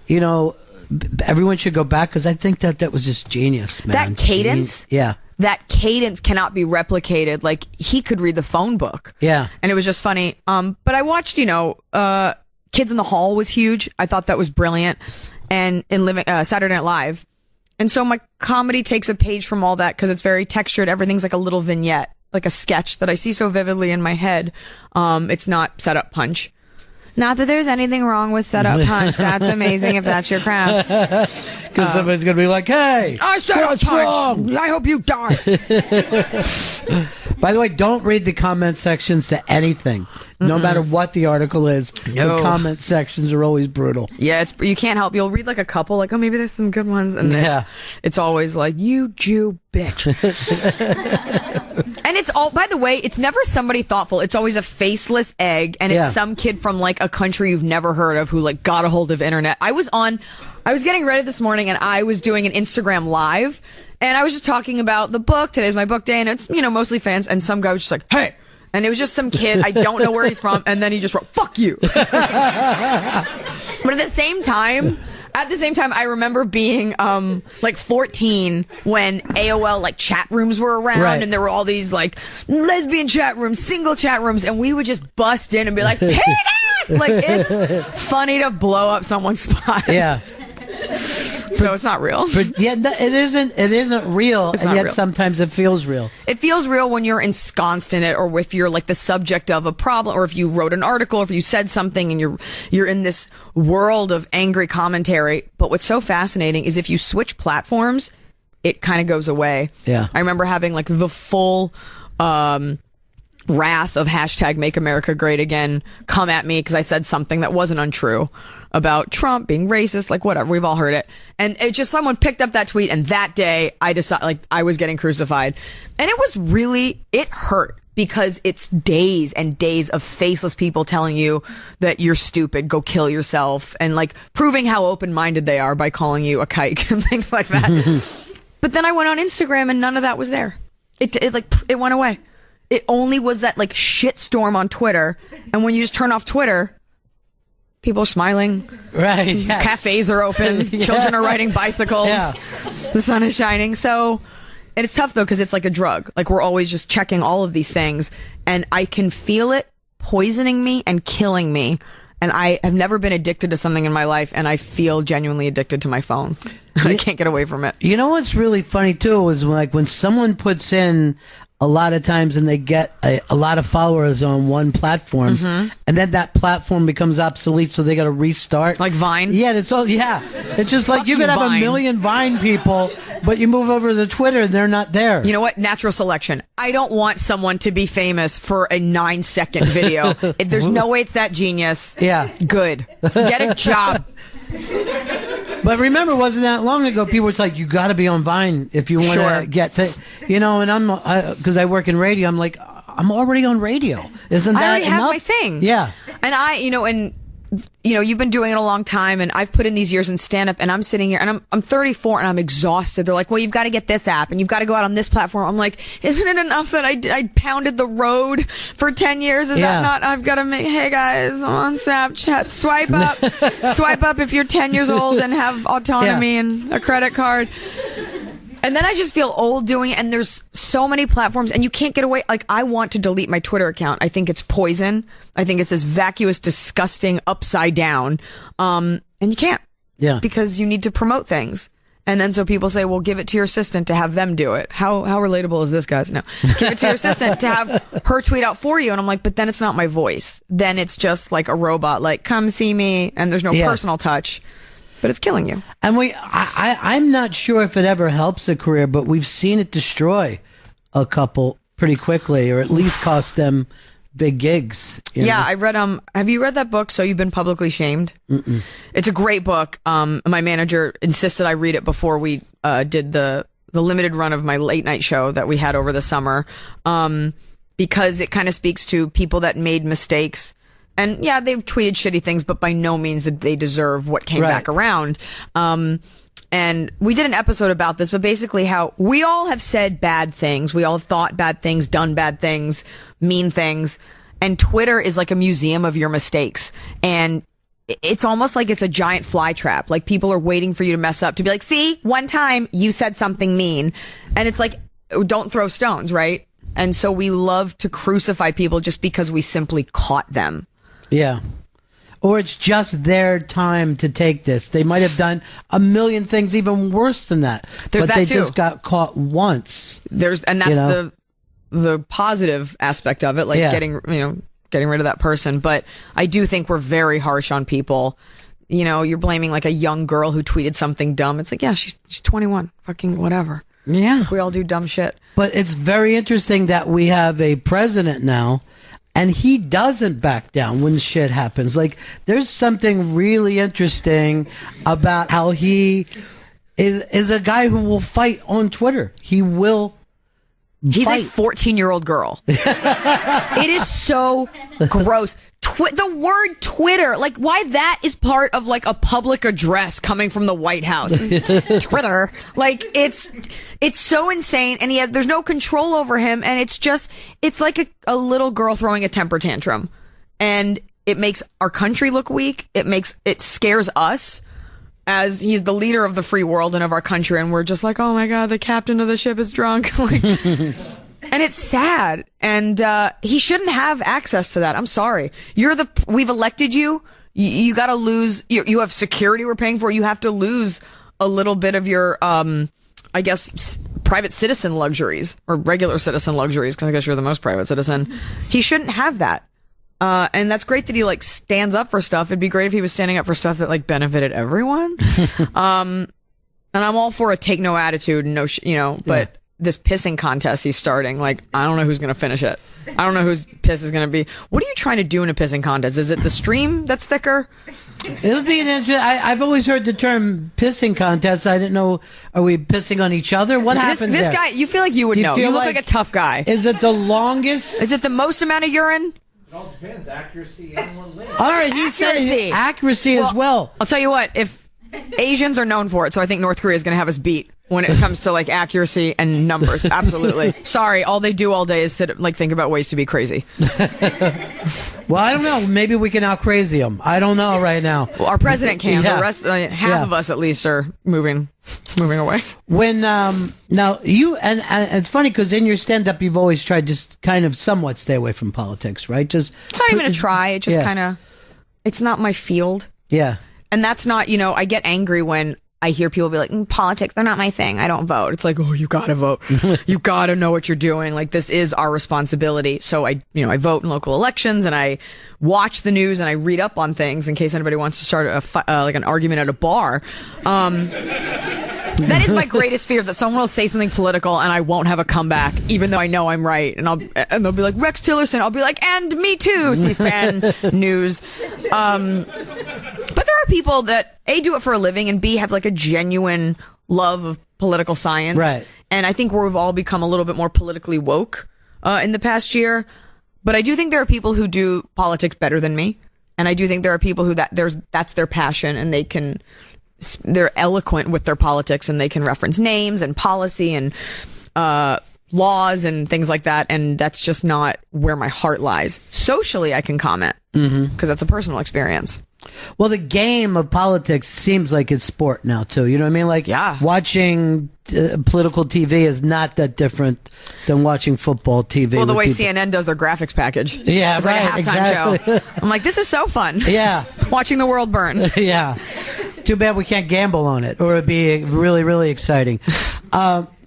everyone should go back because I think that was just genius, man. That cadence? Yeah. That cadence cannot be replicated. Like, he could read the phone book. Yeah. And it was just funny. But I watched, Kids in the Hall was huge. I thought that was brilliant. And in Saturday Night Live. And so my comedy takes a page from all that because it's very textured. Everything's like a little vignette, like a sketch that I see so vividly in my head. It's not set up punch. Not that there's anything wrong with set up punch. That's amazing if that's your craft. Because somebody's going to be like, hey, I set up punch. Wrong? I hope you die. By the way, don't read the comment sections to anything. No matter what the article is, No. the comment sections are always brutal. Yeah, you can't help. You'll read like a couple, like, oh, maybe there's some good ones, and it's always like, you Jew bitch. And it's all, by the way, it's never somebody thoughtful. It's always a faceless egg, and it's some kid from like a country you've never heard of who like got a hold of internet. I was getting ready this morning, and I was doing an Instagram live, and I was just talking about the book. Today's my book day, and it's, mostly fans, and some guy was just like, hey. And it was just some kid, I don't know where he's from, and then he just wrote, fuck you. But at the same time, I remember being like 14 when AOL like chat rooms were around, and there were all these like lesbian chat rooms, single chat rooms, and we would just bust in and be like, penis! Like, it's funny to blow up someone's spot. Yeah. So it's not real. But yeah, it isn't real, and yet real. sometimes it feels real. It feels real when you're ensconced in it, or if you're like the subject of a problem, or if you wrote an article, or if you said something and you're in this world of angry commentary. But what's so fascinating is if you switch platforms, it kind of goes away. Yeah. I remember having like the full wrath of hashtag Make America Great Again come at me because I said something that wasn't untrue about Trump being racist, like whatever, we've all heard it. And it just, someone picked up that tweet, and that day I decided, like, I was getting crucified. And it hurt because it's days and days of faceless people telling you that you're stupid, go kill yourself, and like proving how open-minded they are by calling you a kike and things like that. But then I went on Instagram and none of that was there. It went away. It only was that like shitstorm on Twitter. And when you just turn off Twitter, people are smiling. Right. Yes. Cafes are open. Children are riding bicycles. Yeah. The sun is shining. So, and it's tough though, because it's like a drug. Like, we're always just checking all of these things, and I can feel it poisoning me and killing me. And I have never been addicted to something in my life, and I feel genuinely addicted to my phone. I can't get away from it. You know what's really funny too is like when someone puts in a lot of times and they get a lot of followers on one platform, and then that platform becomes obsolete, so they got to restart. Like Vine? Yeah, it's just like you could have Vine. a million Vine people, but you move over to Twitter and they're not there. You know what? Natural selection. I don't want someone to be famous for a 9-second video. There's no way it's that genius. Yeah. Good. Get a job. But remember, it wasn't that long ago, people were like, you got to be on Vine if you want to get to, and because I work in radio, I'm like, I'm already on radio. Isn't that I already enough? have my thing. Yeah. And you've been doing it a long time, and I've put in these years in stand-up, and I'm sitting here, and I'm 34, and I'm exhausted. They're like, well, you've got to get this app, and you've got to go out on this platform. I'm like, isn't it enough that I pounded the road for 10 years? Is that not, I've got to make, hey guys, I'm on Snapchat, swipe up if you're 10 years old and have autonomy and a credit card. And then I just feel old doing it, and there's so many platforms, and you can't get away. Like, I want to delete my Twitter account. I think it's poison. I think it's this vacuous, disgusting, upside down. And you can't. Yeah. Because you need to promote things. And then so people say, well, give it to your assistant to have them do it. How relatable is this, guys? No. Give it to your assistant to have her tweet out for you. And I'm like, but then it's not my voice. Then it's just like a robot, like, come see me, and there's no personal touch. But it's killing you. And I'm not sure if it ever helps a career, but we've seen it destroy a couple pretty quickly, or at least cost them big gigs. Yeah, I read, have you read that book, So You've Been Publicly Shamed? Mm-mm. It's a great book. My manager insisted I read it before we did the limited run of my late night show that we had over the summer, because it kind of speaks to people that made mistakes. And yeah, they've tweeted shitty things, but by no means did they deserve what came back around. And we did an episode about this, but basically how we all have said bad things. We all have thought bad things, done bad things, mean things. And Twitter is like a museum of your mistakes. And it's almost like it's a giant fly trap. Like, people are waiting for you to mess up to be like, see, one time you said something mean. And it's like, don't throw stones, right? And so we love to crucify people just because we simply caught them. Yeah. Or it's just their time to take this. They might have done a million things even worse than that. There's but that they too. just got caught once. And that's the positive aspect of it, like getting rid of that person. But I do think we're very harsh on people. You're blaming like a young girl who tweeted something dumb. It's like, yeah, she's 21, fucking whatever. Yeah. We all do dumb shit. But it's very interesting that we have a president now, and he doesn't back down when shit happens. Like, there's something really interesting about how he is a guy who will fight on Twitter. He will. He's fight. a 14-year-old girl. It is so gross. The word Twitter, like, why that is part of like a public address coming from the White House. Twitter, like, it's so insane, and there's no control over him, and it's like a little girl throwing a temper tantrum, and it makes our country look weak. It scares us, as he's the leader of the free world and of our country, and we're just like, oh my god, the captain of the ship is drunk. Like, and it's sad, and he shouldn't have access to that. I'm sorry. We've elected you. You got to lose. You have security we're paying for. You have to lose a little bit of your, I guess, private citizen luxuries, or regular citizen luxuries, because I guess you're the most private citizen. He shouldn't have that. And that's great that he like stands up for stuff. It'd be great if he was standing up for stuff that like benefited everyone. And I'm all for a take no attitude, but this pissing contest he's starting, like, I don't know who's going to finish it. I don't know whose piss is going to be. What are you trying to do in a pissing contest? Is it the stream that's thicker? It would be an interesting. I've always heard the term pissing contest. I didn't know. Are we pissing on each other? What happens? This there? guy, you feel like you would know. You look like a tough guy. Is it the longest? Is it the most amount of urine? It all depends. Accuracy and one limb. All right, he's saying accuracy as well. I'll tell you what. If Asians are known for it, so I think North Korea is going to have us beat when it comes to like accuracy and numbers. Absolutely. Sorry, all they do all day is think about ways to be crazy. Well, I don't know. Maybe we can out crazy them. I don't know right now. Well, our president can. Yeah. The rest, half of us at least, are moving away. When now you and it's funny because in your stand up you've always tried to kind of somewhat stay away from politics, right? It's not even a try. It just kind of, it's not my field. Yeah. And that's not, I get angry when I hear people be like, politics, they're not my thing. I don't vote. It's like, oh, you gotta vote. You gotta know what you're doing. Like, this is our responsibility. So I vote in local elections, and I watch the news, and I read up on things in case anybody wants to start like an argument at a bar. That is my greatest fear, that someone will say something political and I won't have a comeback, even though I know I'm right. And they'll be like, Rex Tillerson. I'll be like, and me too, C-SPAN news. But there are people that A, do it for a living, and B, have like a genuine love of political science. Right. And I think we've all become a little bit more politically woke in the past year. But I do think there are people who do politics better than me. And I do think there are people who that's their passion, and they're eloquent with their politics, and they can reference names and policy and laws and things like that. And that's just not where my heart lies. Socially, I can comment because that's a personal experience. Well, the game of politics seems like it's sport now too. You know what I mean? Like, watching political TV is not that different than watching football TV. Well, the way CNN does their graphics package. Yeah, it's right. Like a halftime Exactly. show. I'm like, this is so fun. Yeah. Watching the world burn. Yeah. Too bad we can't gamble on it, or it'd be really, really exciting.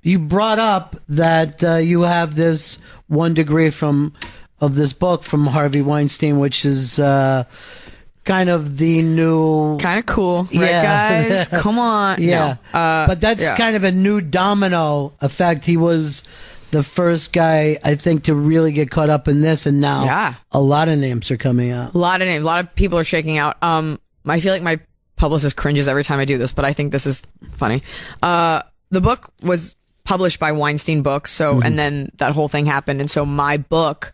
You brought up that you have this 1 degree of this book from Harvey Weinstein, which is kind of the new, kind of cool, right, guys? Come on, yeah. No. But that's kind of a new domino effect. He was the first guy, I think, to really get caught up in this, and now a lot of names are coming out. A lot of names, a lot of people are shaking out. I feel like my publicist cringes every time I do this, but I think this is funny. The book was published by Weinstein Books, so and then that whole thing happened, and so my book,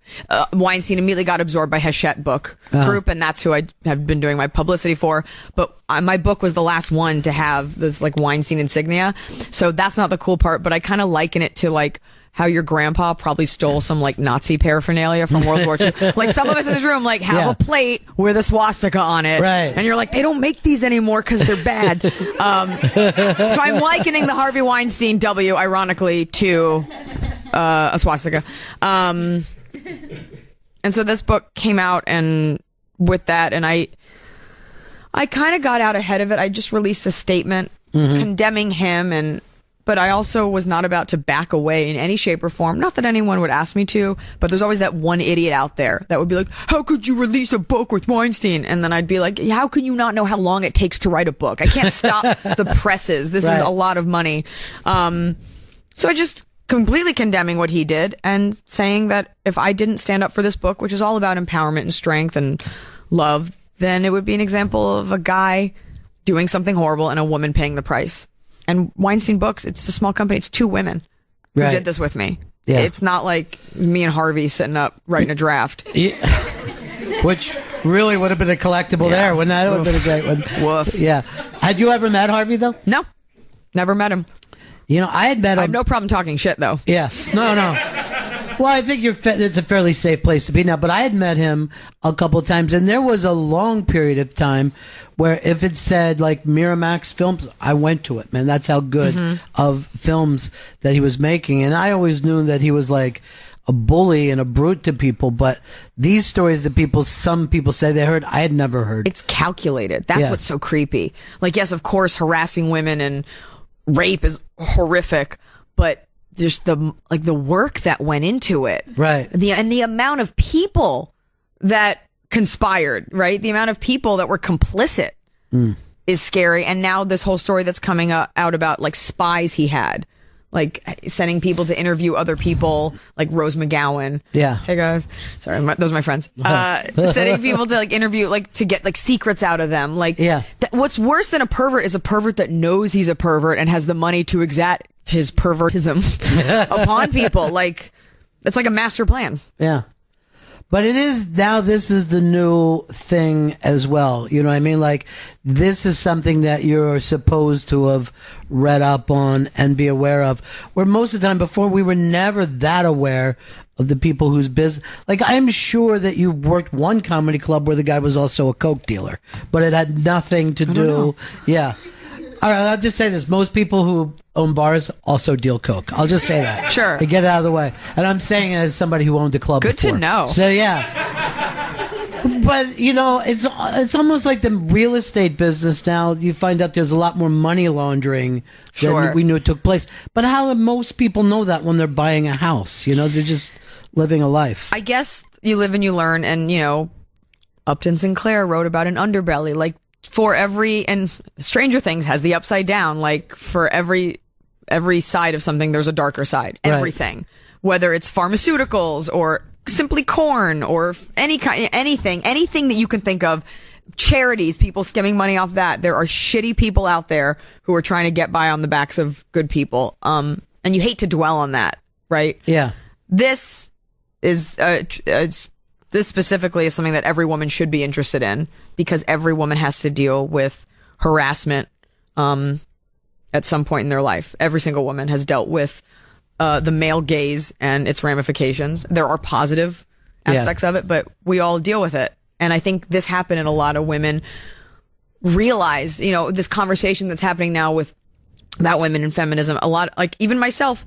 Weinstein immediately got absorbed by Hachette Book Group, and that's who I have been doing my publicity for. But my book was the last one to have this like Weinstein insignia, so that's not the cool part. But I kind of liken it to like how your grandpa probably stole some like Nazi paraphernalia from World War II. Like, some of us in this room like have a plate with a swastika on it, right? And you're like, they don't make these anymore because they're bad. So I'm likening the Harvey Weinstein W, ironically, to a swastika. And so this book came out, and with that, and I kind of got out ahead of it. I just released a statement condemning him, but I also was not about to back away in any shape or form. Not that anyone would ask me to, but there's always that one idiot out there that would be like, how could you release a book with Weinstein? And then I'd be like, how can you not know how long it takes to write a book? I can't stop the presses. This is a lot of money. And So I just completely condemning what he did and saying that if I didn't stand up for this book, which is all about empowerment and strength and love, then it would be an example of a guy doing something horrible and a woman paying the price. And Weinstein Books, it's a small company. It's 2 women who did this with me. Yeah. It's not like me and Harvey sitting up writing a draft. Yeah. Which really would have been a collectible there. Wouldn't that? It would have been a great one. Woof. Yeah. Had you ever met Harvey, though? No. Never met him. You know, I had met him. I have no problem talking shit, though. Yeah. No. Well, I think it's a fairly safe place to be now. But I had met him a couple of times, and there was a long period of time where if it said, like, Miramax Films, I went to it, man. That's how good of films that he was making. And I always knew that he was, like, a bully and a brute to people. But these stories that some people say they heard, I had never heard. It's calculated. That's what's so creepy. Like, yes, of course, harassing women and rape is horrific, but there's the work that went into it, right? The amount of people that conspired, right? The amount of people that were complicit is scary. And now this whole story that's coming out about like spies he had, like sending people to interview other people, like Rose McGowan. Yeah. Hey guys, sorry, those are my friends. Sending people to like interview, like to get like secrets out of them. Like, what's worse than a pervert is a pervert that knows he's a pervert and has the money to exact his pervertism upon people. Like, it's like a master plan. Yeah. But it is now, this is the new thing as well. You know what I mean? Like, this is something that you're supposed to have read up on and be aware of. Where most of the time before, we were never that aware of the people whose business. Like, I'm sure that you worked one comedy club where the guy was also a coke dealer, but it had nothing to do. Yeah. All right, I'll just say this. Most people who own bars also deal coke. I'll just say that. Sure. To get it out of the way. And I'm saying it as somebody who owned a club Good before. to know. So, yeah. But, you know, it's almost like the real estate business now. You find out there's a lot more money laundering than we knew it took place. But how do most people know that when they're buying a house? You know, they're just living a life. I guess you live and you learn. And, you know, Upton Sinclair wrote about an underbelly. Like, and Stranger Things has the upside down, like for every side of something, there's a darker side. Right. Everything, whether it's pharmaceuticals or simply corn or anything that you can think of, charities, people skimming money off that. There are shitty people out there who are trying to get by on the backs of good people. And you hate to dwell on that, right? Yeah. This is, this specifically is something that every woman should be interested in, because every woman has to deal with harassment at some point in their life. Every single woman has dealt with the male gaze and its ramifications. There are positive aspects of it, but we all deal with it. And I think this happened, and a lot of women realize, you know, this conversation that's happening now about women and feminism. A lot, like even myself,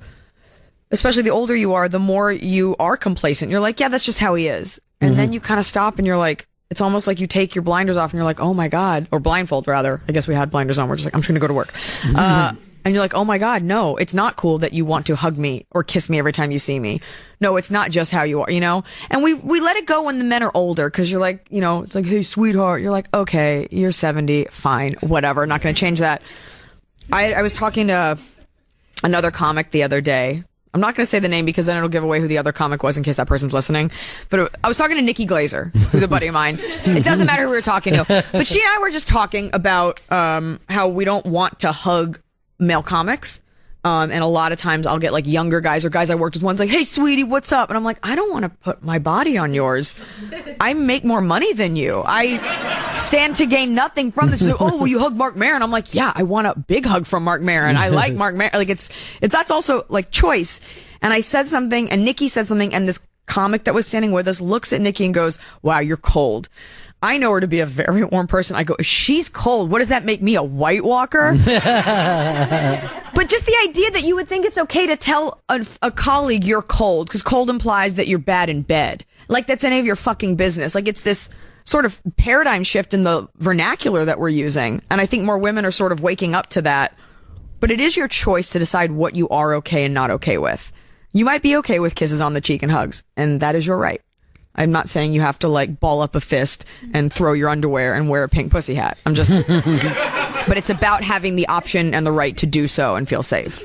especially the older you are, the more you are complacent. You're like, yeah, that's just how he is. And then you kind of stop and you're like, it's almost like you take your blinders off and you're like, oh my God, or blindfold rather. I guess we had blinders on. We're just like, I'm just going to go to work. And you're like, oh my God, no, it's not cool that you want to hug me or kiss me every time you see me. No, it's not just how you are, you know? And we let it go when the men are older, because you're like, you know, it's like, hey, sweetheart. You're like, okay, you're 70, fine, whatever. Not going to change that. I was talking to another comic the other day. I'm not going to say the name because then it'll give away who the other comic was in case that person's listening. But I was talking to Nikki Glazer, who's a buddy of mine. It doesn't matter who we were talking to. But she and I were just talking about how we don't want to hug male comics. And a lot of times I'll get like younger guys or guys I worked with once like, hey, sweetie, what's up? And I'm like, I don't want to put my body on yours. I make more money than you. I stand to gain nothing from this. So, oh, will you hug Mark Maron? I'm like, yeah, I want a big hug from Mark Maron. I like Mark Maron. Like that's also like choice. And I said something and Nikki said something, and this comic that was standing with us looks at Nikki and goes, wow, you're cold. I know her to be a very warm person. I go, if she's cold, what does that make me, a White Walker? But just the idea that you would think it's okay to tell a colleague you're cold, because cold implies that you're bad in bed. Like that's any of your fucking business. Like it's this sort of paradigm shift in the vernacular that we're using. And I think more women are sort of waking up to that. But it is your choice to decide what you are okay and not okay with. You might be okay with kisses on the cheek and hugs, and that is your right. I'm not saying you have to like ball up a fist and throw your underwear and wear a pink pussy hat. I'm just, but it's about having the option and the right to do so and feel safe.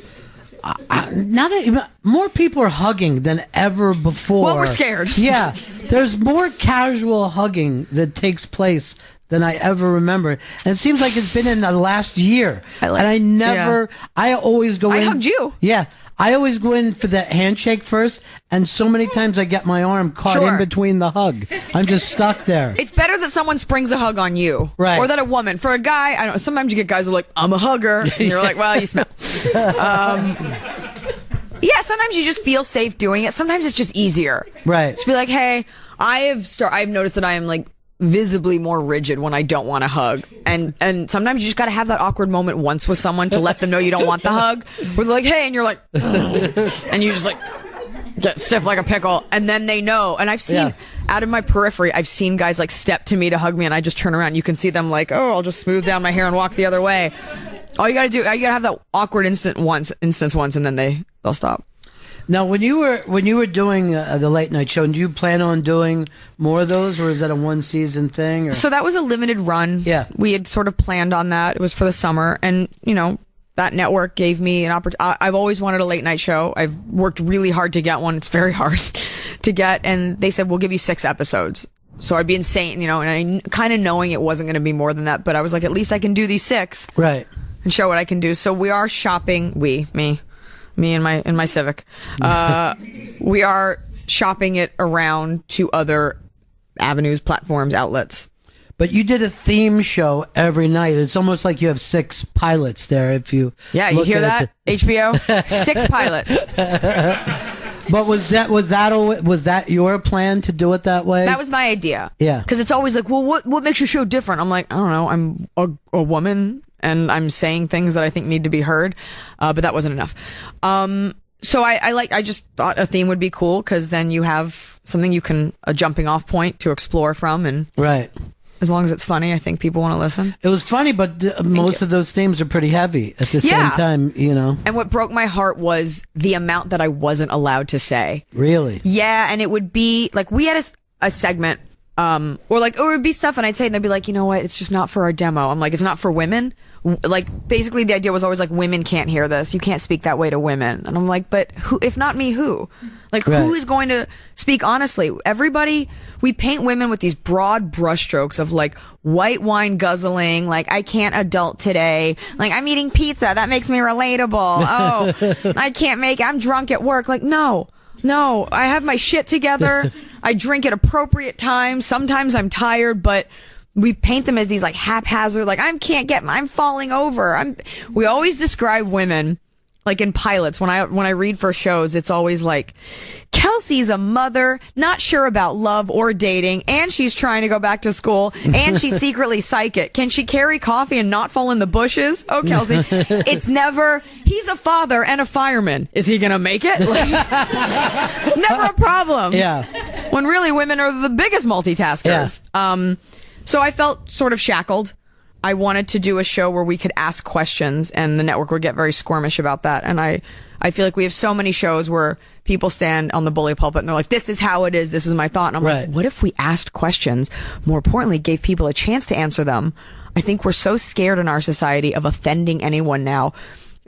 now that more people are hugging than ever before. Well, we're scared. Yeah, there's more casual hugging that takes place than I ever remember, and it seems like it's been in the last year. I always go in. I hugged you. Yeah, I always go in for that handshake first, and so many times I get my arm caught in between the hug. I'm just stuck there. It's better that someone springs a hug on you, right? Or that a woman. For a guy, I don't know. Sometimes you get guys who are like, "I'm a hugger," and you're like, "Well, you smell." Yeah, sometimes you just feel safe doing it. Sometimes it's just easier, right? Just be like, "Hey, I've noticed that I am like visibly more rigid when I don't want to hug, and sometimes you just got to have that awkward moment once with someone to let them know you don't want the hug. Where they're like, "Hey," and you're like, and you just like get stiff like a pickle, and then they know. And I've seen out of my periphery, I've seen guys like step to me to hug me, and I just turn around. You can see them like, "Oh, I'll just smooth down my hair and walk the other way." All you got to do, you got to have that awkward instance once, and then they'll stop. Now, when you were doing the late night show, do you plan on doing more of those, or is that a one season thing? Or? So that was a limited run. Yeah, we had sort of planned on that. It was for the summer, and that network gave me an opportunity. I've always wanted a late night show. I've worked really hard to get one. It's very hard to get, and they said we'll give you 6 episodes. So I'd be insane, and I kind of knowing it wasn't going to be more than that, but I was like, at least I can do these 6, right, and show what I can do. So we are shopping. Me and my Civic. We are shopping it around to other avenues, platforms, outlets. But you did a theme show every night. It's almost like you have 6 pilots there. If you you hear that? HBO 6 pilots. But was that your plan to do it that way? That was my idea. Yeah, because it's always like, well, what makes your show different? I'm like, I don't know. I'm a woman. And I'm saying things that I think need to be heard, but that wasn't enough. So I just thought a theme would be cool, because then you have something a jumping off point to explore from, and right. As long as it's funny, I think people want to listen. It was funny, but most of those themes are pretty heavy at the same time, And what broke my heart was the amount that I wasn't allowed to say. Really? Yeah, and it would be like we had a segment. Or it would be stuff, and I'd say, and they'd be like, "You know what? It's just not for our demo." I'm like, "It's not for women." Like, basically, the idea was always like, women can't hear this. You can't speak that way to women. And I'm like, but who? If not me, who? Like, who is going to speak honestly? Everybody, we paint women with these broad brushstrokes of like white wine guzzling. Like, I can't adult today. Like, I'm eating pizza. That makes me relatable. Oh, I'm drunk at work. Like, no, I have my shit together. I drink at appropriate times. Sometimes I'm tired, but we paint them as these like haphazard, like I'm falling over. We always describe women like in pilots. When I read for shows, it's always like, Kelsey's a mother, not sure about love or dating, and she's trying to go back to school, and she's secretly psychic. Can she carry coffee and not fall in the bushes? Oh, Kelsey, it's never, he's a father and a fireman. Is he going to make it? It's never a problem. Yeah. When really women are the biggest multitaskers. Yeah. So I felt sort of shackled. I wanted to do a show where we could ask questions, and the network would get very squirmish about that. And I feel like we have so many shows where people stand on the bully pulpit and they're like, "This is how it is. This is my thought." And I'm like, what if we asked questions? More importantly, gave people a chance to answer them. I think we're so scared in our society of offending anyone now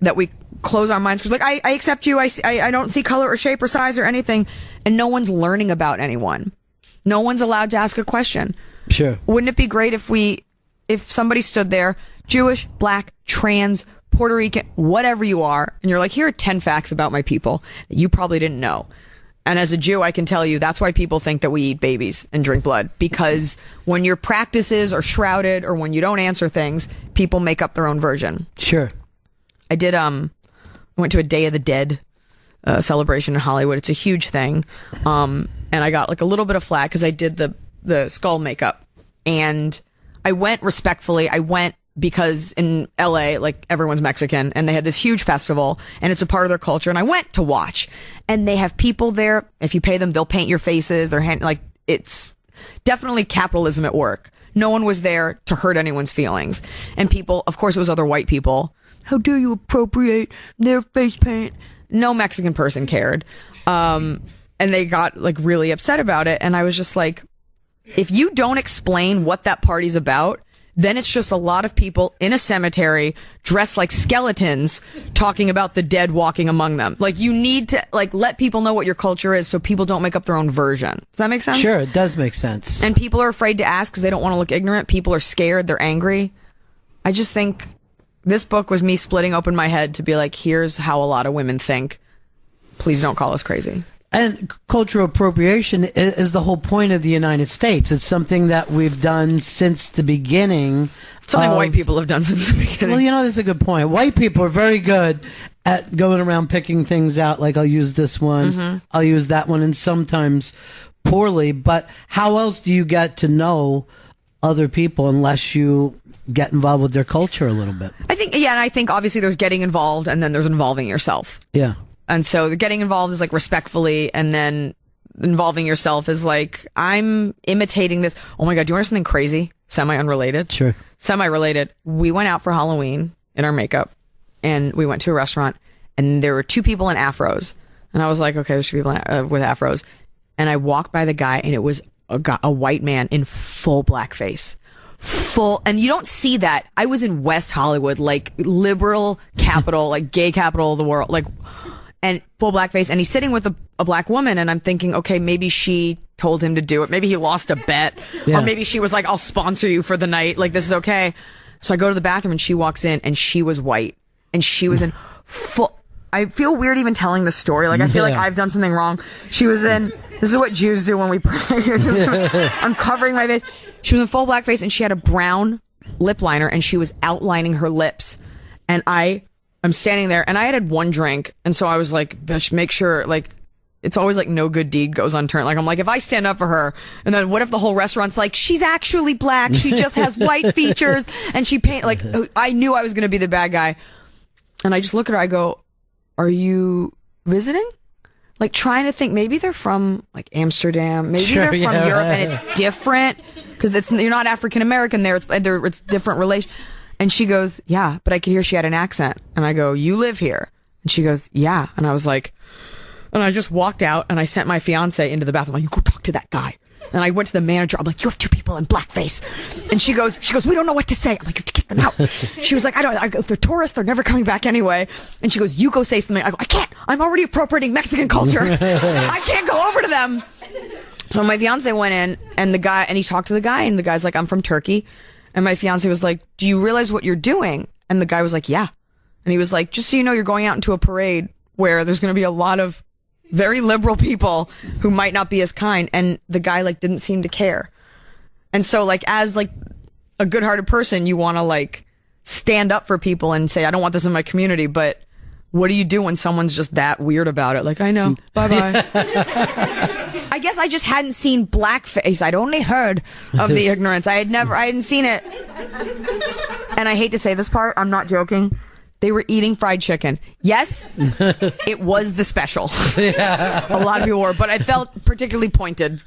that we close our minds. Cause like, I accept you. I don't see color or shape or size or anything. And no one's learning about anyone. No one's allowed to ask a question. Sure. Wouldn't it be great if somebody stood there, Jewish, black, trans, Puerto Rican, whatever you are, and you're like, here are 10 facts about my people that you probably didn't know. And as a Jew, I can tell you that's why people think that we eat babies and drink blood. Because when your practices are shrouded or when you don't answer things, people make up their own version. Sure. I went to a Day of the Dead celebration in Hollywood. It's a huge thing. And I got like a little bit of flack because I did the skull makeup. And I went respectfully. I went because in LA, like, everyone's Mexican, and they had this huge festival, and it's a part of their culture, and I went to watch. And they have people there. If you pay them, they'll paint your faces. It's definitely capitalism at work. No one was there to hurt anyone's feelings. And people, of course, it was other white people. How dare you appropriate their face paint? No Mexican person cared. And they got like really upset about it. And I was just like, if you don't explain what that party's about, then it's just a lot of people in a cemetery dressed like skeletons talking about the dead walking among them. Like, you need to let people know what your culture is so people don't make up their own version. Does that make sense? Sure, it does make sense. And people are afraid to ask because they don't want to look ignorant. People are scared. They're angry. I just think this book was me splitting open my head to be like, here's how a lot of women think. Please don't call us crazy. And cultural appropriation is the whole point of the United States. It's something that we've done since the beginning. Something white people have done since the beginning. Well, that's a good point. White people are very good at going around picking things out, like I'll use this one, I'll use that one, and sometimes poorly. But how else do you get to know other people unless you get involved with their culture a little bit? And I think obviously there's getting involved and then there's involving yourself. Yeah. And so the getting involved is like respectfully, and then involving yourself is like, I'm imitating this. Oh my God, do you want something crazy? Semi-unrelated? Sure. Semi-related. We went out for Halloween in our makeup, and we went to a restaurant, and there were two people in afros. And I was like, okay, there's two people with afros. And I walked by the guy, and it was a white man in full blackface. And you don't see that. I was in West Hollywood, like liberal capital, like gay capital of the world, like, and full blackface, and he's sitting with a black woman, and I'm thinking, okay, maybe she told him to do it. Maybe he lost a bet, or maybe she was like, I'll sponsor you for the night. Like, this is okay. So I go to the bathroom, and she walks in, and she was white, and she was in full. I feel weird even telling the story. Like, I feel like I've done something wrong. She was in, this is what Jews do when we pray. I'm covering my face. She was in full blackface, and she had a brown lip liner, and she was outlining her lips. And I'm standing there, and I had one drink, and so I was like, bitch, make sure, like, it's always like no good deed goes unturned. Like, I'm like, if I stand up for her, and then what if the whole restaurant's like, she's actually black, she just has white features, and she like, I knew I was gonna be the bad guy. And I just look at her, I go, are you visiting? Like, trying to think, maybe they're from like Amsterdam, maybe they're from Europe, and it's different, because you're not African American there, it's different relation. And she goes, yeah, but I could hear she had an accent. And I go, you live here? And she goes, yeah. And I was like, and I just walked out, and I sent my fiance into the bathroom. I'm like, you go talk to that guy. And I went to the manager. I'm like, you have two people in blackface. And she goes, we don't know what to say. I'm like, you have to get them out. She was like, if they're tourists, they're never coming back anyway. And she goes, you go say something. I go, I can't. I'm already appropriating Mexican culture. I can't go over to them. So my fiance went in, and he talked to the guy, and the guy's like, I'm from Turkey. And my fiance was like, do you realize what you're doing? And the guy was like, yeah. And he was like, just so you know, you're going out into a parade where there's going to be a lot of very liberal people who might not be as kind. And the guy like didn't seem to care. And so like, as like a good-hearted person, you want to like stand up for people and say, I don't want this in my community. But what do you do when someone's just that weird about it? Like, I know. Bye-bye. I guess I just hadn't seen blackface. I'd only heard of the ignorance. I hadn't seen it. And I hate to say this part, I'm not joking. They were eating fried chicken. Yes, it was the special. Yeah. A lot of people were, but I felt particularly pointed.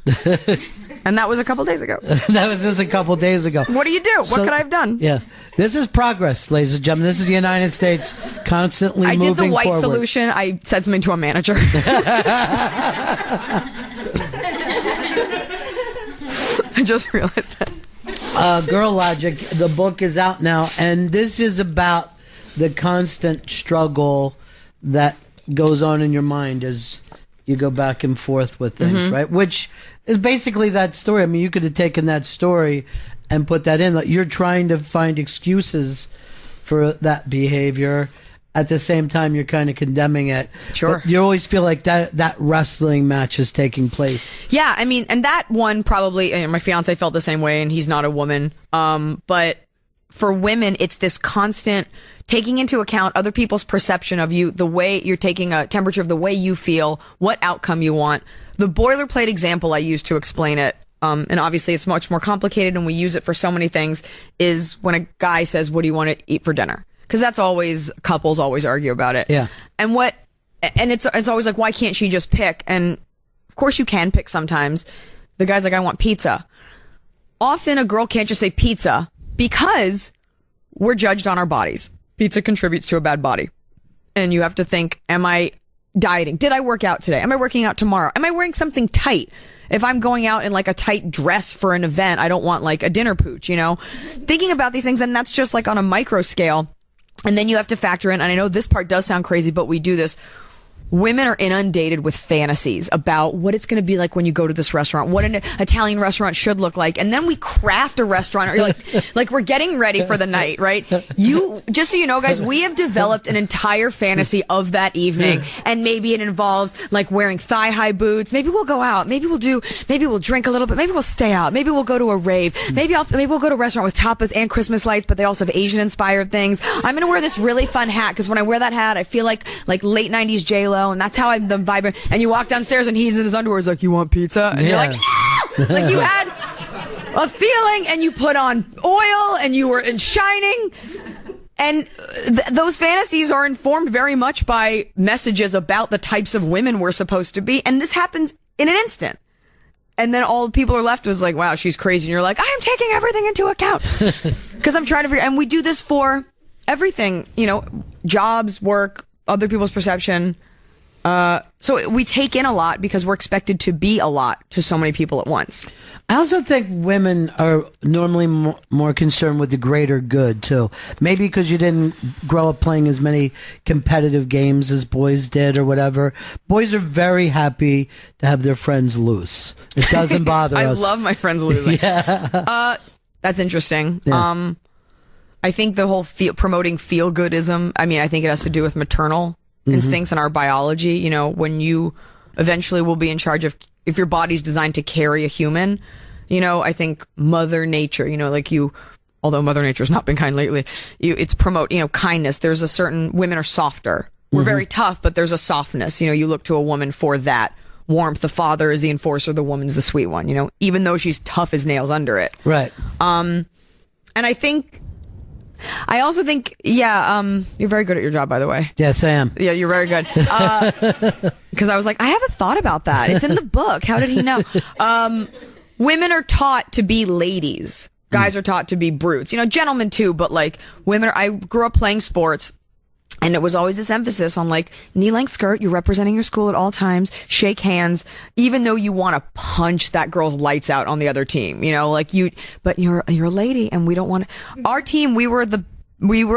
And that was a couple days ago. That was just a couple days ago. What do you do? What could I have done? Yeah. This is progress, ladies and gentlemen. This is the United States constantly moving forward. I did the white solution. I said something to a manager. I just realized that. Girl Logic, the book is out now, and this is about the constant struggle that goes on in your mind as you go back and forth with things, right? Which is basically that story. I mean, you could have taken that story and put that in. Like, you're trying to find excuses for that behavior. At the same time, you're kind of condemning it. Sure. But you always feel like that wrestling match is taking place. Yeah, I mean, and that one probably, my fiance felt the same way, and he's not a woman. But for women, it's this constant taking into account other people's perception of you, the way you're taking a temperature of the way you feel, what outcome you want. The boilerplate example I use to explain it, and obviously it's much more complicated and we use it for so many things, is when a guy says, what do you want to eat for dinner? Because that's always, couples always argue about it. Yeah. And it's always like, why can't she just pick? And of course you can pick sometimes. The guy's like, I want pizza. Often a girl can't just say pizza because we're judged on our bodies. Pizza contributes to a bad body. And you have to think, am I dieting? Did I work out today? Am I working out tomorrow? Am I wearing something tight? If I'm going out in like a tight dress for an event, I don't want like a dinner pooch, Thinking about these things, and that's just like on a micro scale. And then you have to factor in, and I know this part does sound crazy, but we do this. Women are inundated with fantasies about what it's going to be like when you go to this restaurant, what an Italian restaurant should look like. And then we craft a restaurant, or like we're getting ready for the night, right? Just so you know, guys, we have developed an entire fantasy of that evening. And maybe it involves like wearing thigh-high boots. Maybe we'll go out. Maybe we'll drink a little bit. Maybe we'll stay out. Maybe we'll go to a rave. Maybe we'll go to a restaurant with tapas and Christmas lights, but they also have Asian-inspired things. I'm going to wear this really fun hat, because when I wear that hat, I feel like late 90s J-Lo. And that's how I'm vibrant. And you walk downstairs and he's in his underwear. He's like, "You want pizza?" And you're like, "Yeah!" Like you had a feeling, and you put on oil, and you were in shining. And those fantasies are informed very much by messages about the types of women we're supposed to be. And this happens in an instant. And then all the people are left was like, "Wow, she's crazy." And you're like, "I am taking everything into account." Because I'm trying to figure, and we do this for everything, jobs, work, other people's perception. So we take in a lot because we're expected to be a lot to so many people at once. I also think women are normally more concerned with the greater good, too. Maybe because you didn't grow up playing as many competitive games as boys did or whatever. Boys are very happy to have their friends loose. It doesn't bother us. I love my friends losing. Yeah. That's interesting. Yeah. I think the whole promoting feel-goodism, I think it has to do with maternal instincts in our biology. When you eventually will be in charge of, if your body's designed to carry a human, I think Mother Nature, although Mother Nature's not been kind lately, it's promote, kindness. There's a certain, women are softer. We're very tough, but there's a softness. You look to a woman for that warmth. The father is the enforcer, the woman's the sweet one, even though she's tough as nails under it. Right. And I also think, you're very good at your job, by the way. Yes, I am. Yeah, you're very good. Because I was like, I haven't thought about that. It's in the book. How did he know? Women are taught to be ladies. Guys are taught to be brutes. Gentlemen too, but like women I grew up playing sports. And it was always this emphasis on like knee-length skirt. You're representing your school at all times. Shake hands, even though you want to punch that girl's lights out on the other team. But you're a lady, and we don't want to. Our team, we were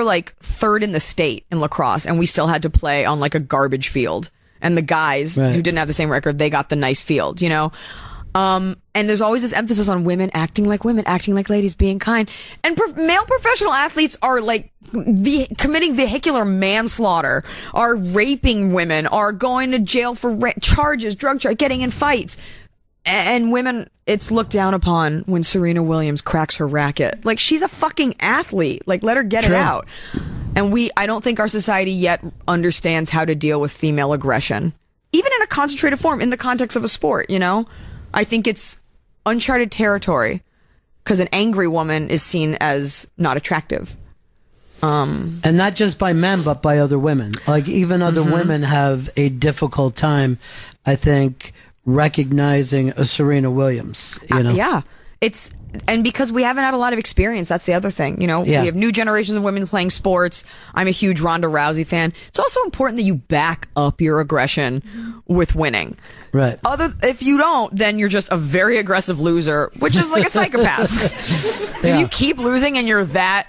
like third in the state in lacrosse, and we still had to play on like a garbage field. And the guys who didn't have the same record, they got the nice field. And there's always this emphasis on women, acting like ladies, being kind. And male professional athletes are like committing vehicular manslaughter, are raping women, are going to jail for charges, drug charges, getting in fights. And women, it's looked down upon when Serena Williams cracks her racket. Like, she's a fucking athlete. Like, let her get it out. And I don't think our society yet understands how to deal with female aggression, even in a concentrated form, in the context of a sport, I think it's uncharted territory because an angry woman is seen as not attractive. And not just by men, but by other women. Like, even other women have a difficult time, I think, recognizing a Serena Williams. Yeah. And because we haven't had a lot of experience, that's the other thing. We have new generations of women playing sports. I'm a huge Ronda Rousey fan. It's also important that you back up your aggression with winning. Right. If you don't, then you're just a very aggressive loser, which is like a psychopath. If you keep losing and you're that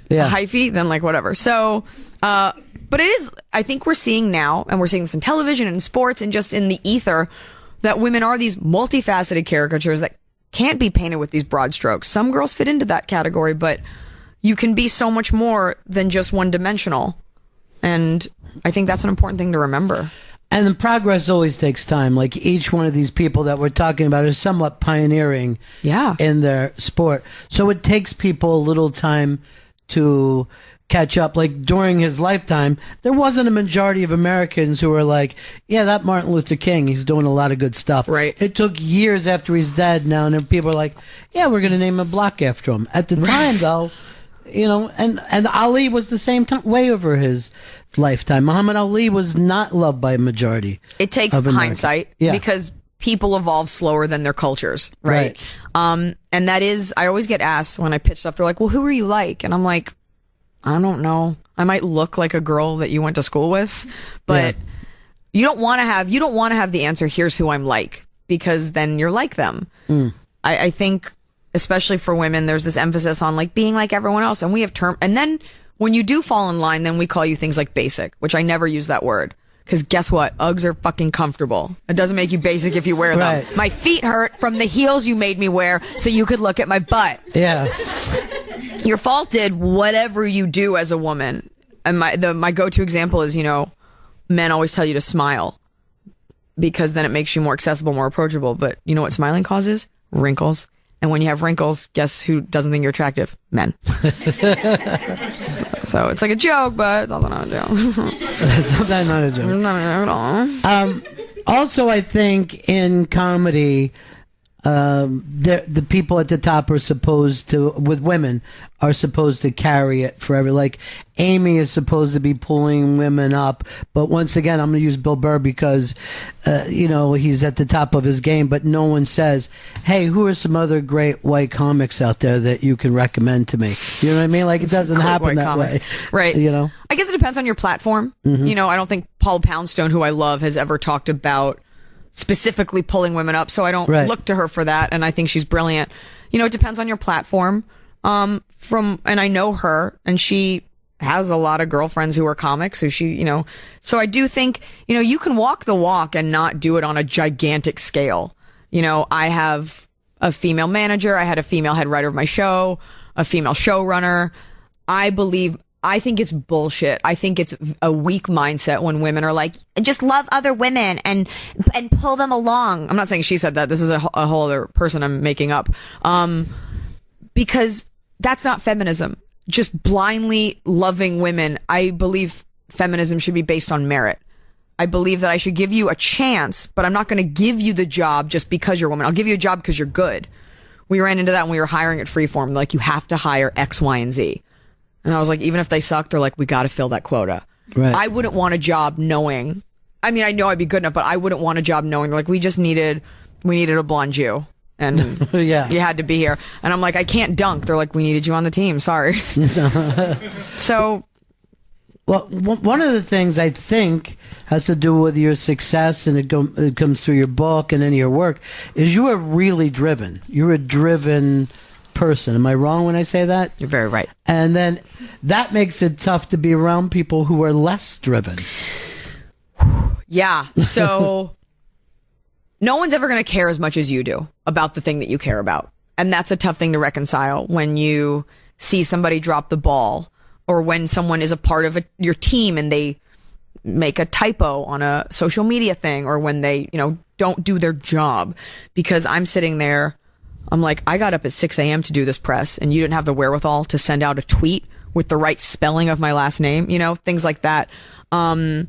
hyphy, then like whatever. So, but it is, I think we're seeing now, and we're seeing this in television and sports and just in the ether, that women are these multifaceted caricatures that can't be painted with these broad strokes. Some girls fit into that category, but you can be so much more than just one dimensional. And I think that's an important thing to remember. And the progress always takes time. Like, each one of these people that we're talking about is somewhat pioneering in their sport. So it takes people a little time to catch up. Like, during his lifetime, there wasn't a majority of Americans who were like, yeah, that Martin Luther King, he's doing a lot of good stuff. Right. It took years after he's dead now, and then people are like, yeah, we're going to name a block after him. At the time, though, and Ali was the same way over his lifetime. Muhammad Ali was not loved by a majority. It takes hindsight because people evolve slower than their cultures, right? And that is, I always get asked when I pitch stuff, they're like, well, who are you like? And I'm like, I don't know. I might look like a girl that you went to school with, but You don't want to have the answer, here's who I'm like, because then you're like them. I think, especially for women, there's this emphasis on like being like everyone else. And we have and then when you do fall in line, then we call you things like basic, which I never use that word. Because guess what? Uggs are fucking comfortable. It doesn't make you basic if you wear them. Right. My feet hurt from the heels you made me wear so you could look at my butt. Yeah. You're faulted whatever you do as a woman. And my go-to example is, men always tell you to smile because then it makes you more accessible, more approachable. But you know what smiling causes? Wrinkles. And when you have wrinkles, guess who doesn't think you're attractive? Men. So it's like a joke, but it's also not a joke. Sometimes not a joke. Not at all. Also, I think in comedy, the people at the top are supposed to, with women, are supposed to carry it forever. Like Amy is supposed to be pulling women up, but once again, I'm going to use Bill Burr because, he's at the top of his game. But no one says, "Hey, who are some other great white comics out there that you can recommend to me?" You know what I mean? Like it doesn't happen that way, right? I guess it depends on your platform. Mm-hmm. I don't think Paul Poundstone, who I love, has ever talked about specifically pulling women up, so I don't look to her for that, and I think she's brilliant. It depends on your platform. And I know her, and she has a lot of girlfriends who are comics who so I do think, you can walk the walk and not do it on a gigantic scale. I have a female manager, I had a female head writer of my show, a female showrunner. I think it's bullshit. I think it's a weak mindset when women are like, just love other women and pull them along. I'm not saying she said that. This is a whole other person I'm making up. Because that's not feminism. Just blindly loving women. I believe feminism should be based on merit. I believe that I should give you a chance, but I'm not going to give you the job just because you're a woman. I'll give you a job because you're good. We ran into that when we were hiring at Freeform. Like, you have to hire X, Y, and Z. And I was like, even if they suck, they're like, we got to fill that quota. Right. I wouldn't want a job knowing, I know I'd be good enough, but I wouldn't want a job knowing, like, we needed a blonde Jew. And yeah. You had to be here. And I'm like, I can't dunk. They're like, we needed you on the team. Sorry. So. Well, one of the things I think has to do with your success, and it comes through your book and in your work, is you are really driven. You're a driven person. Am I wrong when I say that? You're very right. And then that makes it tough to be around people who are less driven. Yeah. So no one's ever going to care as much as you do about the thing that you care about. And that's a tough thing to reconcile when you see somebody drop the ball, or when someone is a part of your team and they make a typo on a social media thing, or when they, don't do their job. Because I'm sitting there, I'm like, I got up at 6 a.m. to do this press, and you didn't have the wherewithal to send out a tweet with the right spelling of my last name, things like that. And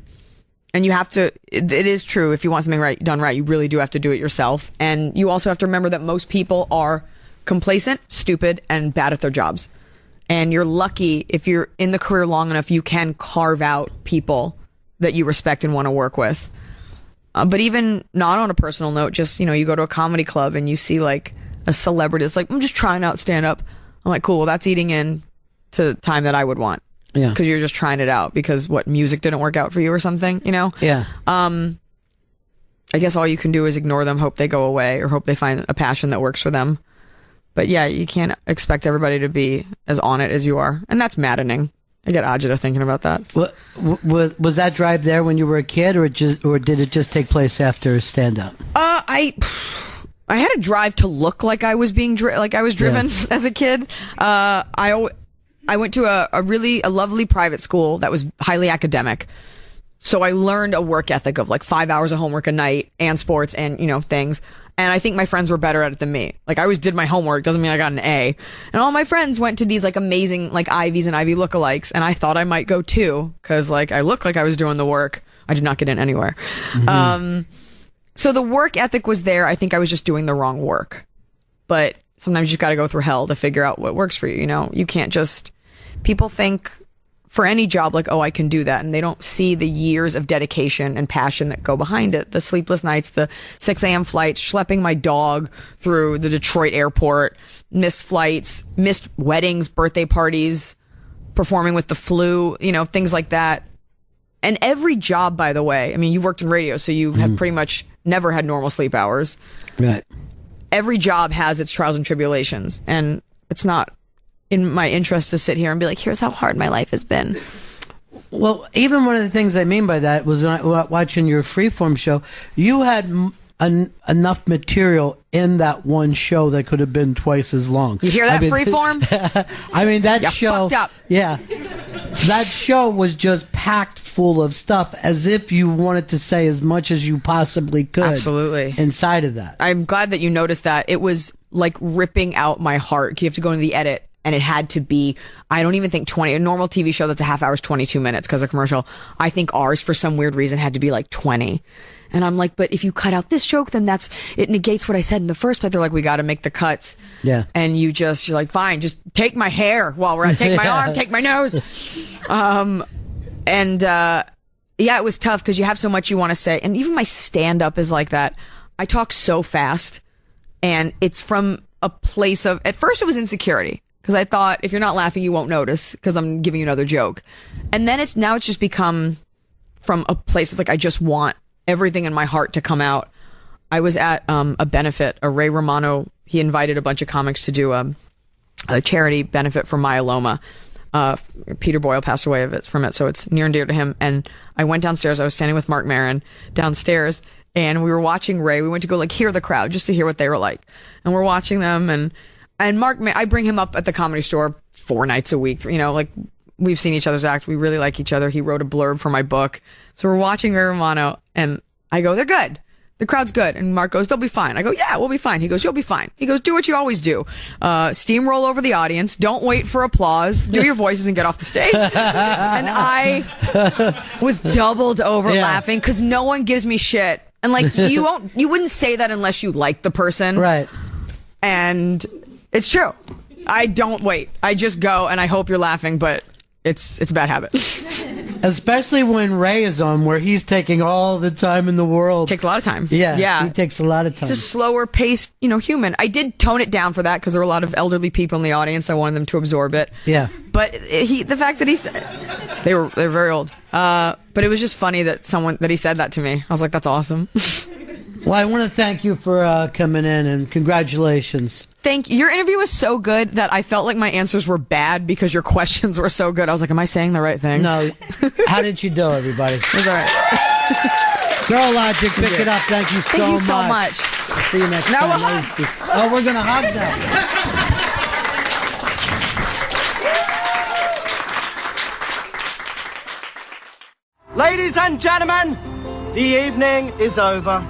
you have to, it is true, if you want something done right, you really do have to do it yourself. And you also have to remember that most people are complacent, stupid, and bad at their jobs. And you're lucky if you're in the career long enough, you can carve out people that you respect and want to work with. But even not on a personal note, just, you go to a comedy club and you see like a celebrity that's like, I'm just trying out stand up. I'm like, cool, well, that's eating in to time that I would want. Yeah. Because you're just trying it out because music didn't work out for you or something, Yeah. I guess all you can do is ignore them, hope they go away, or hope they find a passion that works for them. But yeah, you can't expect everybody to be as on it as you are. And that's maddening. I get agita thinking about that. Was that drive there when you were a kid, or did it just take place after stand-up? I had a drive to look like I was being driven as a kid. I went to a lovely private school that was highly academic. So I learned a work ethic of like 5 hours of homework a night and sports and, things. And I think my friends were better at it than me. Like, I always did my homework. Doesn't mean I got an A. And all my friends went to these like amazing like Ivies and Ivy lookalikes. And I thought I might go too, because like I looked like I was doing the work. I did not get in anywhere. Mm-hmm. So the work ethic was there. I think I was just doing the wrong work. But sometimes you just got to go through hell to figure out what works for you. You can't just, people think for any job, like, oh, I can do that. And they don't see the years of dedication and passion that go behind it. The sleepless nights, the 6 a.m. flights, schlepping my dog through the Detroit airport, missed flights, missed weddings, birthday parties, performing with the flu, things like that. And every job, by the way, I mean, you've worked in radio, so you have pretty much never had normal sleep hours. Right. Every job has its trials and tribulations, and it's not in my interest to sit here and be like, here's how hard my life has been. Well, even one of the things I mean by that was watching your Freeform show, you had enough material in that one show that could have been twice as long. You hear that, Freeform? I mean, that you show. Fucked up. Yeah. That show was just packed full of stuff as if you wanted to say as much as you possibly could. Absolutely. Inside of that. I'm glad that you noticed that. It was like ripping out my heart. You have to go into the edit, and it had to be, I don't even think 20, a normal TV show that's a half hour is 22 minutes because of commercial. I think ours, for some weird reason, had to be like 20. And I'm like, but if you cut out this joke, then it negates what I said in the first place. They're like, we got to make the cuts. Yeah. And you're like, fine, just take my hair while we're at, take my arm, take my nose. Yeah, it was tough because you have so much you want to say. And even my stand up is like that. I talk so fast, and it's from a place of, at first it was insecurity because I thought if you're not laughing, you won't notice because I'm giving you another joke. And then it's just become from a place of like, I just want everything in my heart to come out. I was at a benefit, a Ray Romano, he invited a bunch of comics to do a charity benefit for myeloma. Peter Boyle passed away from it, so it's near and dear to him. And I went downstairs. I was standing with Mark Maron downstairs, and we were watching Ray. We went to go like hear the crowd just to hear what they were like. And we're watching them, and Mark, I bring him up at the Comedy Store 4 nights a week. You know, like we've seen each other's act. We really like each other. He wrote a blurb for my book. So we're watching Ray Romano, and I go, they're good. The crowd's good. And Mark goes, they'll be fine. I go, yeah, we'll be fine. He goes, you'll be fine. He goes, do what you always do. Steamroll over the audience. Don't wait for applause. Do your voices and get off the stage. And I was doubled over laughing because no one gives me shit. And like, you wouldn't say that unless you like the person. Right. And it's true. I don't wait. I just go and I hope you're laughing, but it's a bad habit. Especially when Ray is on, where he's taking all the time in the world. Takes a lot of time. Yeah. He takes a lot of time. It's a slower paced, human. I did tone it down for that because there were a lot of elderly people in the audience. I wanted them to absorb it. Yeah. But the fact that they're very old. But it was just funny that he said that to me. I was like, that's awesome. Well, I want to thank you for coming in, and congratulations. Thank you. Your interview was so good that I felt like my answers were bad because your questions were so good. I was like, am I saying the right thing? No. How did you do, everybody? It was all right. Girl Logic, pick it up. Thank you so much. Thank you so much. See you next now time. Oh, we're going to hug now. Ladies and gentlemen, the evening is over.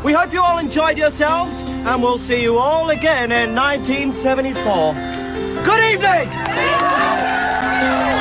We hope you all enjoyed yourselves, and we'll see you all again in 1974. Good evening!